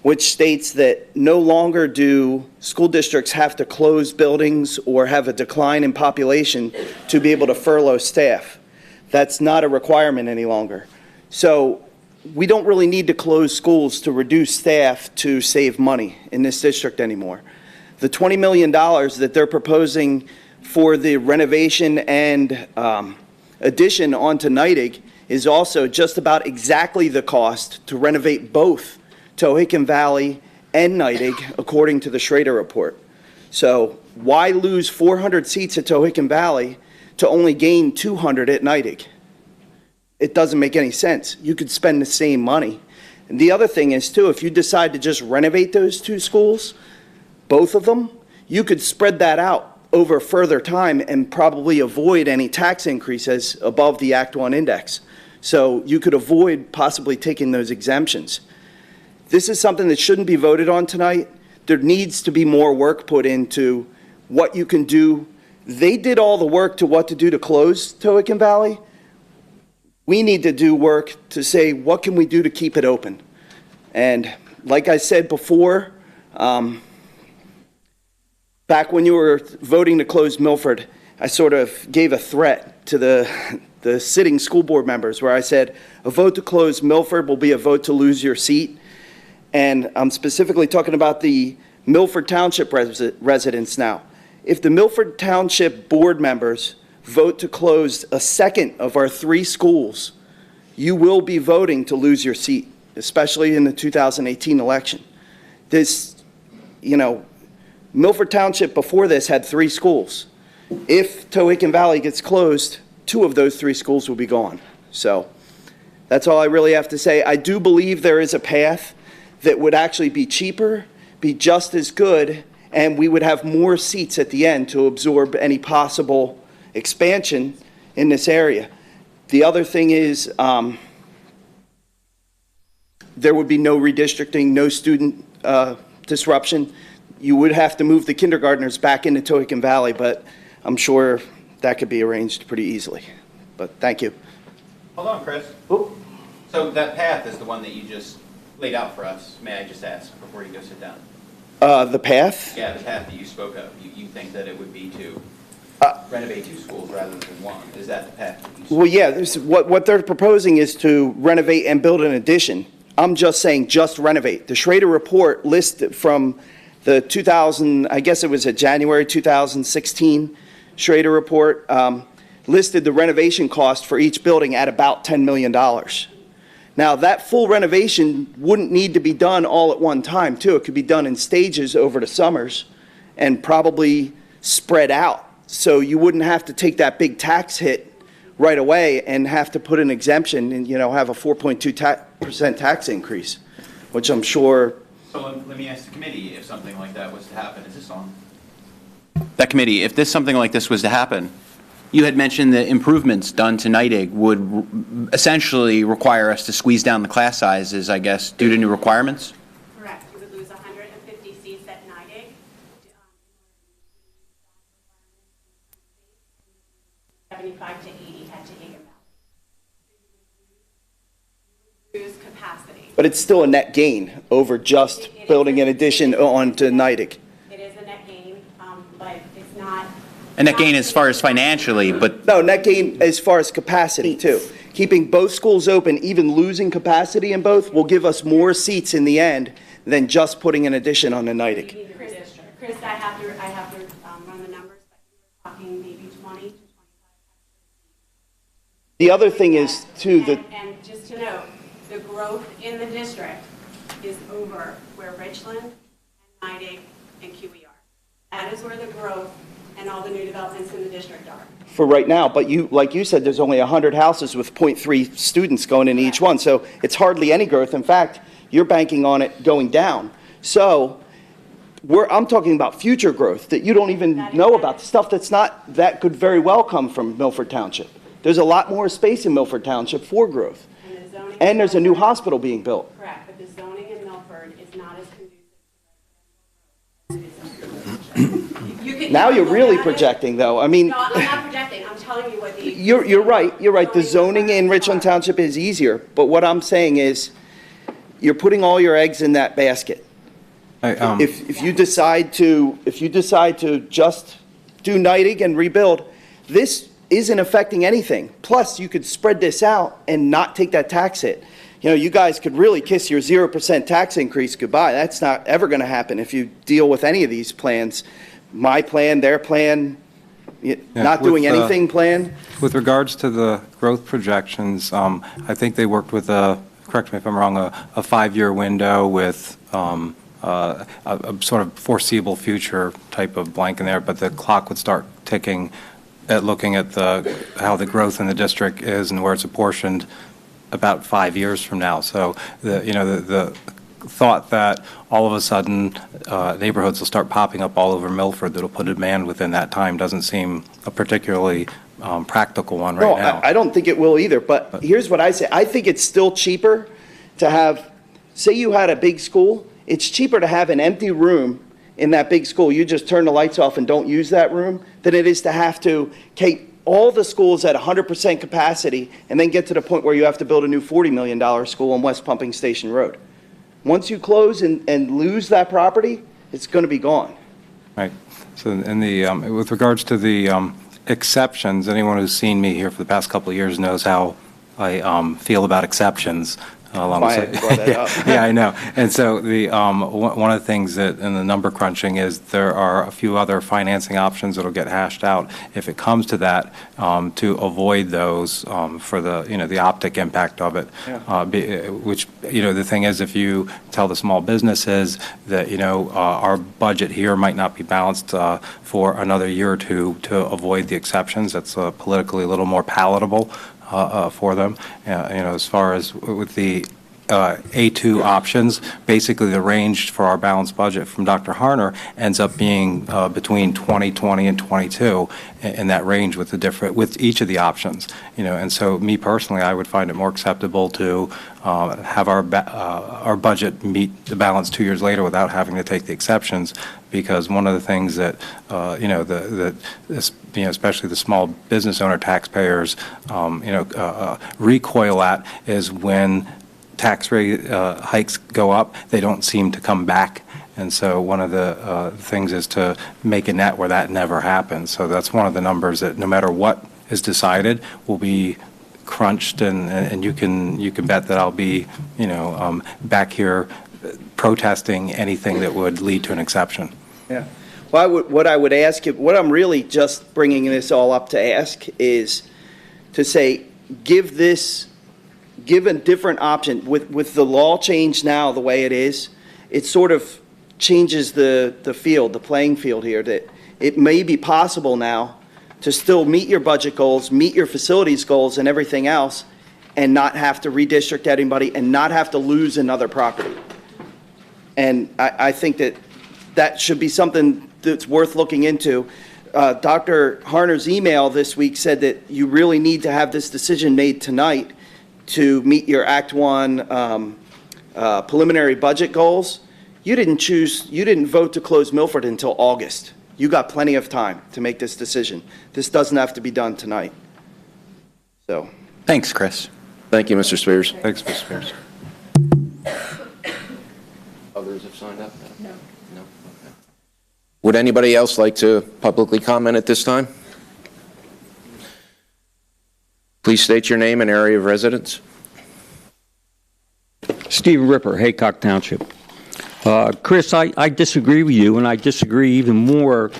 which states that no longer do school districts have to close buildings or have a decline in population to be able to furlough staff. That's not a requirement any longer. So we don't really need to close schools to reduce staff to save money in this district anymore. The $20 million that they're proposing for the renovation and addition onto Neidig is also just about exactly the cost to renovate both Tohickon Valley and Neidig, according to the Schrader report. So why lose 400 seats at Tohickon Valley to only gain 200 at Neidig? It doesn't make any sense. You could spend the same money. And the other thing is, too, if you decide to just renovate those two schools, both of them, you could spread that out over further time and probably avoid any tax increases above the Act 1 index. So you could avoid possibly taking those exemptions. This is something that shouldn't be voted on tonight. There needs to be more work put into what you can do. They did all the work to what to do to close Tohickon Valley. We need to do work to say, what can we do to keep it open? And like I said before, back when you were voting to close Milford, I sort of gave a threat to the sitting school board members where I said, a vote to close Milford will be a vote to lose your seat. And I'm specifically talking about the Milford Township residents now. If the Milford Township board members vote to close a second of our 3 schools, you will be voting to lose your seat, especially in the 2018 election. Milford Township before this had 3 schools. If Tohickon Valley gets closed, 2 of those 3 schools will be gone. So that's all I really have to say. I do believe there is a path that would actually be cheaper, be just as good, and we would have more seats at the end to absorb any possible expansion in this area. The other thing is there would be no redistricting, no student disruption. You would have to move the kindergartners back into Tohickon Valley, but I'm sure that could be arranged pretty easily. But thank you. Hold on, Chris. So that path is the one that you just laid out for us. May I just ask before you go sit down? The path? Yeah, the path that you spoke of. You think that it would be to renovate 2 schools rather than 1. Is that the path that you spoke of? Well, yeah, what they're proposing is to renovate and build an addition. I'm just saying just renovate. The Schrader report listed from the 2000, I guess it was a January 2016 Schrader report, listed the renovation cost for each building at about $10 million. Now, that full renovation wouldn't need to be done all at one time, too. It could be done in stages over the summers and probably spread out. So you wouldn't have to take that big tax hit right away and have to put an exemption and, have a 4.2% tax increase, which I'm sure. So let me ask the committee if something like that was to happen. Is this on? That committee, if something like this was to happen, you had mentioned that improvements done to Neidig would essentially require us to squeeze down the class sizes, I guess, due to new requirements? Correct. But it's still a net gain over just building an addition onto Nidec. It is a net gain, but it's not. And net gain as far as financially, but No, net gain as far as capacity, too. Keeping both schools open, even losing capacity in both, will give us more seats in the end than just putting an addition on the Nidec. Chris, I have to run the numbers, but we're talking maybe 20 to 25. The other thing is, too, that And just to note, the growth in the district is over where Richland and Nidec and QE are. That is where the growth and all the new developments in the district are. for right now, but you, like you said, there's only 100 houses with 0.3 students going in each one, so it's hardly any growth. In fact, you're banking on it going down. So I'm talking about future growth that you don't even know about, stuff that could very well come from Milford Township. There's a lot more space in Milford Township for growth. And there's a new hospital being built. Correct, but the zoning in Milford is not as conducive. Now you're really projecting, though. I mean, No, I'm not projecting, I'm telling you what the. you're right. The zoning in Richland Township is easier, but what I'm saying is, you're putting all your eggs in that basket. If you decide to just do Nidec and rebuild, this isn't affecting anything. Plus, you could spread this out and not take that tax hit. You know, you guys could really kiss your 0% tax increase goodbye. That's not ever going to happen if you deal with any of these plans. My plan, their plan, not doing anything plan. With regards to the growth projections, I think they worked with correct me if I'm wrong, a 5-year window with a sort of foreseeable future type of blank in there, but the clock would start ticking at looking at how the growth in the district is and where it's apportioned about 5 years from now. So the thought that all of a sudden neighborhoods will start popping up all over Milford that'll put a demand within that time doesn't seem a particularly practical one right now. I don't think it will either, but here's what I say. I think it's still cheaper to have, say you had a big school, it's cheaper to have an empty room in that big school. You just turn the lights off and don't use that room than it is to have to take all the schools at 100% capacity and then get to the point where you have to build a new $40 million school on West Pumping Station Road. Once you close and lose that property, it's going to be gone. Right. So with regards to the exceptions, anyone who's seen me here for the past couple of years knows how I feel about exceptions. Yeah, I know. And so one of the things that in the number crunching is there are a few other financing options that will get hashed out if it comes to that to avoid those for the optic impact of it. Which the thing is, if you tell the small businesses that our budget here might not be balanced for another year or two to avoid the exceptions, that's politically a little more palatable. For them, as far as with the A2 options, basically the range for our balanced budget from Dr. Harner ends up being between 2020 and 22 in that range with each of the options. And so me personally, I would find it more acceptable to have our budget meet the balance 2 years later without having to take the exceptions, because one of the things that especially the small business owner taxpayers recoil at is when tax rate hikes go up, they don't seem to come back. And so one of the things is to make a net where that never happens. So that's one of the numbers that no matter what is decided will be crunched, and you can bet that I'll be back here protesting anything that would lead to an exception. Yeah. Well, what I would ask you, what I'm really just bringing this all up to ask is to say, give a different option. With the law change now the way it is, it sort of changes the playing field here, that it may be possible now to still meet your budget goals, meet your facilities goals and everything else, and not have to redistrict anybody and not have to lose another property. And I think that should be something that's worth looking into. Dr. Harner's email this week said that you really need to have this decision made tonight to meet your Act 1 preliminary budget goals. You didn't vote to close Milford until August. You got plenty of time to make this decision. This doesn't have to be done tonight. So. Thanks, Chris. Thank you, Mr. Spears. Thanks, Mr. Spears. Others have signed up? No. No? Okay. Would anybody else like to publicly comment at this time? Please state your name and area of residence. Steve Ripper, Haycock Township. Chris, I disagree with you, and I disagree even more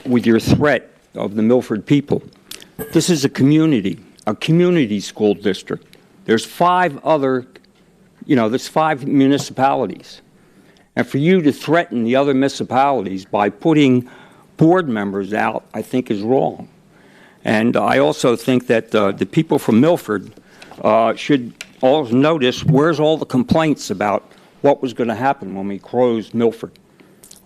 with your threat of the Milford people. This is a community school district. There's five municipalities. And for you to threaten the other municipalities by putting board members out, I think is wrong. And I also think that the people from Milford should also notice where's all the complaints about what was going to happen when we closed Milford.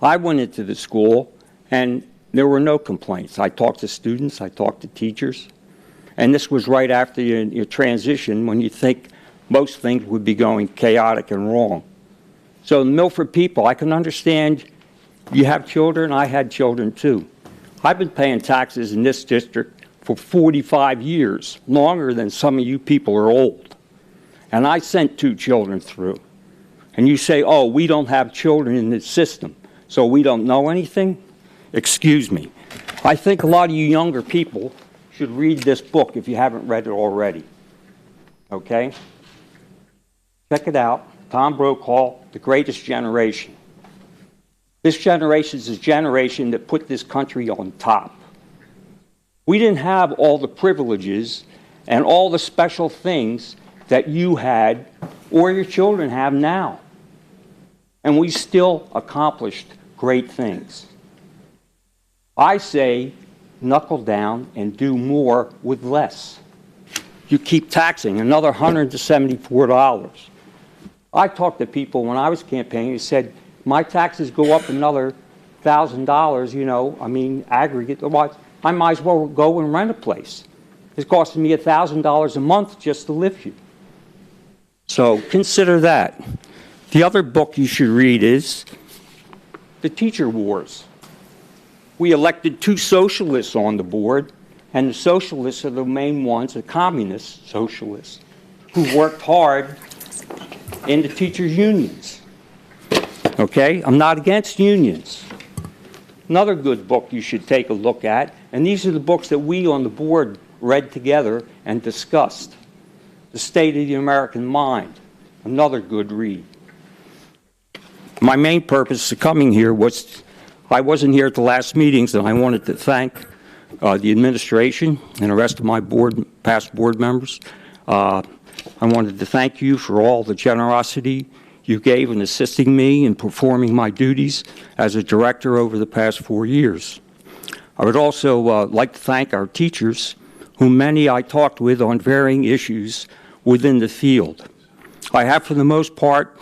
I went into the school and there were no complaints. I talked to students, I talked to teachers, and this was right after your transition when you think most things would be going chaotic and wrong. So the Milford people, I can understand you have children, I had children too. I've been paying taxes in this district for 45 years, longer than some of you people are old. And I sent 2 children through. And you say, oh, we don't have children in this system, so we don't know anything? Excuse me. I think a lot of you younger people should read this book if you haven't read it already. Okay? Check it out. Tom Brokaw, The Greatest Generation. This generation is a generation that put this country on top. We didn't have all the privileges and all the special things that you had or your children have now. And we still accomplished great things. I say knuckle down and do more with less. You keep taxing another $174. I talked to people when I was campaigning who said, my taxes go up another $1,000, aggregate. I might as well go and rent a place. It's costing me $1,000 a month just to live here. So consider that. The other book you should read is The Teacher Wars. We elected 2 socialists on the board, and the socialists are the main ones, the communist socialists, who worked hard in the teachers' unions. Okay? I'm not against unions. Another good book you should take a look at, and these are the books that we on the board read together and discussed. The State of the American Mind, another good read. My main purpose of coming here was, I wasn't here at the last meetings, and I wanted to thank the administration and the rest of my past board members. I wanted to thank you for all the generosity you gave in assisting me in performing my duties as a director over the past 4 years. I would also like to thank our teachers, whom many I talked with on varying issues within the field. We have for the most part,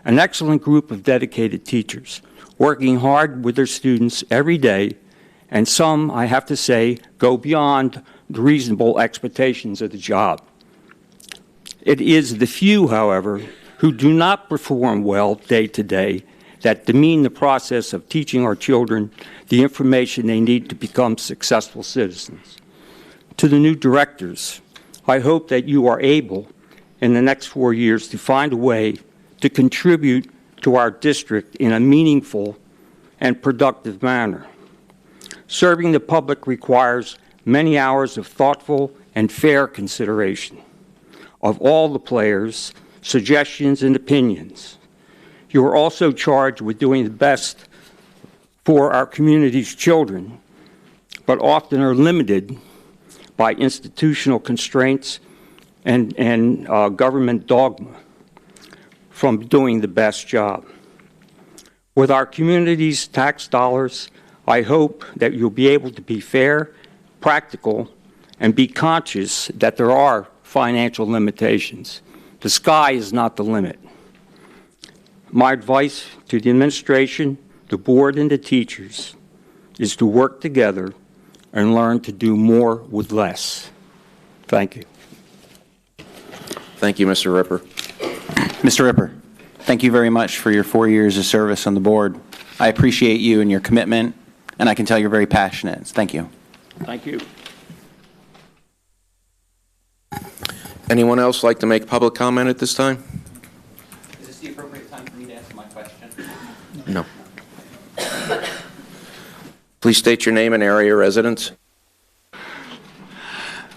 an excellent group of dedicated teachers, working hard with their students every day, and some, I have to say, go beyond the reasonable expectations of the job. It is the few, however, who do not perform well day to day that demean the process of teaching our children the information they need to become successful citizens. To the new directors, I hope that you are able, in the next 4 years, to find a way to contribute to our district in a meaningful and productive manner. Serving the public requires many hours of thoughtful and fair consideration of all the players' suggestions and opinions. You are also charged with doing the best for our community's children, but often are limited by institutional constraints and government dogma from doing the best job. With our community's tax dollars, I hope that you'll be able to be fair, practical, and be conscious that there are financial limitations. The sky is not the limit. My advice to the administration, the board, and the teachers is to work together and learn to do more with less. Thank you. Thank you, Mr. Ripper. Mr. Ripper, thank you very much for your 4 years of service on the board. I appreciate you and your commitment, and I can tell you're very passionate. Thank you. Thank you. Anyone else like to make public comment at this time? No. Please state your name and area of residence.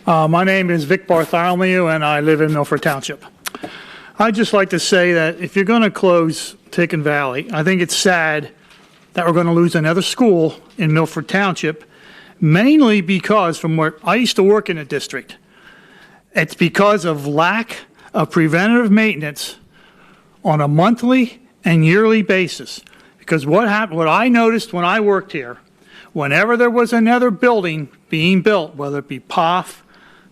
My name is Vic Bartholomew, and I live in Milford Township. I'd just like to say that if you're going to close Tican Valley, I think it's sad that we're going to lose another school in Milford Township, mainly because from where I used to work in the district, it's because of lack of preventative maintenance on a monthly and yearly basis. Because what I noticed when I worked here, whenever there was another building being built, whether it be POF,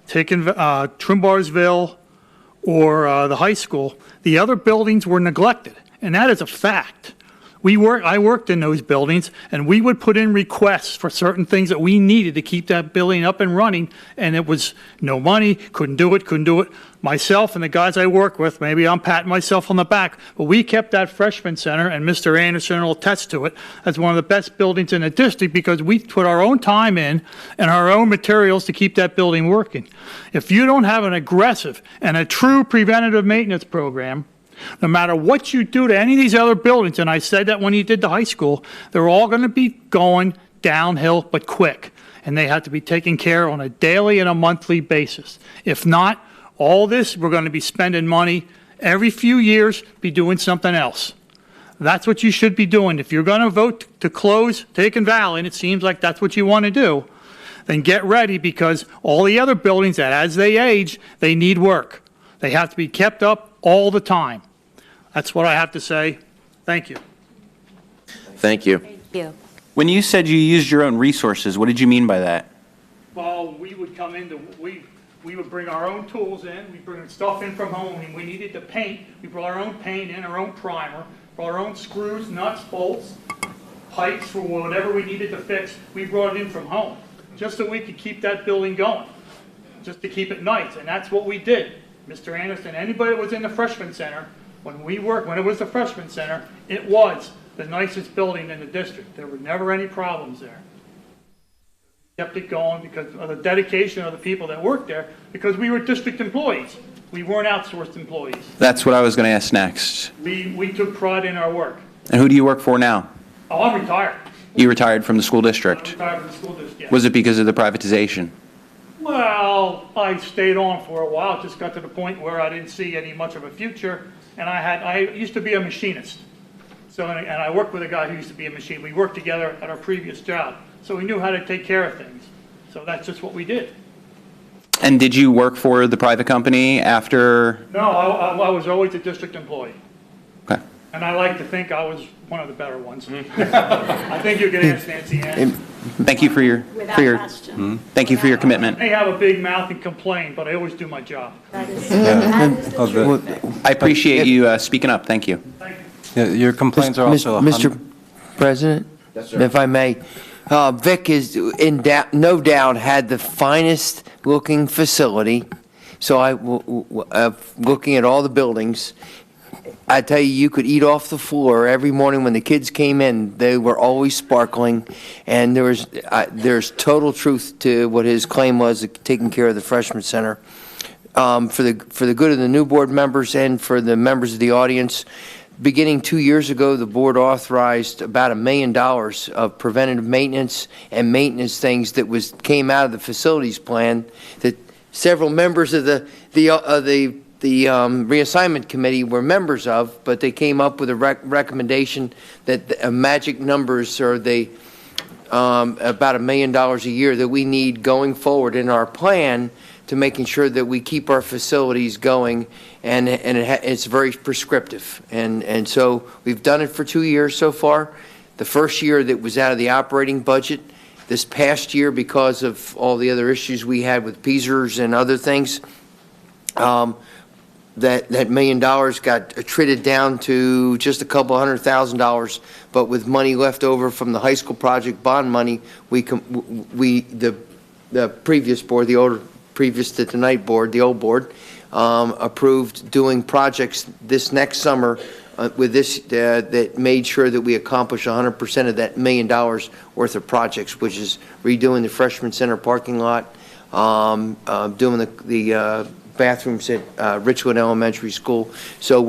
Trimbarsville, or the high school, the other buildings were neglected, and that is a fact. I worked in those buildings, and we would put in requests for certain things that we needed to keep that building up and running, and it was no money, couldn't do it. Myself and the guys I work with, maybe I'm patting myself on the back, but we kept that freshman center, and Mr. Anderson will attest to it, as one of the best buildings in the district because we put our own time in and our own materials to keep that building working. If you don't have an aggressive and a true preventative maintenance program, no matter what you do to any of these other buildings, and I said that when you did the high school, they're all going to be going downhill but quick, and they have to be taken care of on a daily and a monthly basis. If not, all this, we're going to be spending money every few years, be doing something else. That's what you should be doing. If you're going to vote to close Tican Valley, and it seems like that's what you want to do, then get ready because all the other buildings that as they age, they need work. They have to be kept up all the time. That's what I have to say. Thank you. Thank you. Thank you. When you said you used your own resources, what did you mean by that? Well, we would come into, we would bring our own tools in, we bring stuff in from home, and we needed to paint, we brought our own paint in, our own primer, brought our own screws, nuts, bolts, pipes for whatever we needed to fix, we brought it in from home, just so we could keep that building going, just to keep it nice, and that's what we did. Mr. Anderson, anybody that was in the freshman center, when it was the freshman center, it was the nicest building in the district. There were never any problems there. Kept it going because of the dedication of the people that worked there, because we were district employees. We weren't outsourced employees. That's what I was going to ask next. We took pride in our work. And who do you work for now? Oh, I'm retired. You retired from the school district. I'm retired from the school district, yes. Was it because of the privatization? Well, I stayed on for a while. It just got to the point where I didn't see any much of a future. And I used to be a machinist. So, and I worked with a guy who used to be a machinist. We worked together at our previous job. So we knew how to take care of things. So that's just what we did. And did you work for the private company after? No, I was always a district employee. Okay. And I like to think I was one of the better ones. I think you can ask Nancy Ann. Thank you for your thank you for your commitment. I may have a big mouth and complain, but I always do my job. I appreciate you speaking up. Thank you. Yeah, your complaints are also Mr. President, if I may, Vic is no doubt had the finest looking facility. So looking at all the buildings, I tell you, you could eat off the floor every morning when the kids came in. They were always sparkling, and there's total truth to what his claim was of taking care of the freshman center. For the good of the new board members and for the members of the audience, beginning 2 years ago, the board authorized about $1 million of preventative maintenance and maintenance things that came out of the facilities plan that several members of the reassignment committee were members of, but they came up with a recommendation that magic numbers are about $1 million a year that we need going forward in our plan to making sure that we keep our facilities going, and it's very prescriptive. And so we've done it for 2 years so far. The first year that was out of the operating budget. This past year, because of all the other issues we had with PESers and other things, that $1 million got attrited down to just a couple $100,000. But with money left over from the high school project bond money, the previous board, previous to tonight board, the old board, approved doing projects this next summer with this that made sure that we accomplish 100% of that $1 million worth of projects, which is redoing the freshman center parking lot, doing the bathrooms at Richland Elementary School. So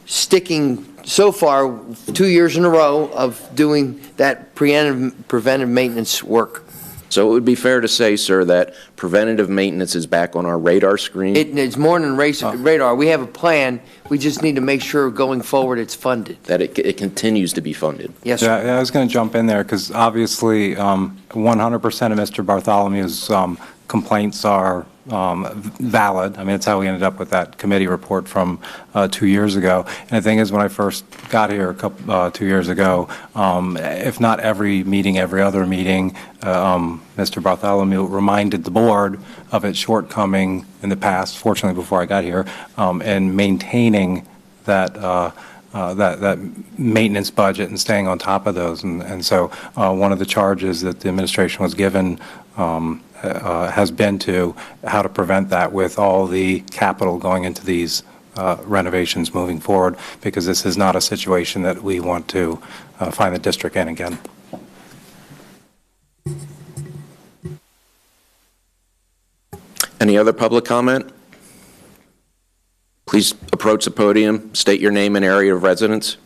sticking so far 2 years in a row of doing that preventive maintenance work. So it would be fair to say, sir, that preventative maintenance is back on our radar screen? It's more than radar. We have a plan. We just need to make sure going forward it's funded. That it continues to be funded? Yes, sir. Yeah, I was going to jump in there because obviously 100% of Mr. Bartholomew's complaints are valid. I mean, it's how we ended up with that committee report from 2 years ago. And the thing is, when I first got here 2 years ago, if not every meeting, every other meeting, Mr. Bartholomew reminded the board of its shortcoming in the past, fortunately before I got here, in maintaining that that maintenance budget and staying on top of those. And so one of the charges that the administration was given has been to how to prevent that with all the capital going into these renovations moving forward, because this is not a situation that we want to find the district in again. Any other public comment? Please approach the podium, state your name and area of residence.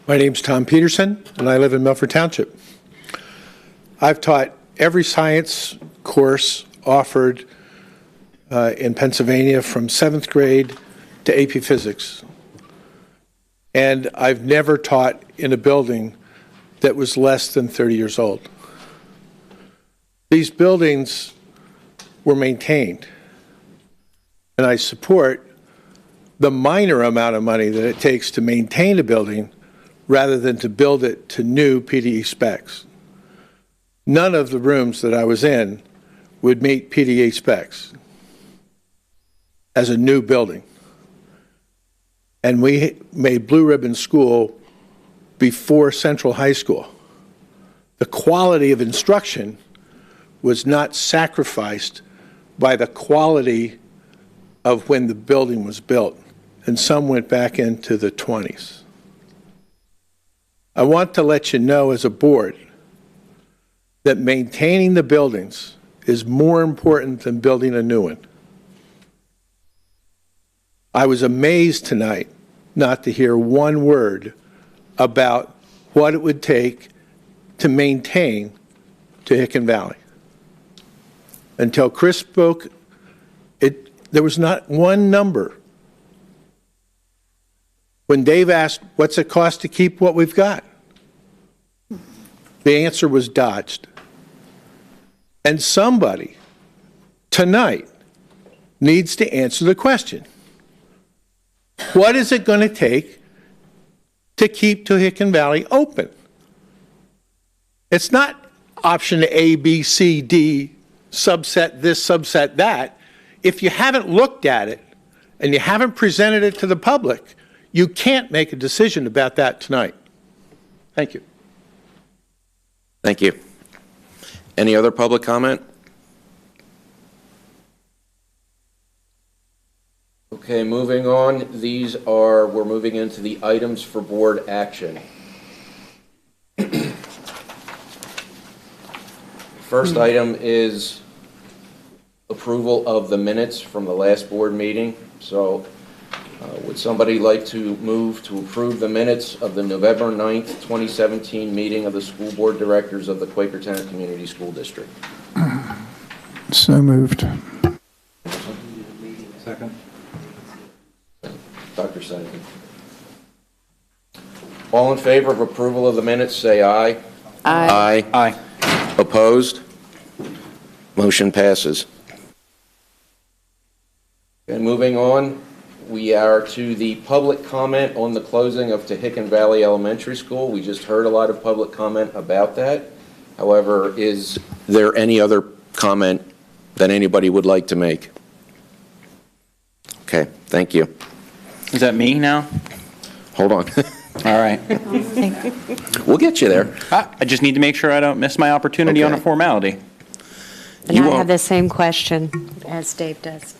My name's Tom Peterson, and I live in Milford Township. I've taught every science course offered in Pennsylvania from 7th grade to AP Physics. And I've never taught in a building that was less than 30 years old. These buildings were maintained, and I support the minor amount of money that it takes to maintain a building rather than to build it to new PDE specs. None of the rooms that I was in would meet PDE specs as a new building. And we made Blue Ribbon School before Central High School. The quality of instruction was not sacrificed by the quality of when the building was built, and some went back into the 20s. I want to let you know as a board that maintaining the buildings is more important than building a new one. I was amazed tonight not to hear one word about what it would take to maintain Tehickan Valley. Until Chris spoke, there was not one number. When Dave asked, what's it cost to keep what we've got? The answer was dodged. And somebody tonight needs to answer the question. What is it going to take to keep Tehickan Valley open? It's not option A, B, C, D, subset this, subset that. If you haven't looked at it and you haven't presented it to the public, you can't make a decision about that tonight. Thank you. Thank you. Any other public comment? Okay, moving on. We're moving into the items for board action. First item is approval of the minutes from the last board meeting. So would somebody like to move to approve the minutes of the November 9th, 2017 meeting of the school board directors of the Quakertown Community School District? So moved. Second. Dr. Seneca. All in favor of approval of the minutes, say aye. Aye. Aye. Opposed? Motion passes. And moving on, we are to the public comment on the closing of Tehickan Valley Elementary School. We just heard a lot of public comment about that. However, is there any other comment that anybody would like to make? Okay, thank you. Is that me now? Hold on. All right. We'll get you there. I just need to make sure I don't miss my opportunity on a formality. And I have the same question as Dave does.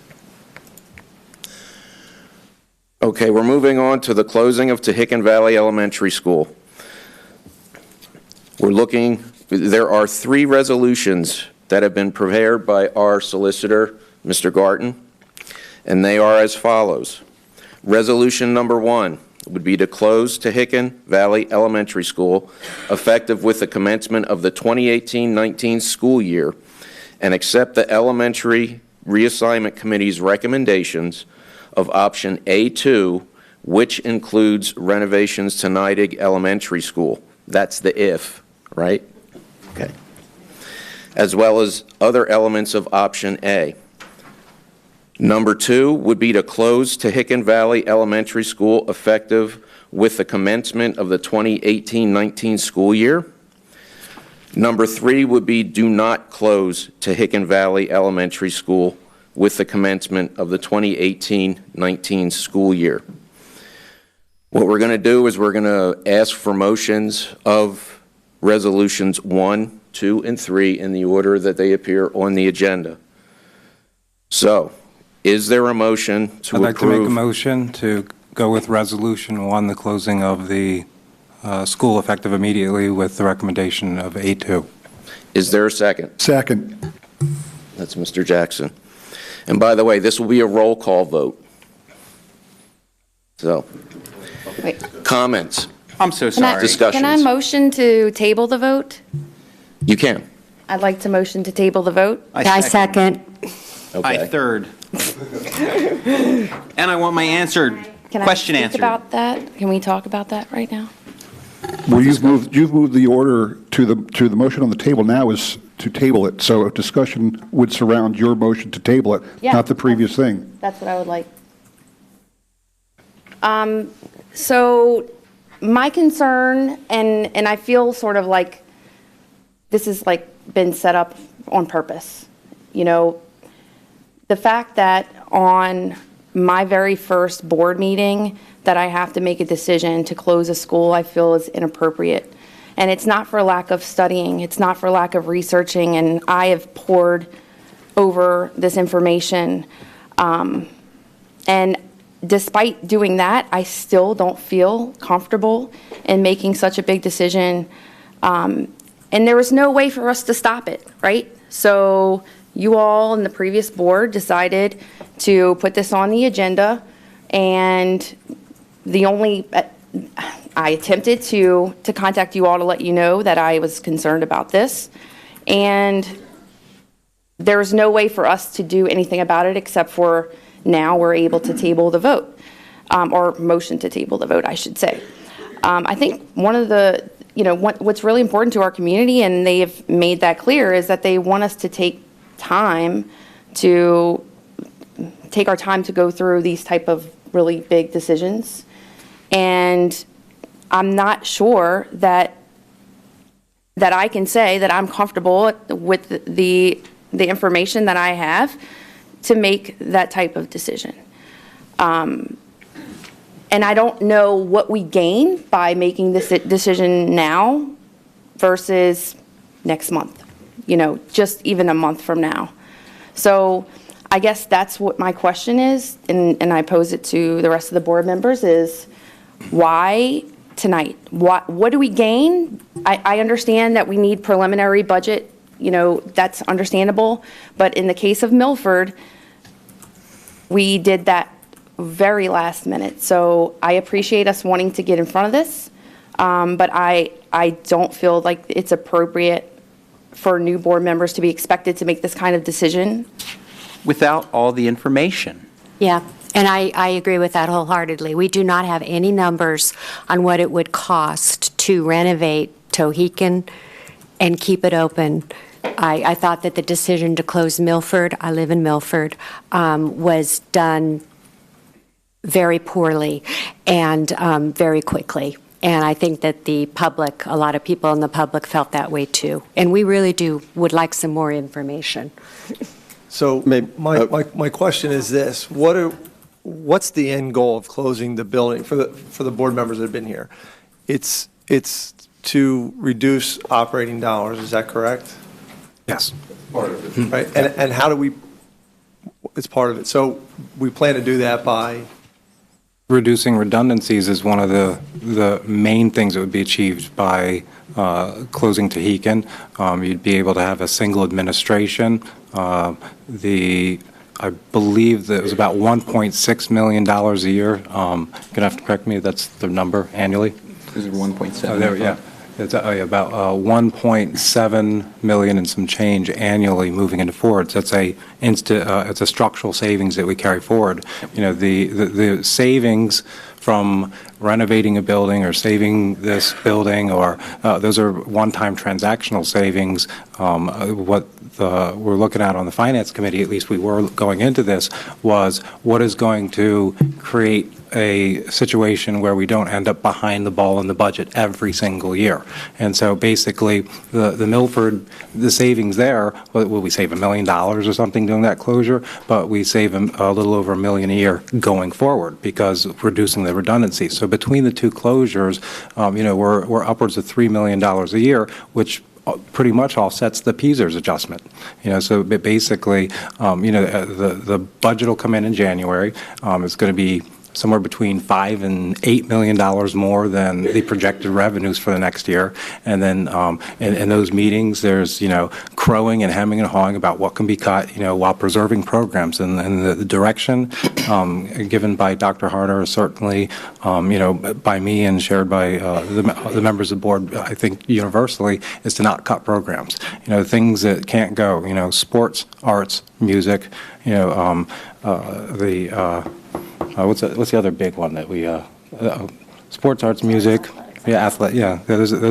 Okay, we're moving on to the closing of Tehickan Valley Elementary School. There are 3 resolutions that have been prepared by our solicitor, Mr. Garten, and they are as follows. Resolution number 1 would be to close Tehican Valley Elementary School effective with the commencement of the 2018-19 school year and accept the Elementary Reassignment Committee's recommendations of option A2, which includes renovations to Niding Elementary School. That's the if, right? Okay. As well as other elements of option A. Number 2 would be to close Tehican Valley Elementary School effective with the commencement of the 2018-19 school year. Number 3 would be do not close Tehican Valley Elementary School with the commencement of the 2018-19 school year. What we're going to do is we're going to ask for motions of resolutions 1, 2, and 3 in the order that they appear on the agenda. So, is there a motion to approve? I'd like to make a motion to go with Resolution 1, the closing of the school effective immediately with the recommendation of A2. Is there a second? Second. That's Mr. Jackson. And by the way, this will be a roll call vote. So, comments? I'm so sorry. Discussions? Can I motion to table the vote? You can. I'd like to motion to table the vote. I second. Okay. I third. And I want my question Can I answered. speak about that? Can we talk about that right now? Well, you've moved the order to the motion on the table now is to table it. So a discussion would surround your motion to table it, Yeah. not the previous thing. That's what I would like. So my concern, and I feel sort of like this has like been set up on purpose. You know, the fact that on my very first board meeting that I have to make a decision to close a school, I feel is inappropriate. And it's not for lack of studying, it's not for lack of researching, and I have poured over this information. And despite doing that, I still don't feel comfortable in making such a big decision. And there was no way for us to stop it, right? So you all in the previous board decided to put this on the agenda, and I attempted to contact you all to let you know that I was concerned about this, and there's no way for us to do anything about it except for now we're able to table the vote, or motion to table the vote, I should say. I think one of the, what's really important to our community, and they have made that clear, is that they want us to take our time to go through these type of really big decisions. And I'm not sure that I can say that I'm comfortable with the information that I have to make that type of decision. And I don't know what we gain by making this decision now versus next month, just even a month from now. So I guess that's what my question is, and I pose it to the rest of the board members, is why tonight? What do we gain? I understand that we need preliminary budget, that's understandable, but in the case of Milford, we did that very last minute. So I appreciate us wanting to get in front of this, but I don't feel like it's appropriate for new board members to be expected to make this kind of decision without all the information. Yeah, and I agree with that wholeheartedly. We do not have any numbers on what it would cost to renovate Tehican and keep it open. I thought that the decision to close Milford, I live in Milford, was done very poorly and very quickly. And I think that the public, a lot of people in the public felt that way too. And we really would like some more information. So my question is this: what's the end goal of closing the building for the board members that have been here? It's to reduce operating dollars. Is that correct? Yes. Part of it, right? And how do we? It's part of it. So we plan to do that by reducing redundancies is one of the main things that would be achieved by closing Tahican. You'd be able to have a single administration. I believe that it was about $1.6 million a year. You're going to have to correct me if that's the number annually. Is it 1.7? Oh, there, yeah. It's about 1.7 million and some change annually moving into forwards. That's it's a structural savings that we carry forward. You know, the savings from renovating a building or saving this building, or those are one-time transactional savings. What we're looking at on the Finance Committee, at least we were going into this, was what is going to create a situation where we don't end up behind the ball in the budget every single year. And so basically, the Milford, the savings there, will we save $1 million or something doing that closure? But we save a little over $1 million a year going forward because reducing the redundancy. So between the two closures, you know, we're upwards of $3 million a year, which pretty much offsets the PSERS adjustment. You know, so basically, you know, the budget will come in January. It's going to be somewhere between $5 and $8 million more than the projected revenues for the next year. And then in those meetings, there's, you know, crowing and hemming and hawing about what can be cut, you know, while preserving programs. And the direction given by Dr. Harner is certainly, you know, by me and shared by the members of the board, I think universally, is to not cut programs. You know, things that can't go, you know, sports, arts, music, you know, what's the other big one that we sports, arts, music, those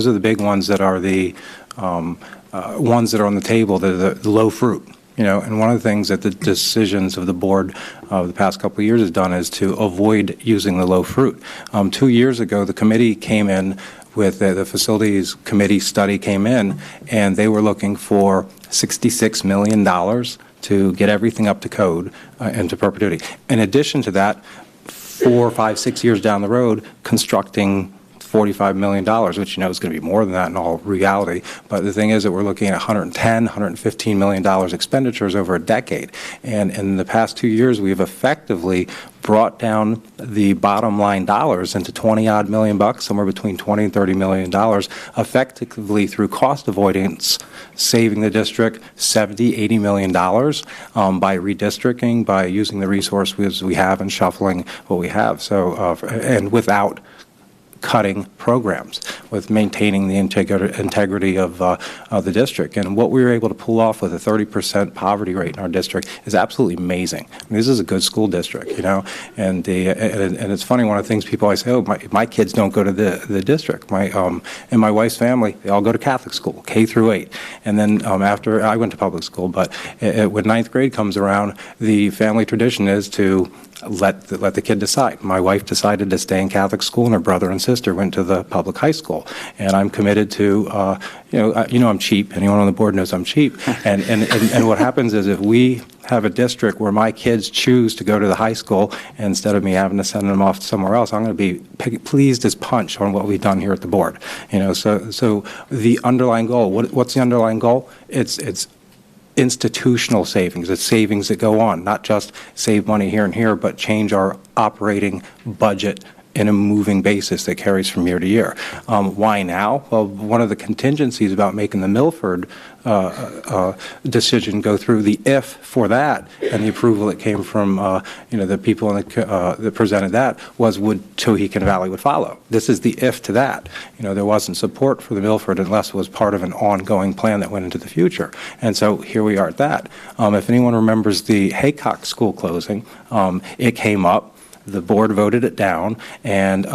are the big ones that are the ones that are on the table, the low fruit, you know. And one of the things that the decisions of the board of the past couple of years has done is to avoid using the low fruit. 2 years ago, the committee came in with the facilities committee study came in, and they were looking for $66 million to get everything up to code and to perpetuity. In addition to that, 4, 5, 6 years down the road, constructing $45 million, which you know is going to be more than that in all reality. But the thing is that we're looking at $110, $115 million expenditures over a decade. And in the past 2 years, we've effectively brought down the bottom line dollars into 20-odd million bucks, somewhere between 20 and $30 million, effectively through cost avoidance, saving the district $70, $80 million by redistricting, by using the resources we have and shuffling what we have. So, and without cutting programs, with maintaining the integrity of the district. And what we were able to pull off with a 30% poverty rate in our district is absolutely amazing. I mean, this is a good school district, you know, and it's funny, one of the things people always say, oh, my kids don't go to the district. In my wife's family, they all go to Catholic school, K through 8. And then after, I went to public school, but when 9th grade comes around, the family tradition is to let the kid decide. My wife decided to stay in Catholic school, and her brother and sister went to the public high school. And I'm committed to, you know, I'm cheap. Anyone on the board knows I'm cheap. And what happens is if we have a district where my kids choose to go to the high school instead of me having to send them off somewhere else, I'm going to be pleased as punch on what we've done here at the board. You know, so the underlying goal. What's the underlying goal? It's institutional savings. It's savings that go on, not just save money here and here, but change our operating budget in a moving basis that carries from year to year. Why now? Well, one of the contingencies about making the Milford decision go through, the if for that and the approval that came from you know, the people that presented that was would Tohickon Valley would follow. This is the if to that. You know, there wasn't support for the Milford unless it was part of an ongoing plan that went into the future. And so here we are at that. If anyone remembers the Haycock School closing, it came up. The board voted it down, and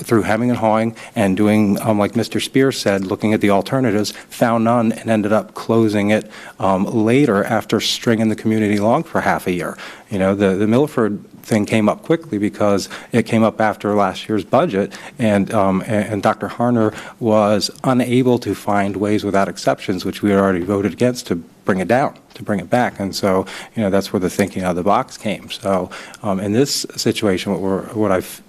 through hemming and hawing and doing, like Mr. Spear said, looking at the alternatives, found none and ended up closing it later after stringing the community along for half a year. You know, the Milford thing came up quickly because it came up after last year's budget, and Dr. Harner was unable to find ways without exceptions, which we had already voted against, to bring it down, to bring it back. And so, you know, that's where the thinking out of the box came. So in this situation, what I've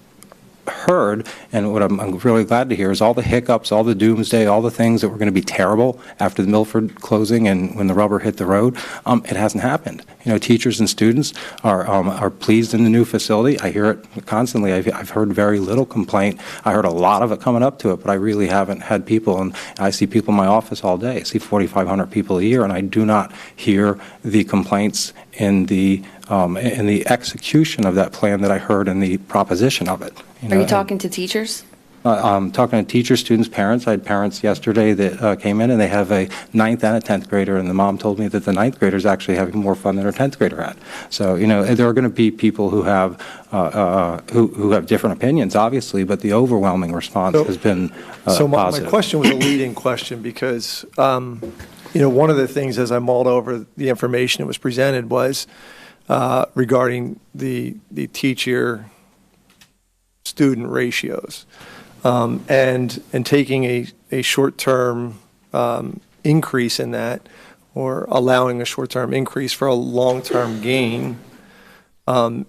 heard, and what I'm really glad to hear, is all the hiccups, all the doomsday, all the things that were going to be terrible after the Milford closing and when the rubber hit the road. It hasn't happened. Teachers and students are pleased in the new facility. I hear it constantly. I've heard very little complaint. I heard a lot of it coming up to it, but I really haven't had people, and I see people in my office all day. I see 4,500 people a year, and I do not hear the complaints in the execution of that plan that I heard in the proposition of it. Are you talking to teachers? I'm talking to teachers, students, parents. I had parents yesterday that came in, and they have a 9th and a 10th grader, and the mom told me that the 9th grader is actually having more fun than her 10th grader had. So, there are going to be people who have who have different opinions, obviously, but the overwhelming response has been positive. My question was a leading question because, one of the things as I mulled over the information that was presented was regarding the teacher-student ratios. And taking a short-term increase in that, or allowing a short-term increase for a long-term gain,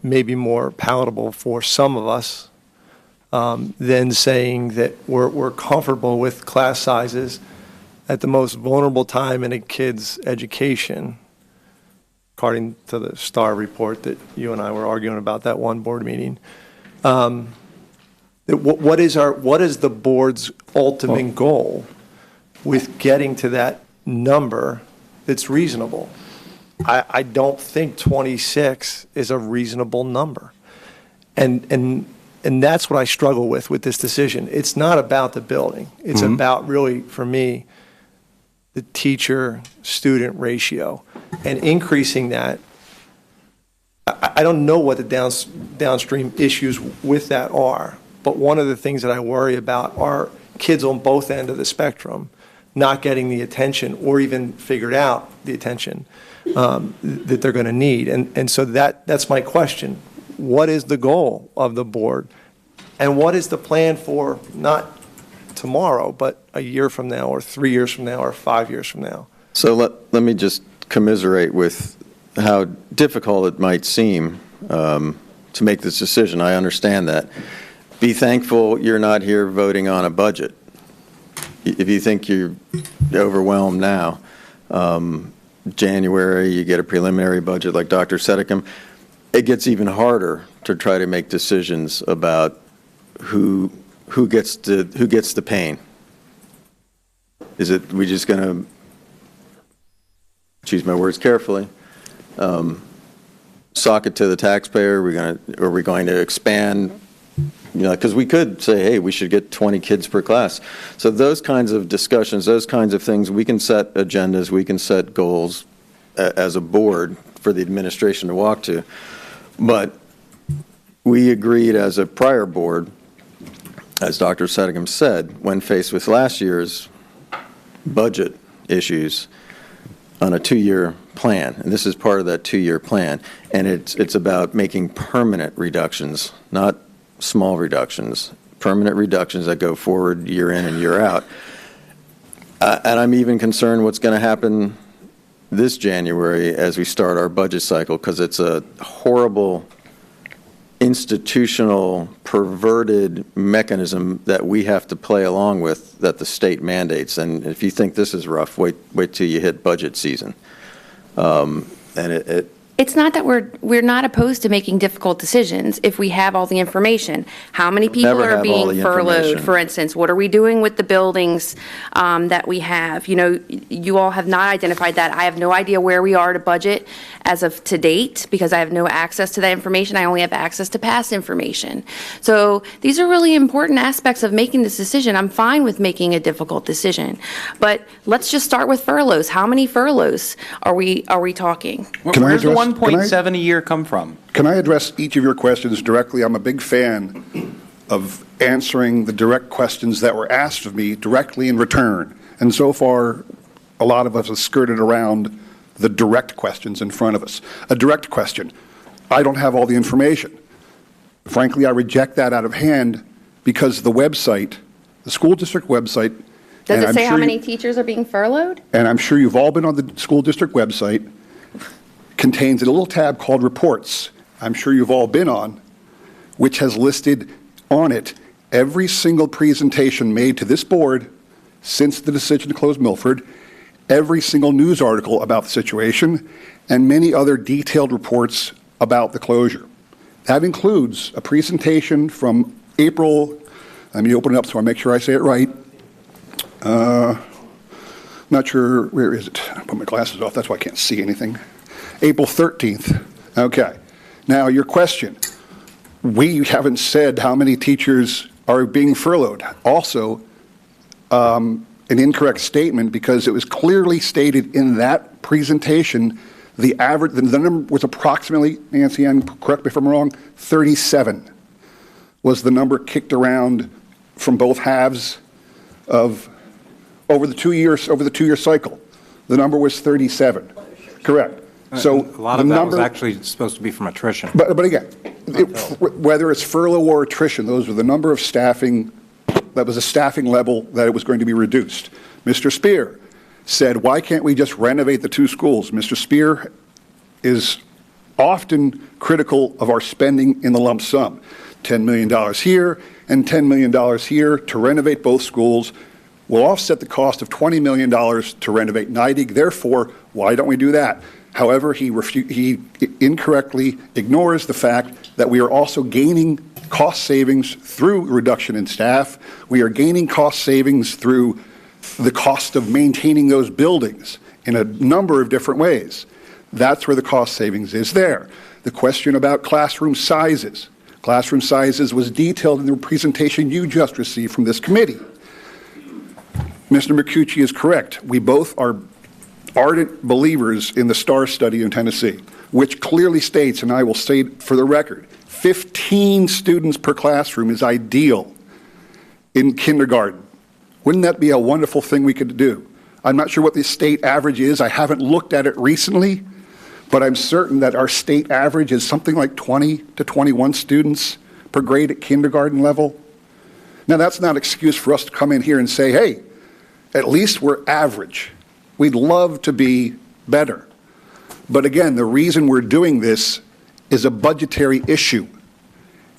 may be more palatable for some of us than saying that we're comfortable with class sizes at the most vulnerable time in a kid's education, according to the STAR report that you and I were arguing about that one board meeting. What is the board's ultimate goal with getting to that number that's reasonable? I don't think 26 is a reasonable number. And that's what I struggle with this decision. It's not about the building. It's about really, for me, the teacher-student ratio and increasing that. I don't know what the downstream issues with that are. But one of the things that I worry about are kids on both ends of the spectrum not getting the attention or even figured out the attention that they're going to need. And so that's my question. What is the goal of the board? And what is the plan for not tomorrow, but a year from now or 3 years from now or 5 years from now? So let me just commiserate with how difficult it might seem to make this decision. I understand that. Be thankful you're not here voting on a budget. If you think you're overwhelmed now, January, you get a preliminary budget like Dr. Sedicum, it gets even harder to try to make decisions about who gets the pain. Is it we just going to choose my words carefully? Sock it to the taxpayer? Are we going to expand? Because we could say, hey, we should get 20 kids per class. So those kinds of discussions, those kinds of things, we can set agendas, we can set goals as a board for the administration to walk to. But we agreed as a prior board, as Dr. Sedicum said, when faced with last year's budget issues, on a 2-year plan, and this is part of that 2-year plan, and it's about making permanent reductions, not small reductions, permanent reductions that go forward year in and year out. And I'm even concerned what's going to happen this January as we start our budget cycle, because it's a horrible institutional perverted mechanism that we have to play along with that the state mandates. And if you think this is rough, wait till you hit budget season. And It's not that we're not opposed to making difficult decisions if we have all the information. How many people are being furloughed, for instance? What are we doing with the buildings that we have? You all have not identified that. I have no idea where we are to budget as of to date because I have no access to that information. I only have access to past information. So these are really important aspects of making this decision. I'm fine with making a difficult decision. But let's just start with furloughs. How many furloughs are we talking? Where's the 1.7 a year come from? Can I address each of your questions directly? I'm a big fan of answering the direct questions that were asked of me directly in return. And so far, a lot of us have skirted around the direct questions in front of us. A direct question, I don't have all the information. Frankly, I reject that out of hand because the website, the school district website. Does it say how many teachers are being furloughed? And I'm sure you've all been on the school district website. Contains a little tab called Reports, I'm sure you've all been on, which has listed on it every single presentation made to this board since the decision to close Milford, every single news article about the situation, and many other detailed reports about the closure. That includes a presentation from April, let me open it up so I make sure I say it right. Not sure, where is it? I put my glasses off, that's why I can't see anything. April 13th. Okay. Now, your question. We haven't said how many teachers are being furloughed. Also, an incorrect statement because it was clearly stated in that presentation the number was approximately, Nancy Ann, correct me if I'm wrong, 37 was the number kicked around from both halves of over the 2 year cycle. The number was 37. Correct. So a lot of that was actually supposed to be from attrition. But again, whether it's furlough or attrition, those were the number of staffing, that was a staffing level that it was going to be reduced. Mr. Spear said, why can't we just renovate the two schools? Mr. Spear is often critical of our spending in the lump sum. $10 million here and $10 million here to renovate both schools will offset the cost of $20 million to renovate Neidig. Therefore, why don't we do that? However, he incorrectly ignores the fact that we are also gaining cost savings through reduction in staff. We are gaining cost savings through the cost of maintaining those buildings in a number of different ways. That's where the cost savings is there. The question about classroom sizes. Classroom sizes was detailed in the presentation you just received from this committee. Mr. McCucci is correct. We both are ardent believers in the STAR study in Tennessee, which clearly states, and I will say it for the record, 15 students per classroom is ideal in kindergarten. Wouldn't that be a wonderful thing we could do? I'm not sure what the state average is. I haven't looked at it recently, but I'm certain that our state average is something like 20 to 21 students per grade at kindergarten level. Now, that's not an excuse for us to come in here and say, hey, at least we're average. We'd love to be better. But again, the reason we're doing this is a budgetary issue.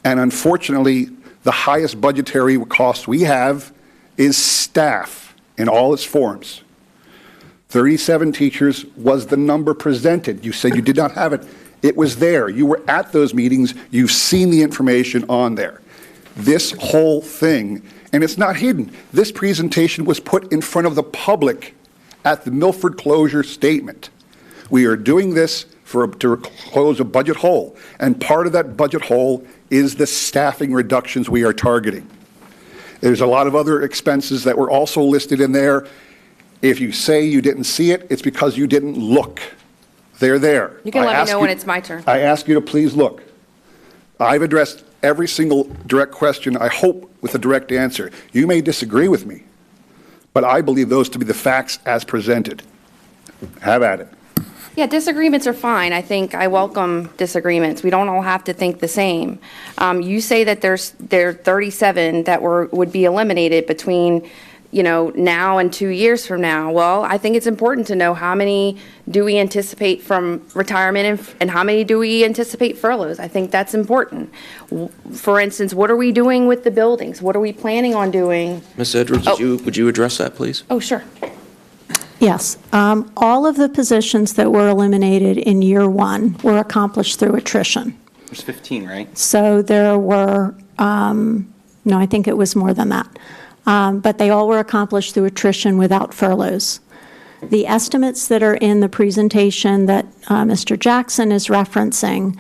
And unfortunately, the highest budgetary cost we have is staff in all its forms. 37 teachers was the number presented. You said you did not have it. It was there. You were at those meetings. You've seen the information on there. This whole thing, and it's not hidden, this presentation was put in front of the public at the Milford closure statement. We are doing this to close a budget hole, and part of that budget hole is the staffing reductions we are targeting. There's a lot of other expenses that were also listed in there. If you say you didn't see it, it's because you didn't look. They're there. You can let me know when it's my turn. I ask you to please look. I've addressed every single direct question, I hope with a direct answer. You may disagree with me, but I believe those to be the facts as presented. Have at it. Yeah, disagreements are fine. I think I welcome disagreements. We don't all have to think the same. You say that there are 37 that would be eliminated between, now and 2 years from now. Well, I think it's important to know how many do we anticipate from retirement and how many do we anticipate furloughs. I think that's important. For instance, what are we doing with the buildings? What are we planning on doing? Ms. Edwards, would you address that, please? Oh, sure. Yes. All of the positions that were eliminated in year one were accomplished through attrition. There's 15, right? So there were, no, I think it was more than that. But they all were accomplished through attrition without furloughs. The estimates that are in the presentation that Mr. Jackson is referencing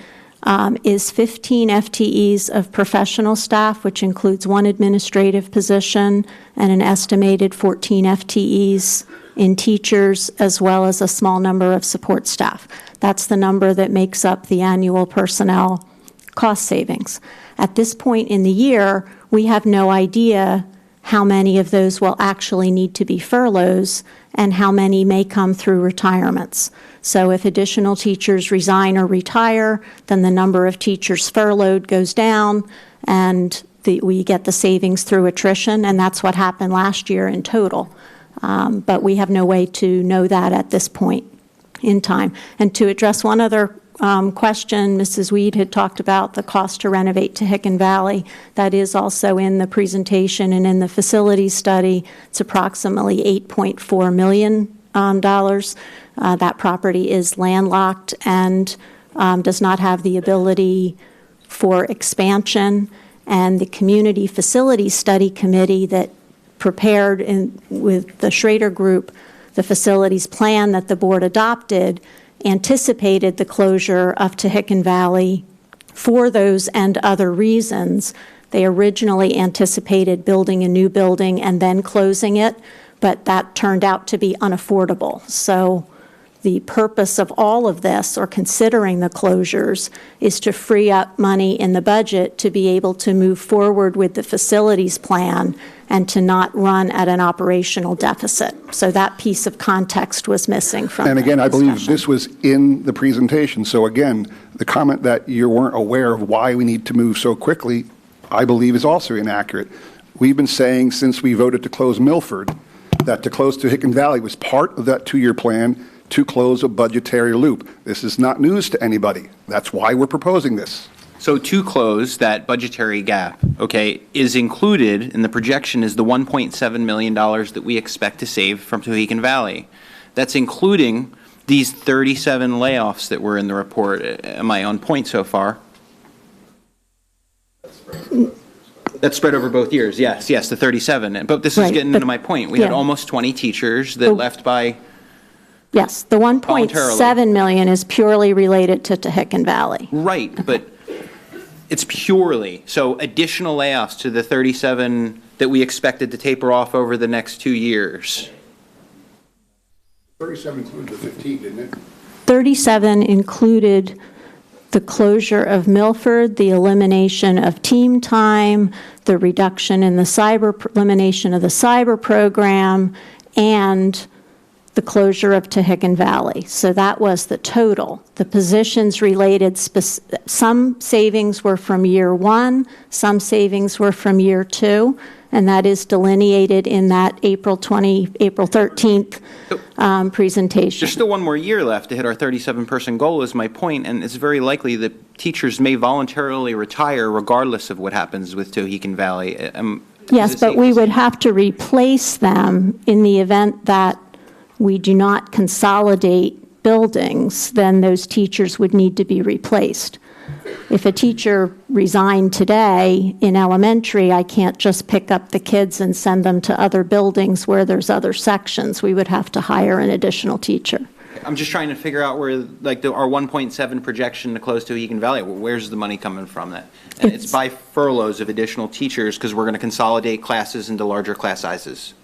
is 15 FTEs of professional staff, which includes one administrative position and an estimated 14 FTEs in teachers, as well as a small number of support staff. That's the number that makes up the annual personnel cost savings. At this point in the year, we have no idea how many of those will actually need to be furloughs and how many may come through retirements. So if additional teachers resign or retire, then the number of teachers furloughed goes down and we get the savings through attrition, and that's what happened last year in total. But we have no way to know that at this point in time. And to address one other question, Mrs. Weed had talked about the cost to renovate Tehican Valley. That is also in the presentation and in the facilities study. It's approximately $8.4 million. That property is landlocked and does not have the ability for expansion. And the Community Facilities Study Committee that prepared with the Schrader Group the facilities plan that the board adopted anticipated the closure of Tehican Valley for those and other reasons. They originally anticipated building a new building and then closing it, but that turned out to be unaffordable. So the purpose of all of this, or considering the closures, is to free up money in the budget to be able to move forward with the facilities plan and to not run at an operational deficit. So that piece of context was missing from And again, the I believe discussion. this was in the presentation. So again, the comment that you weren't aware of why we need to move so quickly, I believe is also inaccurate. We've been saying since we voted to close Milford that to close Tehican Valley was part of that 2-year plan to close a budgetary loop. This is not news to anybody. That's why we're proposing this. So to close that budgetary gap, okay, is included in the projection is the $1.7 million that we expect to save from Tehican Valley. That's including these 37 layoffs that were in the report. Am I on point so far? That's spread over both years. Yes, the 37. But this is getting into my point. We had almost 20 teachers that left by... Yes, the $1.7 million is purely related to Tehican Valley. Right, but it's purely, so additional layoffs to the 37 that we expected to taper off over the next 2 years. 37 included the 15, didn't it? 37 included the closure of Milford, the elimination of team time, the reduction in the elimination of the cyber program, and the closure of Tehican Valley. So that was the total. The positions related, some savings were from year 1, some savings were from year 2, and that is delineated in that April 13th presentation. There's still one more year left to hit our 37-person goal is my point, and it's very likely that teachers may voluntarily retire regardless of what happens with Tehican Valley. Yes, but we would have to replace them in the event that we do not consolidate buildings, then those teachers would need to be replaced. If a teacher resigned today in elementary, I can't just pick up the kids and send them to other buildings where there's other sections. We would have to hire an additional teacher. I'm just trying to figure out where, like, our 1.7 projection to close Tehican Valley, where's the money coming from that? And it's by furloughs of additional teachers because we're going to consolidate classes into larger class sizes.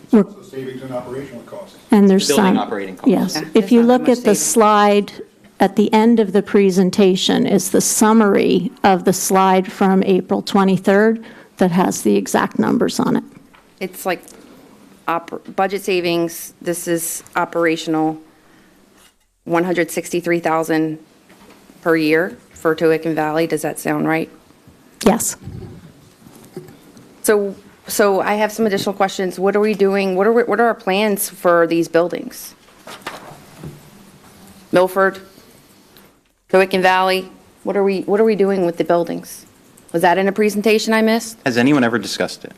Savings and operational costs. And there's Building some. operating costs. Yes. Yeah, If you look at the slide at the end of the presentation is the summary of the slide from April 23rd that has the exact numbers on it. It's like budget savings, this is operational, $163,000 per year for Tehican Valley. Does that sound right? Yes. So I have some additional questions. What are we doing? What are our plans for these buildings? Milford, Tehican Valley, what are we doing with the buildings? Was that in a presentation I missed? Has anyone ever discussed it?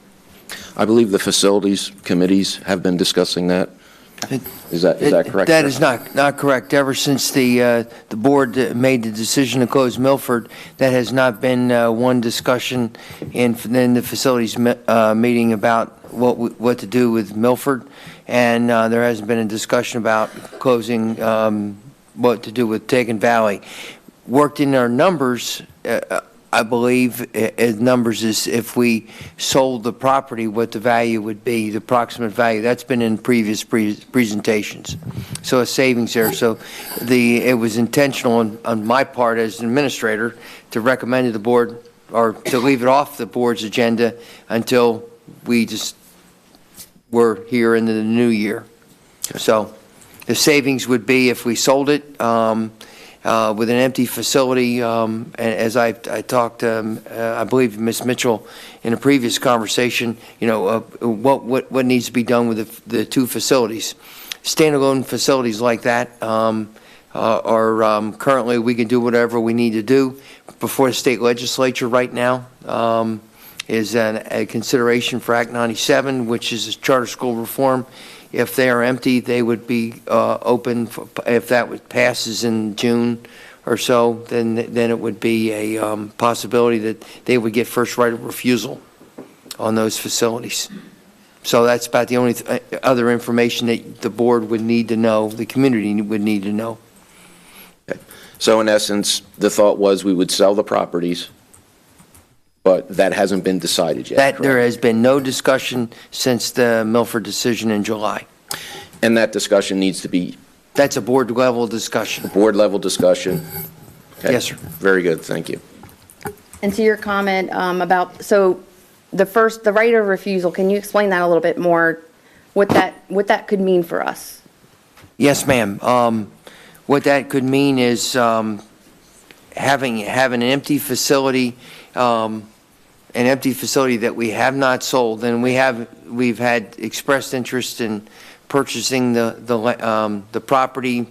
I believe the facilities committees have been discussing that. Is that correct? That sir? is not correct. Ever since the board made the decision to close Milford, that has not been one discussion in the facilities meeting about what to do with Milford, and there hasn't been a discussion about closing what to do with Tehican Valley. Worked in our numbers. I believe numbers is if we sold the property, what the value would be, the approximate value. That's been in previous presentations. So a savings there. So it was intentional on my part as an administrator to recommend to the board or to leave it off the board's agenda until we just were here into the new year. So the savings would be if we sold it, with an empty facility, and as I talked, I believe Ms. Mitchell in a previous conversation, what needs to be done with the two facilities. Standalone facilities like that, currently, we can do whatever we need to do. Before the state legislature right now is a consideration for Act 97, which is a charter school reform. If they are empty, they would be open. If that passes in June or so, then it would be a possibility that they would get first right of refusal on those facilities. So that's about the only other information that the board would need to know, the community would need to know. Okay. So in essence, the thought was we would sell the properties, but that hasn't been decided yet. There has been no discussion since the Milford decision in July. And that discussion needs to be? That's a board level discussion. Board level discussion. Okay. Yes, sir. Very good. Thank you. And to your comment about, so the right of refusal, can you explain that a little bit more, what that could mean for us? Yes, ma'am. What that could mean is having an empty facility, that we have not sold, and we've had expressed interest in purchasing the property,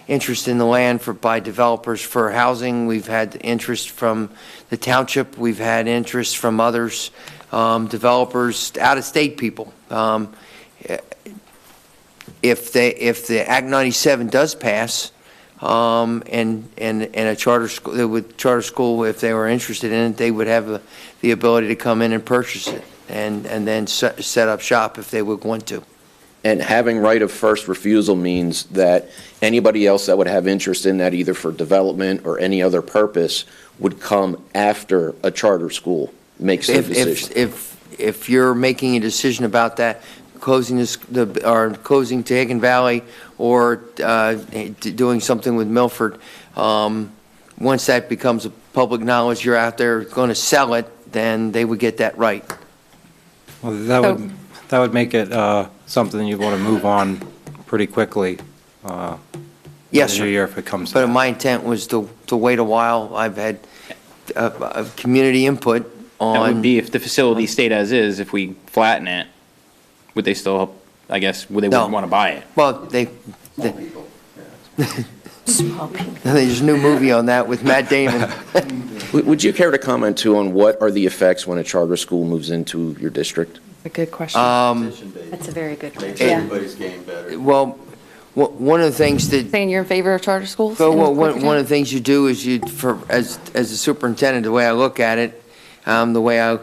interest in the land by developers for housing. We've had interest from the township. We've had interest from others, developers, out-of-state people. If the Act 97 does pass, and a charter school, if they were interested in it, they would have the ability to come in and purchase it and then set up shop if they would want to. And having right of first refusal means that anybody else that would have interest in that, either for development or any other purpose, would come after a charter school makes the decision. If you're making a decision about that, closing to Hidden Valley or doing something with Milford, once that becomes a public knowledge, you're out there going to sell it, then they would get that right. Well, that would make it something you'd want to move on pretty quickly. Yes, in sir. the new year if it comes. But my intent was to wait a while. I've had community input on. That would be if the facility stayed as is. If we flatten it, would they still? I guess would they wouldn't want to buy it? Well, there's a new movie on that with Matt Damon. Would you care to comment too on what are the effects when a charter school moves into your district? A good question. That's a very good question. Makes everybody's game better. Well, one of the things that. Saying you're in favor of charter schools? Well, one of the things you do is as a superintendent, the way I look at it, the way I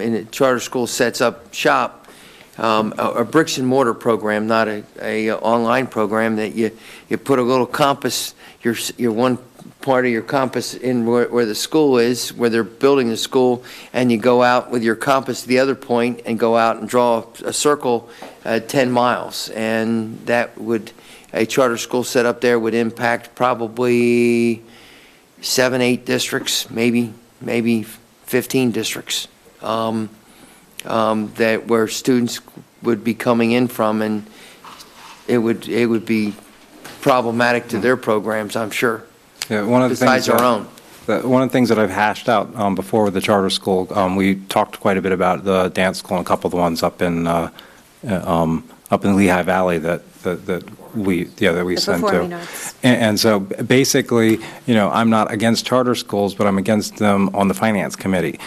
in a charter school sets up shop, a bricks and mortar program, not a online program that you put a little compass, your one part of your compass in where the school is, where they're building the school, and you go out with your compass to the other point and go out and draw a circle 10 miles. And a charter school set up there would impact probably 7, 8 districts, maybe 15 districts. That where students would be coming in from, and it would be problematic to their programs, I'm sure. Yeah, one of the besides things our own. One of the things that I've hashed out before with the charter school, we talked quite a bit about the dance school and a couple of the ones up in Lehigh Valley that we sent to. And so basically, I'm not against charter schools, but I'm against them on the finance committee,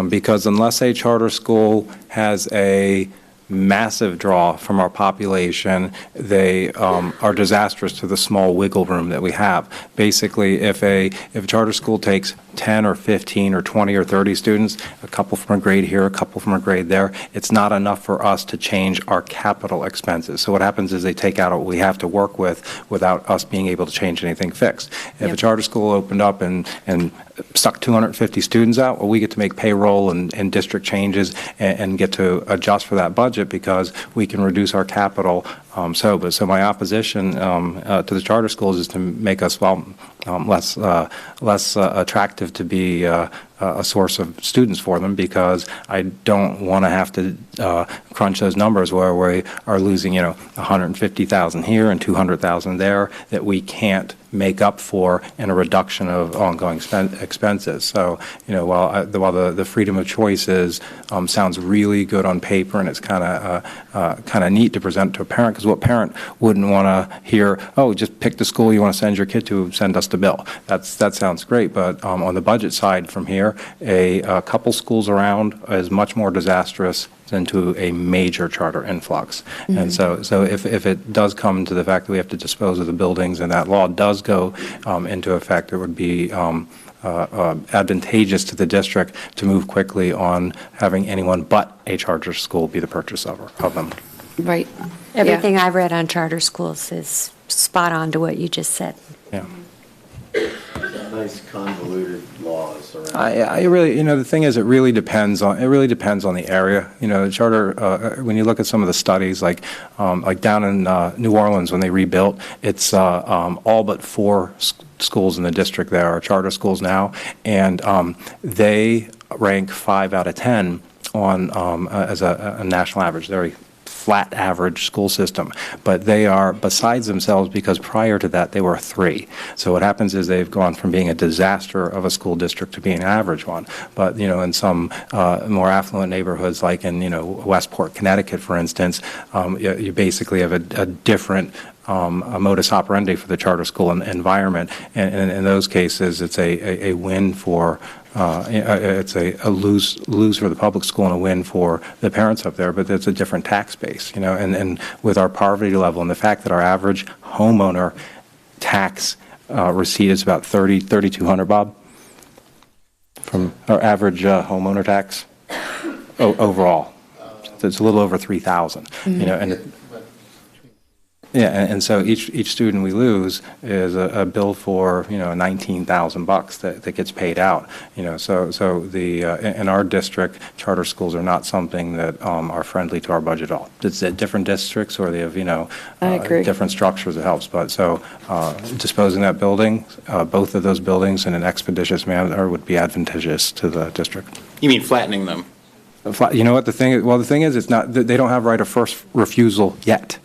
because unless a charter school has a massive draw from our population, they are disastrous to the small wiggle room that we have. Basically, if a charter school takes 10 or 15 or 20 or 30 students, a couple from a grade here, a couple from a grade there, it's not enough for us to change our capital expenses. So what happens is they take out what we have to work with without us being able to change anything fixed. If a charter school opened up and suck 250 students out, well, we get to make payroll and district changes and get to adjust for that budget because we can reduce our capital. So my opposition to the charter schools is to make us less attractive to be a source of students for them, because I don't want to have to crunch those numbers where we are losing, 150,000 here and 200,000 there that we can't make up for in a reduction of ongoing expenses. So, while the freedom of choice sounds really good on paper, and it's kind of neat to present to a parent, because what parent wouldn't want to hear, oh, just pick the school you want to send your kid to, send us the bill. That sounds great, but on the budget side from here, a couple schools around is much more disastrous into a major charter influx. Mm-hmm. And so if it does come to the fact that we have to dispose of the buildings and that law does go into effect, it would be advantageous to the district to move quickly on having anyone but a charter school be the purchaser of them. Right. Everything I've read on charter schools is spot on to what you just said. Yeah. Nice convoluted laws around. I really, the thing is, it really depends on the area. The charter, when you look at some of the studies, like down in New Orleans when they rebuilt, it's all but 4 schools in the district there are charter schools now, and they rank 5 out of 10 on as a national average. They're a flat average school system, but they are besides themselves because prior to that they were 3. So what happens is they've gone from being a disaster of a school district to being an average one. But in some more affluent neighborhoods, like in Westport, Connecticut, for instance, you basically have a different a modus operandi for the charter school environment, and in those cases, it's a win for. It's a lose for the public school and a win for the parents up there, but it's a different tax base, and with our poverty level and the fact that our average homeowner tax receipt is about $3,200, Bob, from our average homeowner tax overall. So it's a little over $3,000, and and so each student we lose is a bill for $19,000 that gets paid out. So the in our district, charter schools are not something that are friendly to our budget at all. It's at different districts, or they have different structures. It helps, but so disposing that building, both of those buildings, in an expeditious manner would be advantageous to the district. You mean flattening them? You know what the thing is? Well, the thing is, it's not. They don't have right of first refusal yet.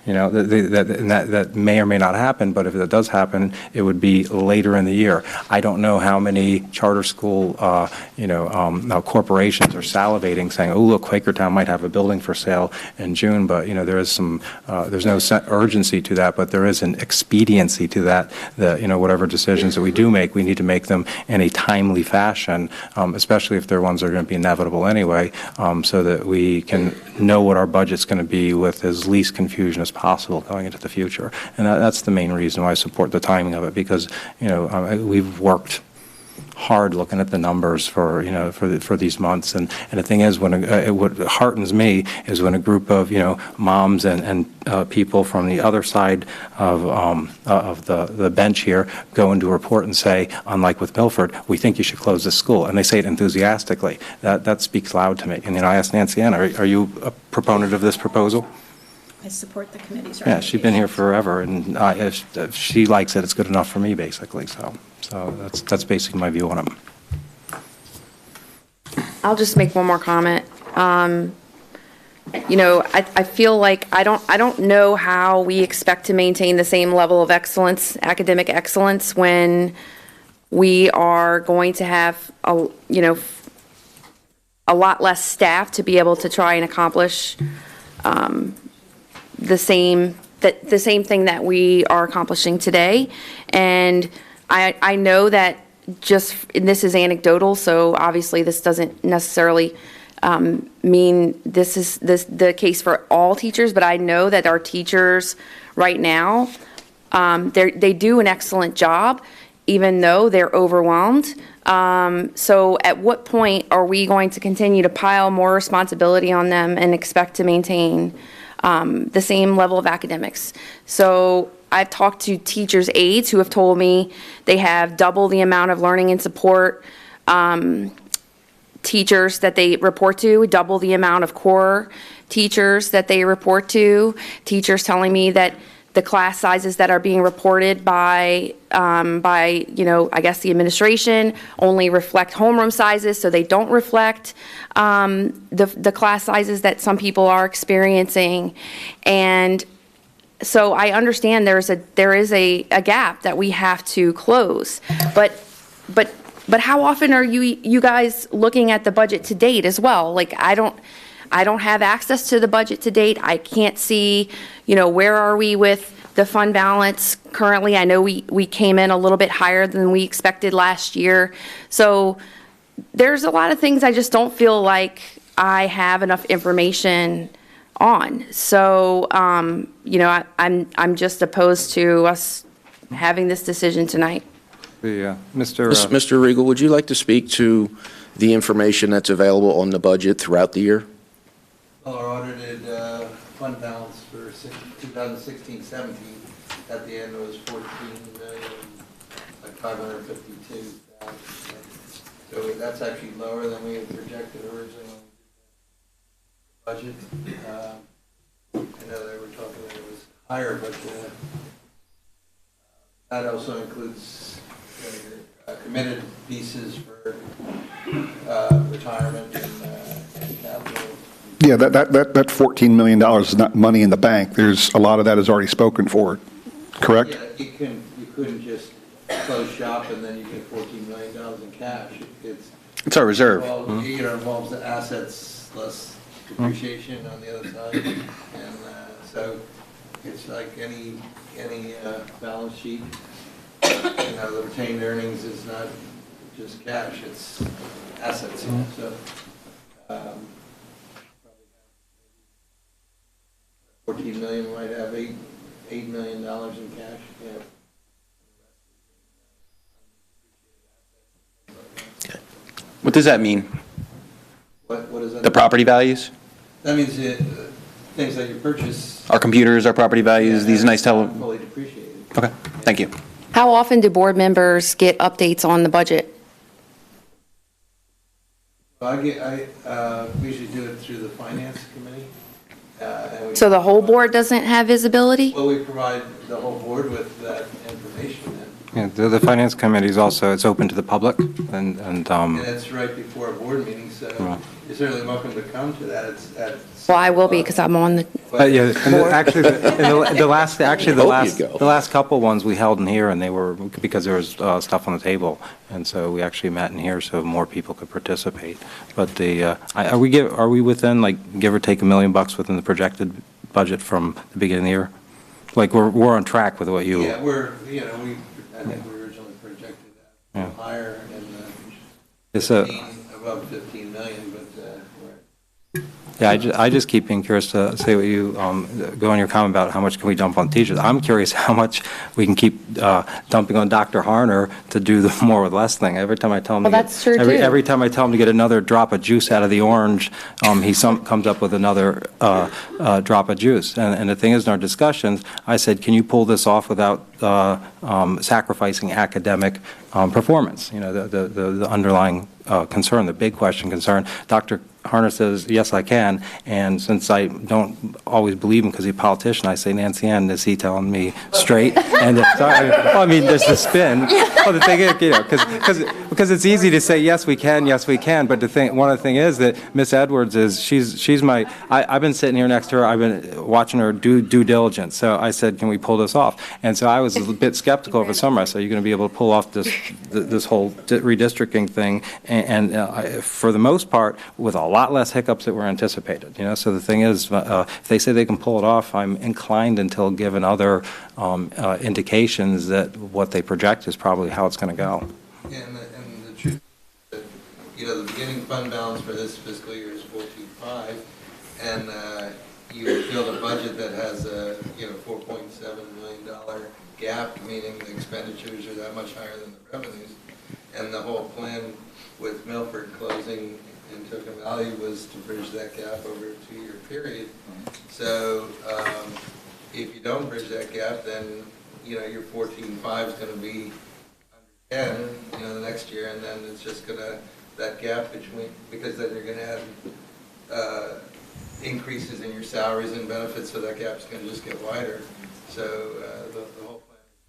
That may or may not happen, but if that does happen, it would be later in the year. I don't know how many charter school, corporations are salivating, saying, "Oh, look, Quakertown might have a building for sale in June," but there is there's no urgency to that, but there is an expediency to that. Whatever decisions that we do make, we need to make them in a timely fashion, especially if they're ones that are going to be inevitable anyway, so that we can know what our budget's going to be with as least confusion as possible going into the future. And that's the main reason why I support the timing of it, because we've worked hard looking at the numbers for these months, and the thing is, what heartens me is when a group of moms and people from the other side of the bench here go into a report and say, unlike with Milford, we think you should close this school, and they say it enthusiastically. That speaks loud to me. And I asked Nancy Ann, are you a proponent of this proposal? I support the committee's recommendation. Yeah, she's been here forever, and if she likes it, it's good enough for me, basically. So that's basically my view on it. I'll just make one more comment. I feel like I don't know how we expect to maintain the same level of excellence, academic excellence, when we are going to have a lot less staff to be able to try and accomplish the same thing that we are accomplishing today. And I know that and this is anecdotal, so obviously this doesn't necessarily mean this is the case for all teachers, but I know that our teachers right now, they do an excellent job, even though they're overwhelmed. So at what point are we going to continue to pile more responsibility on them and expect to maintain the same level of academics? So I've talked to teachers' aides who have told me they have double the amount of learning and support teachers that they report to, double the amount of core teachers that they report to, teachers telling me that the class sizes that are being reported by, I guess the administration only reflect homeroom sizes, so they don't reflect the class sizes that some people are experiencing. And so I understand there is a gap that we have to close, but how often are you guys looking at the budget to date as well? Like, I don't have access to the budget to date. I can't see, where are we with the fund balance currently? I know we came in a little bit higher than we expected last year. So there's a lot of things I just don't feel like I have enough information on. So, I'm just opposed to us having this decision tonight. Mr. Regal, would you like to speak to the information that's available on the budget throughout the year? Well, our audited fund balance for 2016-17 at the end was $14,552,000. So that's actually lower than we had projected originally when we did the budget. I know they were talking that it was higher, but that also includes committed pieces for retirement and capital. Yeah, that $14 million is not money in the bank. There's a lot of that is already spoken for, correct? Yeah, you couldn't just close shop and then you get $14 million in cash. It's our reserve. It involves the assets less depreciation on the other side, and so it's like any balance sheet. The retained earnings is not just cash; it's assets. So. 14 million might have $8 million in cash. Yeah. What does that mean? What does that The mean? property values? That means things that you purchase. Our computers, our property values, these nice Fully depreciated. Okay, thank you. How often do board members get updates on the budget? Well, we usually do it through the finance committee. So the whole board doesn't have visibility? Well, we provide the whole board with that information. Yeah, the finance committee is also, it's open to the public, and it's right before a board meeting, so you're certainly welcome to come to that. Well, I will be because I'm on the yeah, actually, the last couple ones we held in here, and they were because there was stuff on the table, and so we actually met in here so more people could participate. But are we within, like, give or take $1 million within the projected budget from the beginning of the year? Like, we're on track with what you. Yeah, I think we originally projected that higher and above 15 million, but Yeah, I just keep being curious to say what you go on your comment about how much can we dump on teachers. I'm curious how much we can keep dumping on Dr. Harner to do the more with less thing. Every time I tell him, every time I tell him to get another drop of juice out of the orange, he comes up with another drop of juice. And the thing is, in our discussions, I said, can you pull this off without sacrificing academic performance? The underlying concern, the big concern. Dr. Harner says, yes, I can. And since I don't always believe him because he's a politician, I say, Nancy Ann, is he telling me straight? And there's the spin. Well, the thing is, because it's easy to say, yes, we can, but one of the things is that Miss Edwards is, she's my, I've been sitting here next to her, I've been watching her do due diligence. So I said, can we pull this off? And so I was a bit skeptical over summer. I said, are you going to be able to pull off this whole redistricting thing? And for the most part, with a lot less hiccups that were anticipated. So the thing is, if they say they can pull it off, I'm inclined until given other indications that what they project is probably how it's going to go. And the truth is that, the beginning fund balance for this fiscal year is 14.5, and you build a budget that has a $4.7 million gap, meaning the expenditures are that much higher than the revenues, and the whole plan with Milford closing in Token Valley was to bridge that gap over a 2-year period. So if you don't bridge that gap, then your 14.5 is going to be under 10, the next year, and then it's just going to, that gap between, because then you're going to add increases in your salaries and benefits, so that gap's going to just get wider. So the whole plan is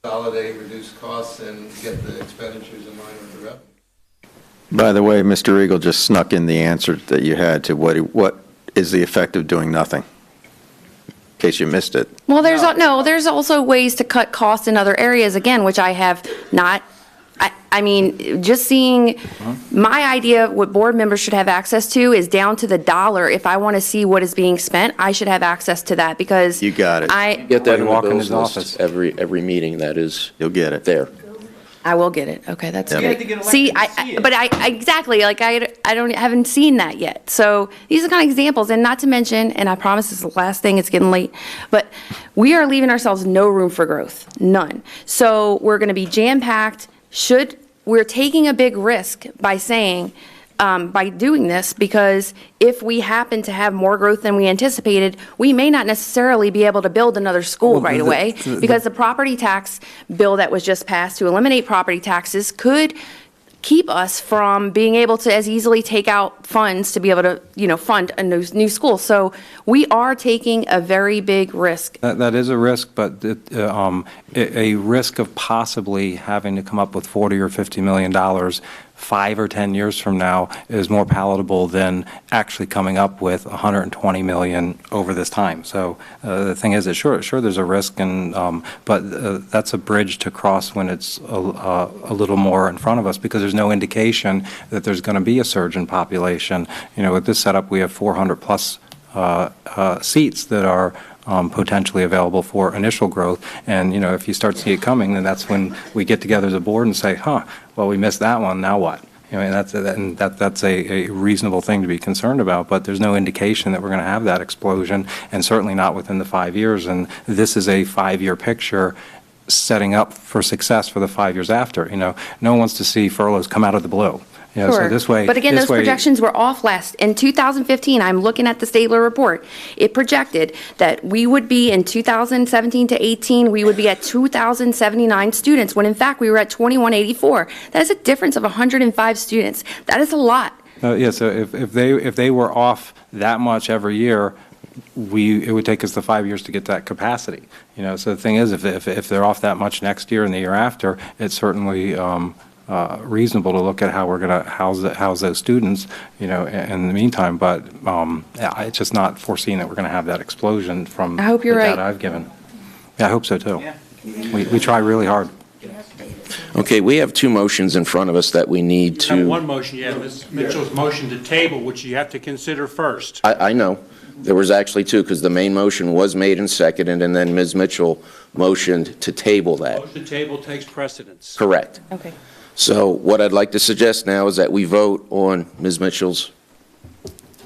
to consolidate, reduce costs, and get the expenditures in line with the revenue. By the way, Mr. Eagle just snuck in the answer that you had to what is the effect of doing nothing, in case you missed it. Well, there's also ways to cut costs in other areas, again, which I have not. I mean, just seeing my idea, what board members should have access to is down to the dollar. If I want to see what is being spent, I should have access to that because you got it. Get that in the walk in bills his list office. every meeting. That is, you'll get it there. I will get it. Okay, that's Yep. great. You had to get See, elected to see it. but exactly, like I haven't seen that yet. So these are kind of examples, and not to mention, and I promise this is the last thing, it's getting late, but we are leaving ourselves no room for growth, none. So we're going to be jam-packed. We're taking a big risk by saying, by doing this, because if we happen to have more growth than we anticipated, we may not necessarily be able to build another school right away, because the property tax bill that was just passed to eliminate property taxes could keep us from being able to as easily take out funds to be able to, fund a new school. So we are taking a very big risk. That is a risk, but a risk of possibly having to come up with $40 or $50 million 5 or 10 years from now is more palatable than actually coming up with $120 million over this time. So the thing is that sure there's a risk, but that's a bridge to cross when it's a little more in front of us, because there's no indication that there's going to be a surge in population. With this setup, we have 400 plus seats that are potentially available for initial growth. And, if you start seeing it coming, then that's when we get together as a board and say, well, we missed that one, now what? That's a reasonable thing to be concerned about, but there's no indication that we're going to have that explosion, and certainly not within the 5 years. And this is a 5-year picture setting up for success for the 5 years after. No one wants to see furloughs come out of the blue. Sure. So this way, but again, those projections were off in 2015. I'm looking at the Stabler report. It projected that we would be in 2017 to 18, we would be at 2,079 students, when in fact we were at 2,184. That is a difference of 105 students. That is a lot. Yeah. So if they were off that much every year, it would take us the 5 years to get that capacity. So the thing is, if they're off that much next year and the year after, it's certainly reasonable to look at how we're going to house those students, in the meantime. But it's just not foreseen that we're going to have that explosion from I hope you're the right. data I've given. Yeah, I hope so too. We try really hard. Okay, we have 2 motions in front of us that we need You have to. one motion, you have Ms. Mitchell's motion to table, which you have to consider first. I know. There was actually 2, because the main motion was made and seconded, and then Ms. Mitchell motioned to table that. Motion to table takes precedence. Correct. Okay. So what I'd like to suggest now is that we vote on Ms. Mitchell's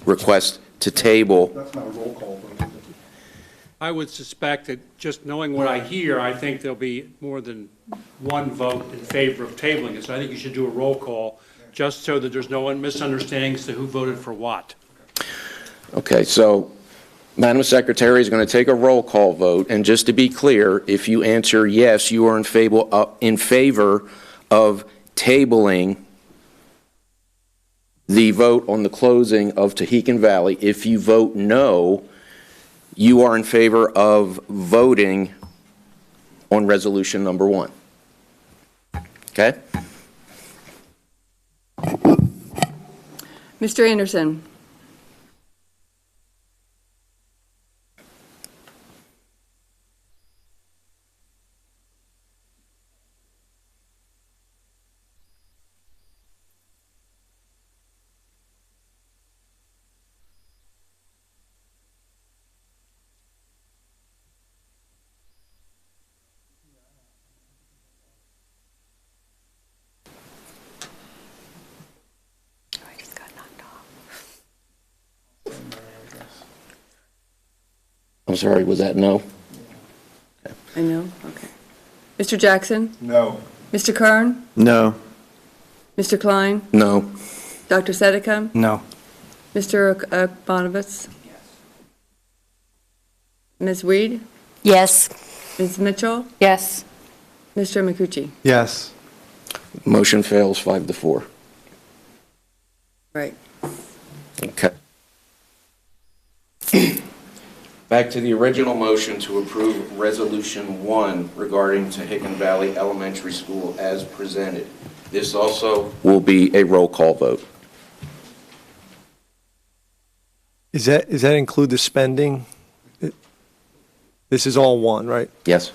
request to table. That's not a roll call vote. I would suspect that, just knowing what I hear, I think there'll be more than one vote in favor of tabling it. So I think you should do a roll call, just so that there's no misunderstandings to who voted for what. Okay, so Madam Secretary is going to take a roll call vote, and just to be clear, if you answer yes, you are in favor of tabling the vote on the closing of Tahican Valley. If you vote no, you are in favor of voting on resolution number 1. Okay? Mr. Anderson? I'm sorry, was that no? I know, okay. Mr. Jackson? No. Mr. Kern? No. Mr. Klein? No. Dr. Sedeka? No. Mr. Bonovitz? Ms. Weed? Yes. Ms. Mitchell? Yes. Mr. Mikucci? Yes. Motion fails 5-4. Right. Okay. Back to the original motion to approve Resolution 1 regarding Tehican Valley Elementary School as presented. This also will be a roll call vote. Does that include the spending? This is all one, right? Yes.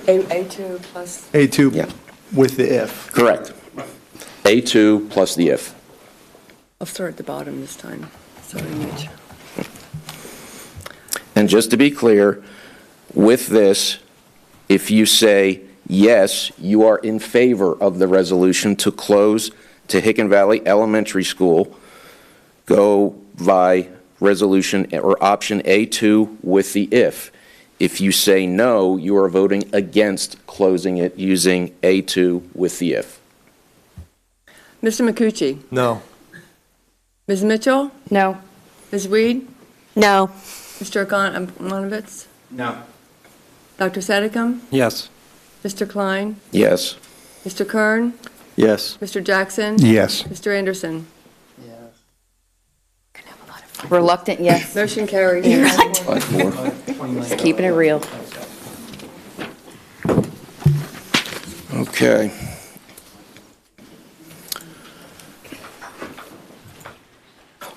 A2 plus. A2 Yeah. with the if. Correct. A2 plus the if. I'll start at the bottom this time. Sorry, Mitch. And just to be clear, with this, if you say yes, you are in favor of the resolution to close Tehican Valley Elementary School, go by resolution or option A2 with the if. If you say no, you are voting against closing it using A2 with the if. Mr. McCucci? No. Ms. Mitchell? No. Ms. Reed? No. Mr. Monovitz? No. Dr. Sadicum? Yes. Mr. Klein? Yes. Mr. Kern? Yes. Mr. Jackson? Yes. Mr. Anderson? Reluctant, yes. Motion carries. 5-4. Just keeping it real. Okay.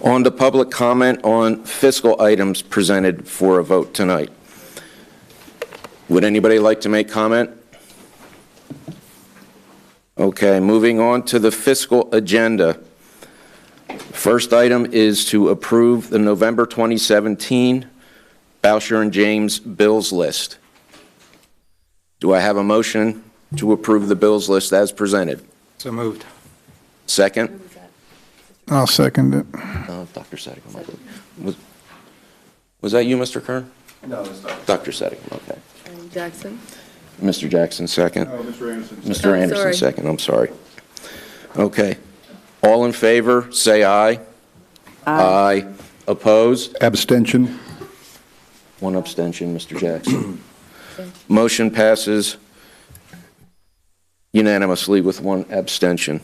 On to public comment on fiscal items presented for a vote tonight. Would anybody like to make comment? Okay, moving on to the fiscal agenda. First item is to approve the November 2017 Boucher and James bills list. Do I have a motion to approve the bills list as presented? So moved. Second? I'll second it. Dr. Sedgwick. Was that you, Mr. Kern? No, it's not. Dr. Sedgwick, okay. Jackson? Mr. Jackson, second. Oh, Mr. Anderson. Mr. Anderson, sorry. second. I'm sorry. Okay. All in favor, say aye. Aye. Opposed? Abstention. One abstention, Mr. Jackson. Motion passes unanimously with one abstention.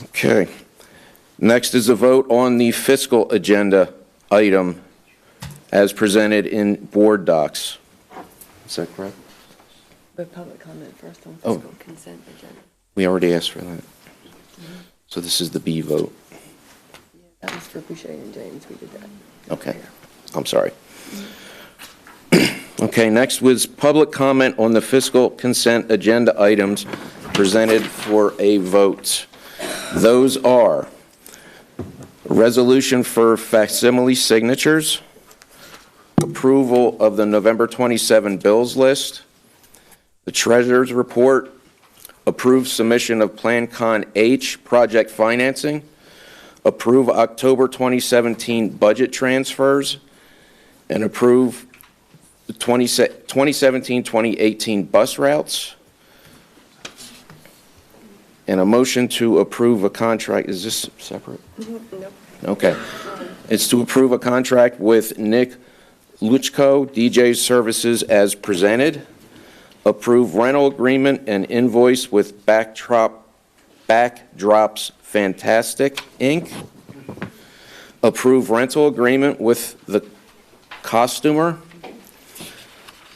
Okay. Next is a vote on the fiscal agenda item as presented in board docs. Is that correct? But public comment first on Oh. fiscal consent agenda. We already asked for that. So this is the B vote. That was for Boucher and James, we did that. Okay. I'm sorry. Okay, next was public comment on the fiscal consent agenda items presented for a vote. Those are resolution for facsimile signatures, approval of the November 27 bills list, the treasurer's report, approve submission of Plan Con H project financing, approve October 2017 budget transfers, and approve the 2017-2018 bus routes, and a motion to approve a contract. Is this separate? Nope. Okay. It's to approve a contract with Nick Luchko, DJ Services as presented, approve rental agreement and invoice with Backdrops Fantastic, Inc., approve rental agreement with the Costumer,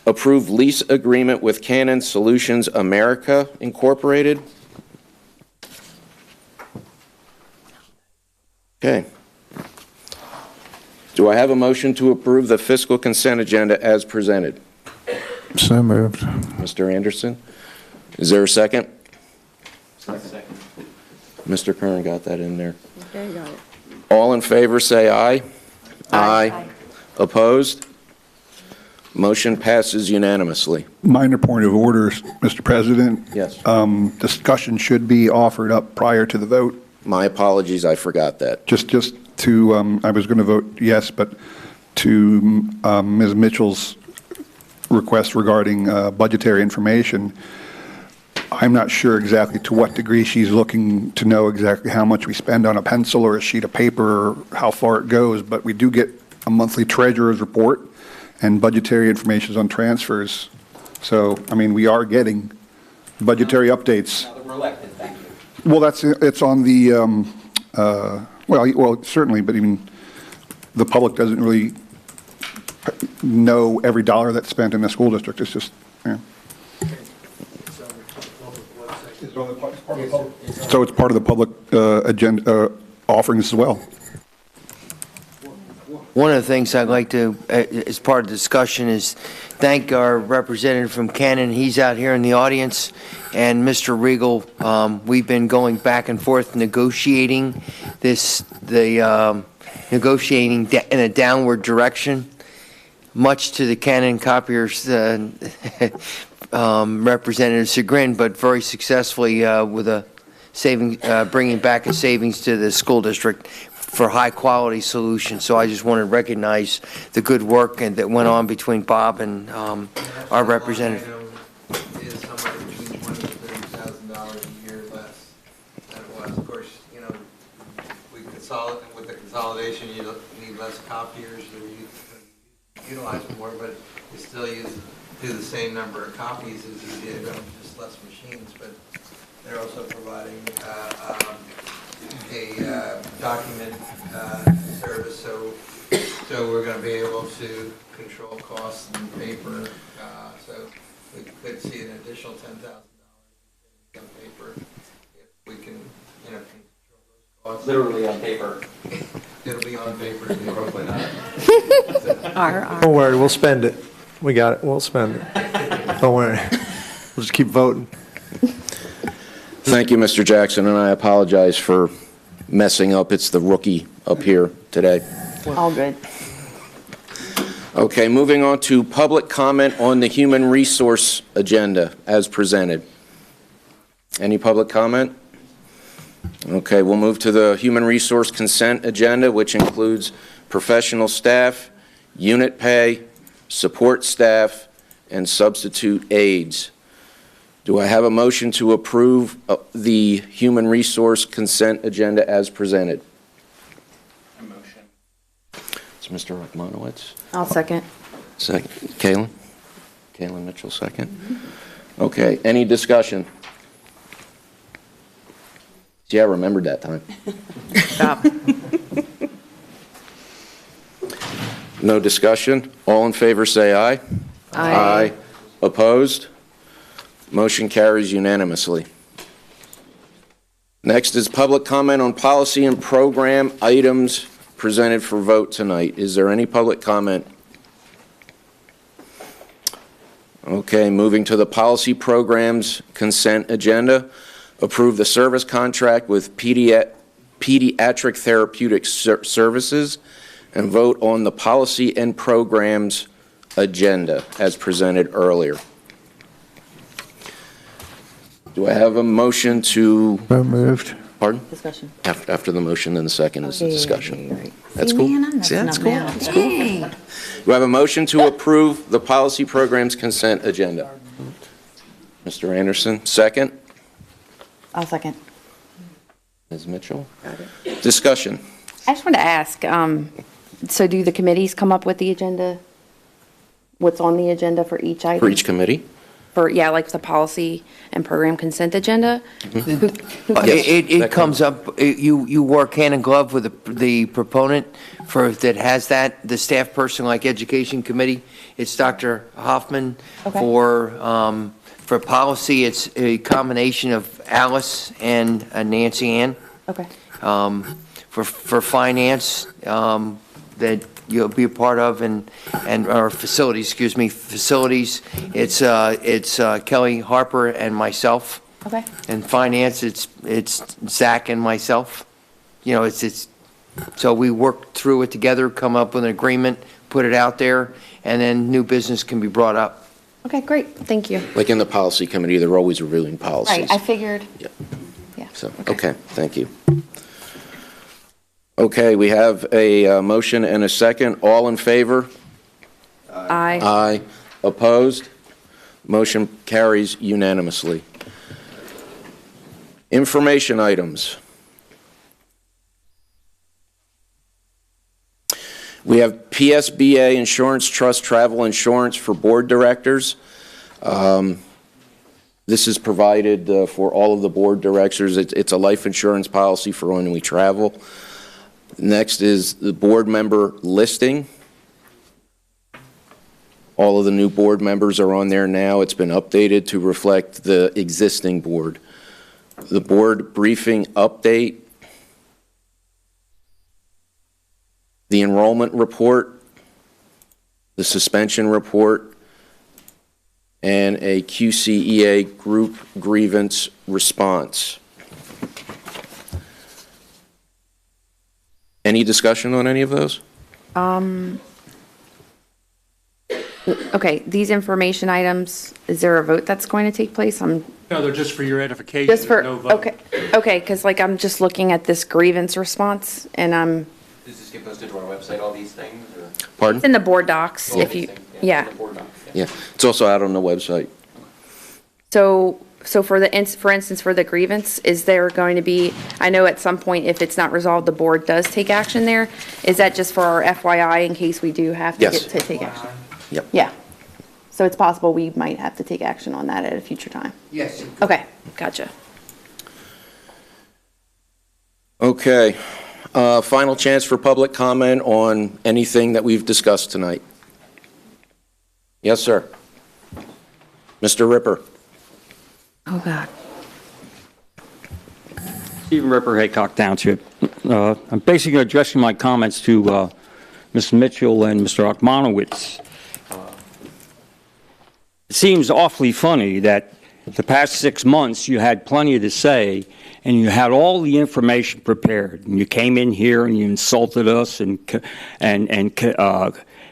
approve lease agreement with Canon Solutions America, Incorporated. Okay. Do I have a motion to approve the fiscal consent agenda as presented? So moved. Mr. Anderson? Is there a second? Second. Mr. Kern got that in there. Okay, got it. All in favor, say aye. Aye. Opposed? Motion passes unanimously. Minor point of order, Mr. President. Yes. Discussion should be offered up prior to the vote. My apologies, I forgot that. Just to, I was going to vote yes, but to Ms. Mitchell's request regarding budgetary information, I'm not sure exactly to what degree she's looking to know exactly how much we spend on a pencil or a sheet of paper or how far it goes, but we do get a monthly treasurer's report and budgetary information on transfers. So, I mean, we are getting budgetary updates. Now that we're elected, thank you. Well, it's on the, well, certainly, but I mean, the public doesn't really know every dollar that's spent in the school district. It's just, yeah. So it's part of the public agenda offerings as well. One of the things I'd like to, as part of the discussion, is thank our representative from Cannon. He's out here in the audience. And Mr. Regal, we've been going back and forth negotiating negotiating in a downward direction, much to the Cannon copiers representative chagrin, but very successfully with a bringing back a savings to the school district for high-quality solutions. So I just want to recognize the good work that went on between Bob and our representative. Is somewhere between $20,000 and $30,000 a year less than it was. Of course, with the consolidation, you need less copiers, or you utilize more, but you still do the same number of copies as you did on just less machines. But they're also providing a document service, so we're going to be able to control costs and paper. So we could see an additional $10,000 on paper if we can, control those costs. Literally on paper. It'll be on paper. Hopefully not. Don't worry, we'll spend it. We got it. We'll spend it. Don't worry. We'll just keep voting. Thank you, Mr. Jackson, and I apologize for messing up. It's the rookie up here today. All good. Okay, moving on to public comment on the human resource agenda as presented. Any public comment? Okay, we'll move to the human resource consent agenda, which includes professional staff, unit pay, support staff, and substitute aides. Do I have a motion to approve the human resource consent agenda as presented? A motion. It's Mr. Rachmanowitz. I'll second. Second. Kalen? Kalen Mitchell, second. Okay, any discussion? See, I remembered that time. Stop. No discussion? All in favor say aye. Aye. Opposed? Motion carries unanimously. Next is public comment on policy and program items presented for vote tonight. Is there any public comment? Okay, moving to the policy programs consent agenda. Approve the service contract with Pediatric Therapeutic Services and vote on the policy and programs agenda as presented earlier. Do I have a motion to... So moved. Pardon? Discussion. After the motion, then the second is the discussion. Right. That's See, cool. man, I'm See, that's messing cool. up now. That's cool. Dang. Do I have a motion to approve the policy programs consent agenda? Mr. Anderson, second. I'll second. Ms. Mitchell? Discussion. I just wanted to ask, so do the committees come up with the agenda? What's on the agenda for each item? For each committee? Like the policy and program consent agenda? It comes up, you work hand in glove with the proponent that has that, the staff person like Education Committee. It's Dr. Hoffman. Okay. For policy, it's a combination of Alice and Nancy Ann. Okay. For finance, that you'll be a part of, or facilities, it's Kelly Harper and myself. Okay. And finance, it's Zach and myself. So we work through it together, come up with an agreement, put it out there, and then new business can be brought up. Okay, great. Thank you. Like in the policy committee, they're always reviewing policies. Right, I figured. Yep. Yeah. So, okay, thank you. Okay, we have a motion and a second. All in favor? Aye. Aye. Opposed? Motion carries unanimously. Information items. We have PSBA Insurance Trust Travel Insurance for board directors. This is provided for all of the board directors. It's a life insurance policy for when we travel. Next is the board member listing. All of the new board members are on there now. It's been updated to reflect the existing board. The board briefing update, the enrollment report, the suspension report, and a QCEA group grievance response. Any discussion on any of those? Okay, these information items, is there a vote that's going to take place? No, they're just for your edification. Just for, no vote. okay, because like I'm just looking at this grievance response and I'm, Does this get posted to our website, all these things? Or? Pardon? it's in the board docs, if you, yeah. Yeah, it's also out on the website. So for instance, for the grievance, is there going to be, I know at some point, if it's not resolved, the board does take action there. Is that just for our FYI in case we do have to Yes. get to take action? Yep. Yeah. So it's possible we might have to take action on that at a future time? Yes. Okay, gotcha. Okay. Final chance for public comment on anything that we've discussed tonight. Yes, sir. Mr. Ripper. Oh, God. Stephen Ripper, Haycock Township. I'm basically addressing my comments to Ms. Mitchell and Mr. Ochmanowicz. It seems awfully funny that the past 6 months you had plenty to say and you had all the information prepared and you came in here and you insulted us and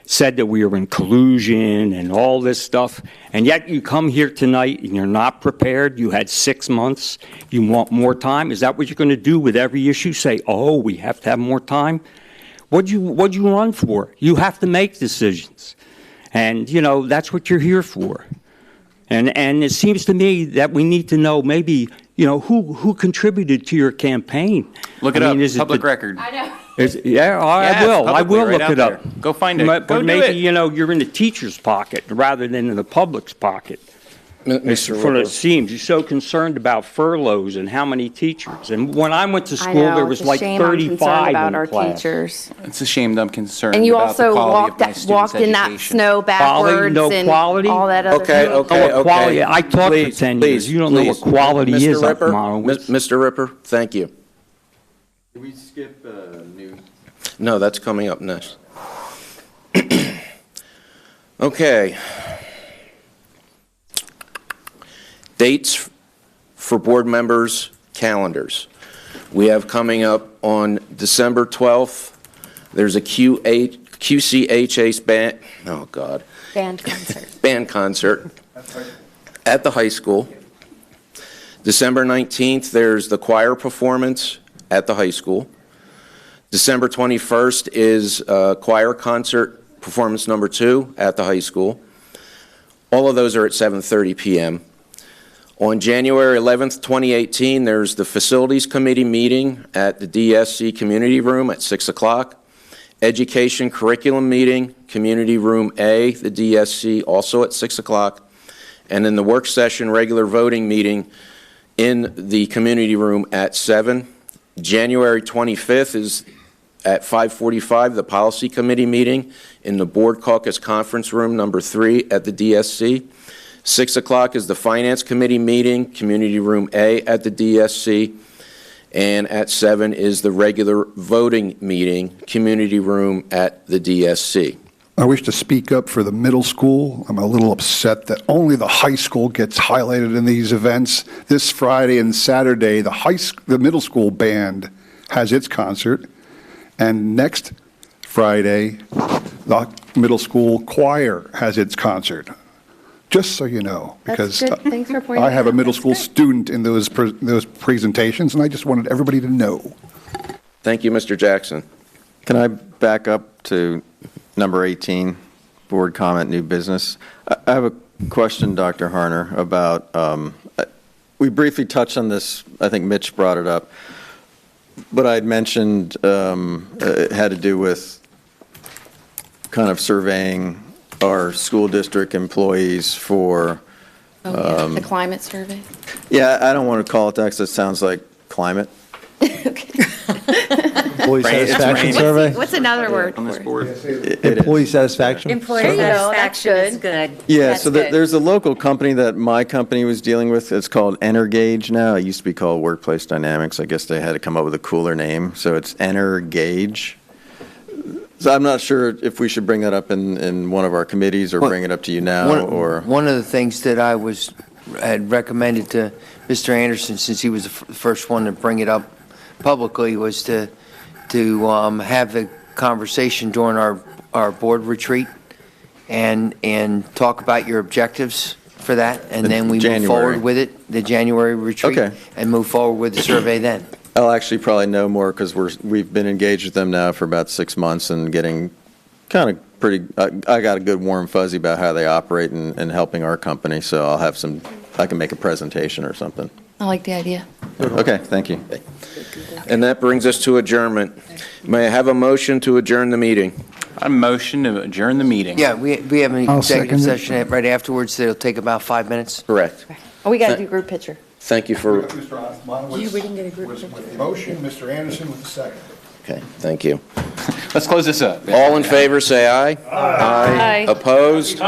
said that we were in collusion and all this stuff, and yet you come here tonight and you're not prepared. You had 6 months. You want more time. Is that what you're going to do with every issue? Say, oh, we have to have more time? What'd you run for? You have to make decisions. And, you know, that's what you're here for. And it seems to me that we need to know maybe, you know, who contributed to your campaign. Look it up, public record. I know. I will right look out it up. there. Go find it. But Go do maybe, it. you know, you're in the teacher's pocket rather than in the public's pocket. It's Mr. what Ripper. it seems. You're so concerned about furloughs and how many teachers. And when I went to I school, know, there was it's a like shame. I'm concerned 35 about in our the class. teachers. It's a shame that I'm concerned And you about the also quality of my students' walked in that education. snow backwards no and quality? all that other Okay, stuff. okay, Oh, quality. okay. I taught for 10 years. You don't know what quality Mr. is, Ripper, Ochmanowicz. Mr. Ripper, thank you. Can we skip news? No, that's coming up next. Okay. Dates for board members' calendars. We have coming up on December 12th, there's a QCHS band, oh God, Band concert. band concert at the high school. December 19th, there's the choir performance at the high school. December 21st is choir concert performance number 2 at the high school. All of those are at 7:30 p.m. On January 11th, 2018, there's the Facilities Committee meeting at the DSC Community Room at 6 o'clock. Education Curriculum meeting, Community Room A, the DSC, also at 6 o'clock. And then the work session regular voting meeting in the Community Room at 7. January 25th is at 5:45, the Policy Committee meeting in the Board Caucus Conference Room number 3 at the DSC. 6 o'clock is the Finance Committee meeting, Community Room A at the DSC. And at 7 is the regular voting meeting, Community Room at the DSC. I wish to speak up for the middle school. I'm a little upset that only the high school gets highlighted in these events. This Friday and Saturday, the middle school band has its concert. And next Friday, the middle school choir has its concert. Just so you know, because That's good. Thanks for pointing I that have a out. middle That's school good. student in those presentations, and I just wanted everybody to know. Thank you, Mr. Jackson. Can I back up to number 18, board comment, new business? I have a question, Dr. Harner, about, we briefly touched on this, I think Mitch brought it up, but I had mentioned it had to do with kind of surveying our school district employees for. The climate survey? Yeah, I don't want to call it that because it sounds like climate. Employee Right, it's satisfaction raining. survey? What's another word? On this board? Employee satisfaction? Employee There you go, that's satisfaction is good. good. Yeah, That's so good. there's a local company that my company was dealing with. It's called Energage now. It used to be called Workplace Dynamics. I guess they had to come up with a cooler name. So it's Energage. So I'm not sure if we should bring that up in one of our committees or bring it up to you now, or. One of the things that I had recommended to Mr. Anderson, since he was the first one to bring it up publicly, was to have the conversation during our board retreat and talk about your objectives for that, and then we move forward with it, the January retreat, and move forward with the survey then. I'll actually probably know more because we've been engaged with them now for about 6 months and getting kind of pretty, I got a good warm fuzzy about how they operate and helping our company, so I'll have I can make a presentation or something. I like the idea. Okay, thank you. And that brings us to adjournment. May I have a motion to adjourn the meeting? A motion to adjourn the meeting. Yeah, we have an I'll executive second it. session right afterwards that'll take about 5 minutes. Correct. Oh, we got to do group picture. Thank you for, We didn't get a group picture. Motion, Mr. Anderson with the second. okay, thank you. Let's close this up. All in favor, say aye. Aye. Opposed?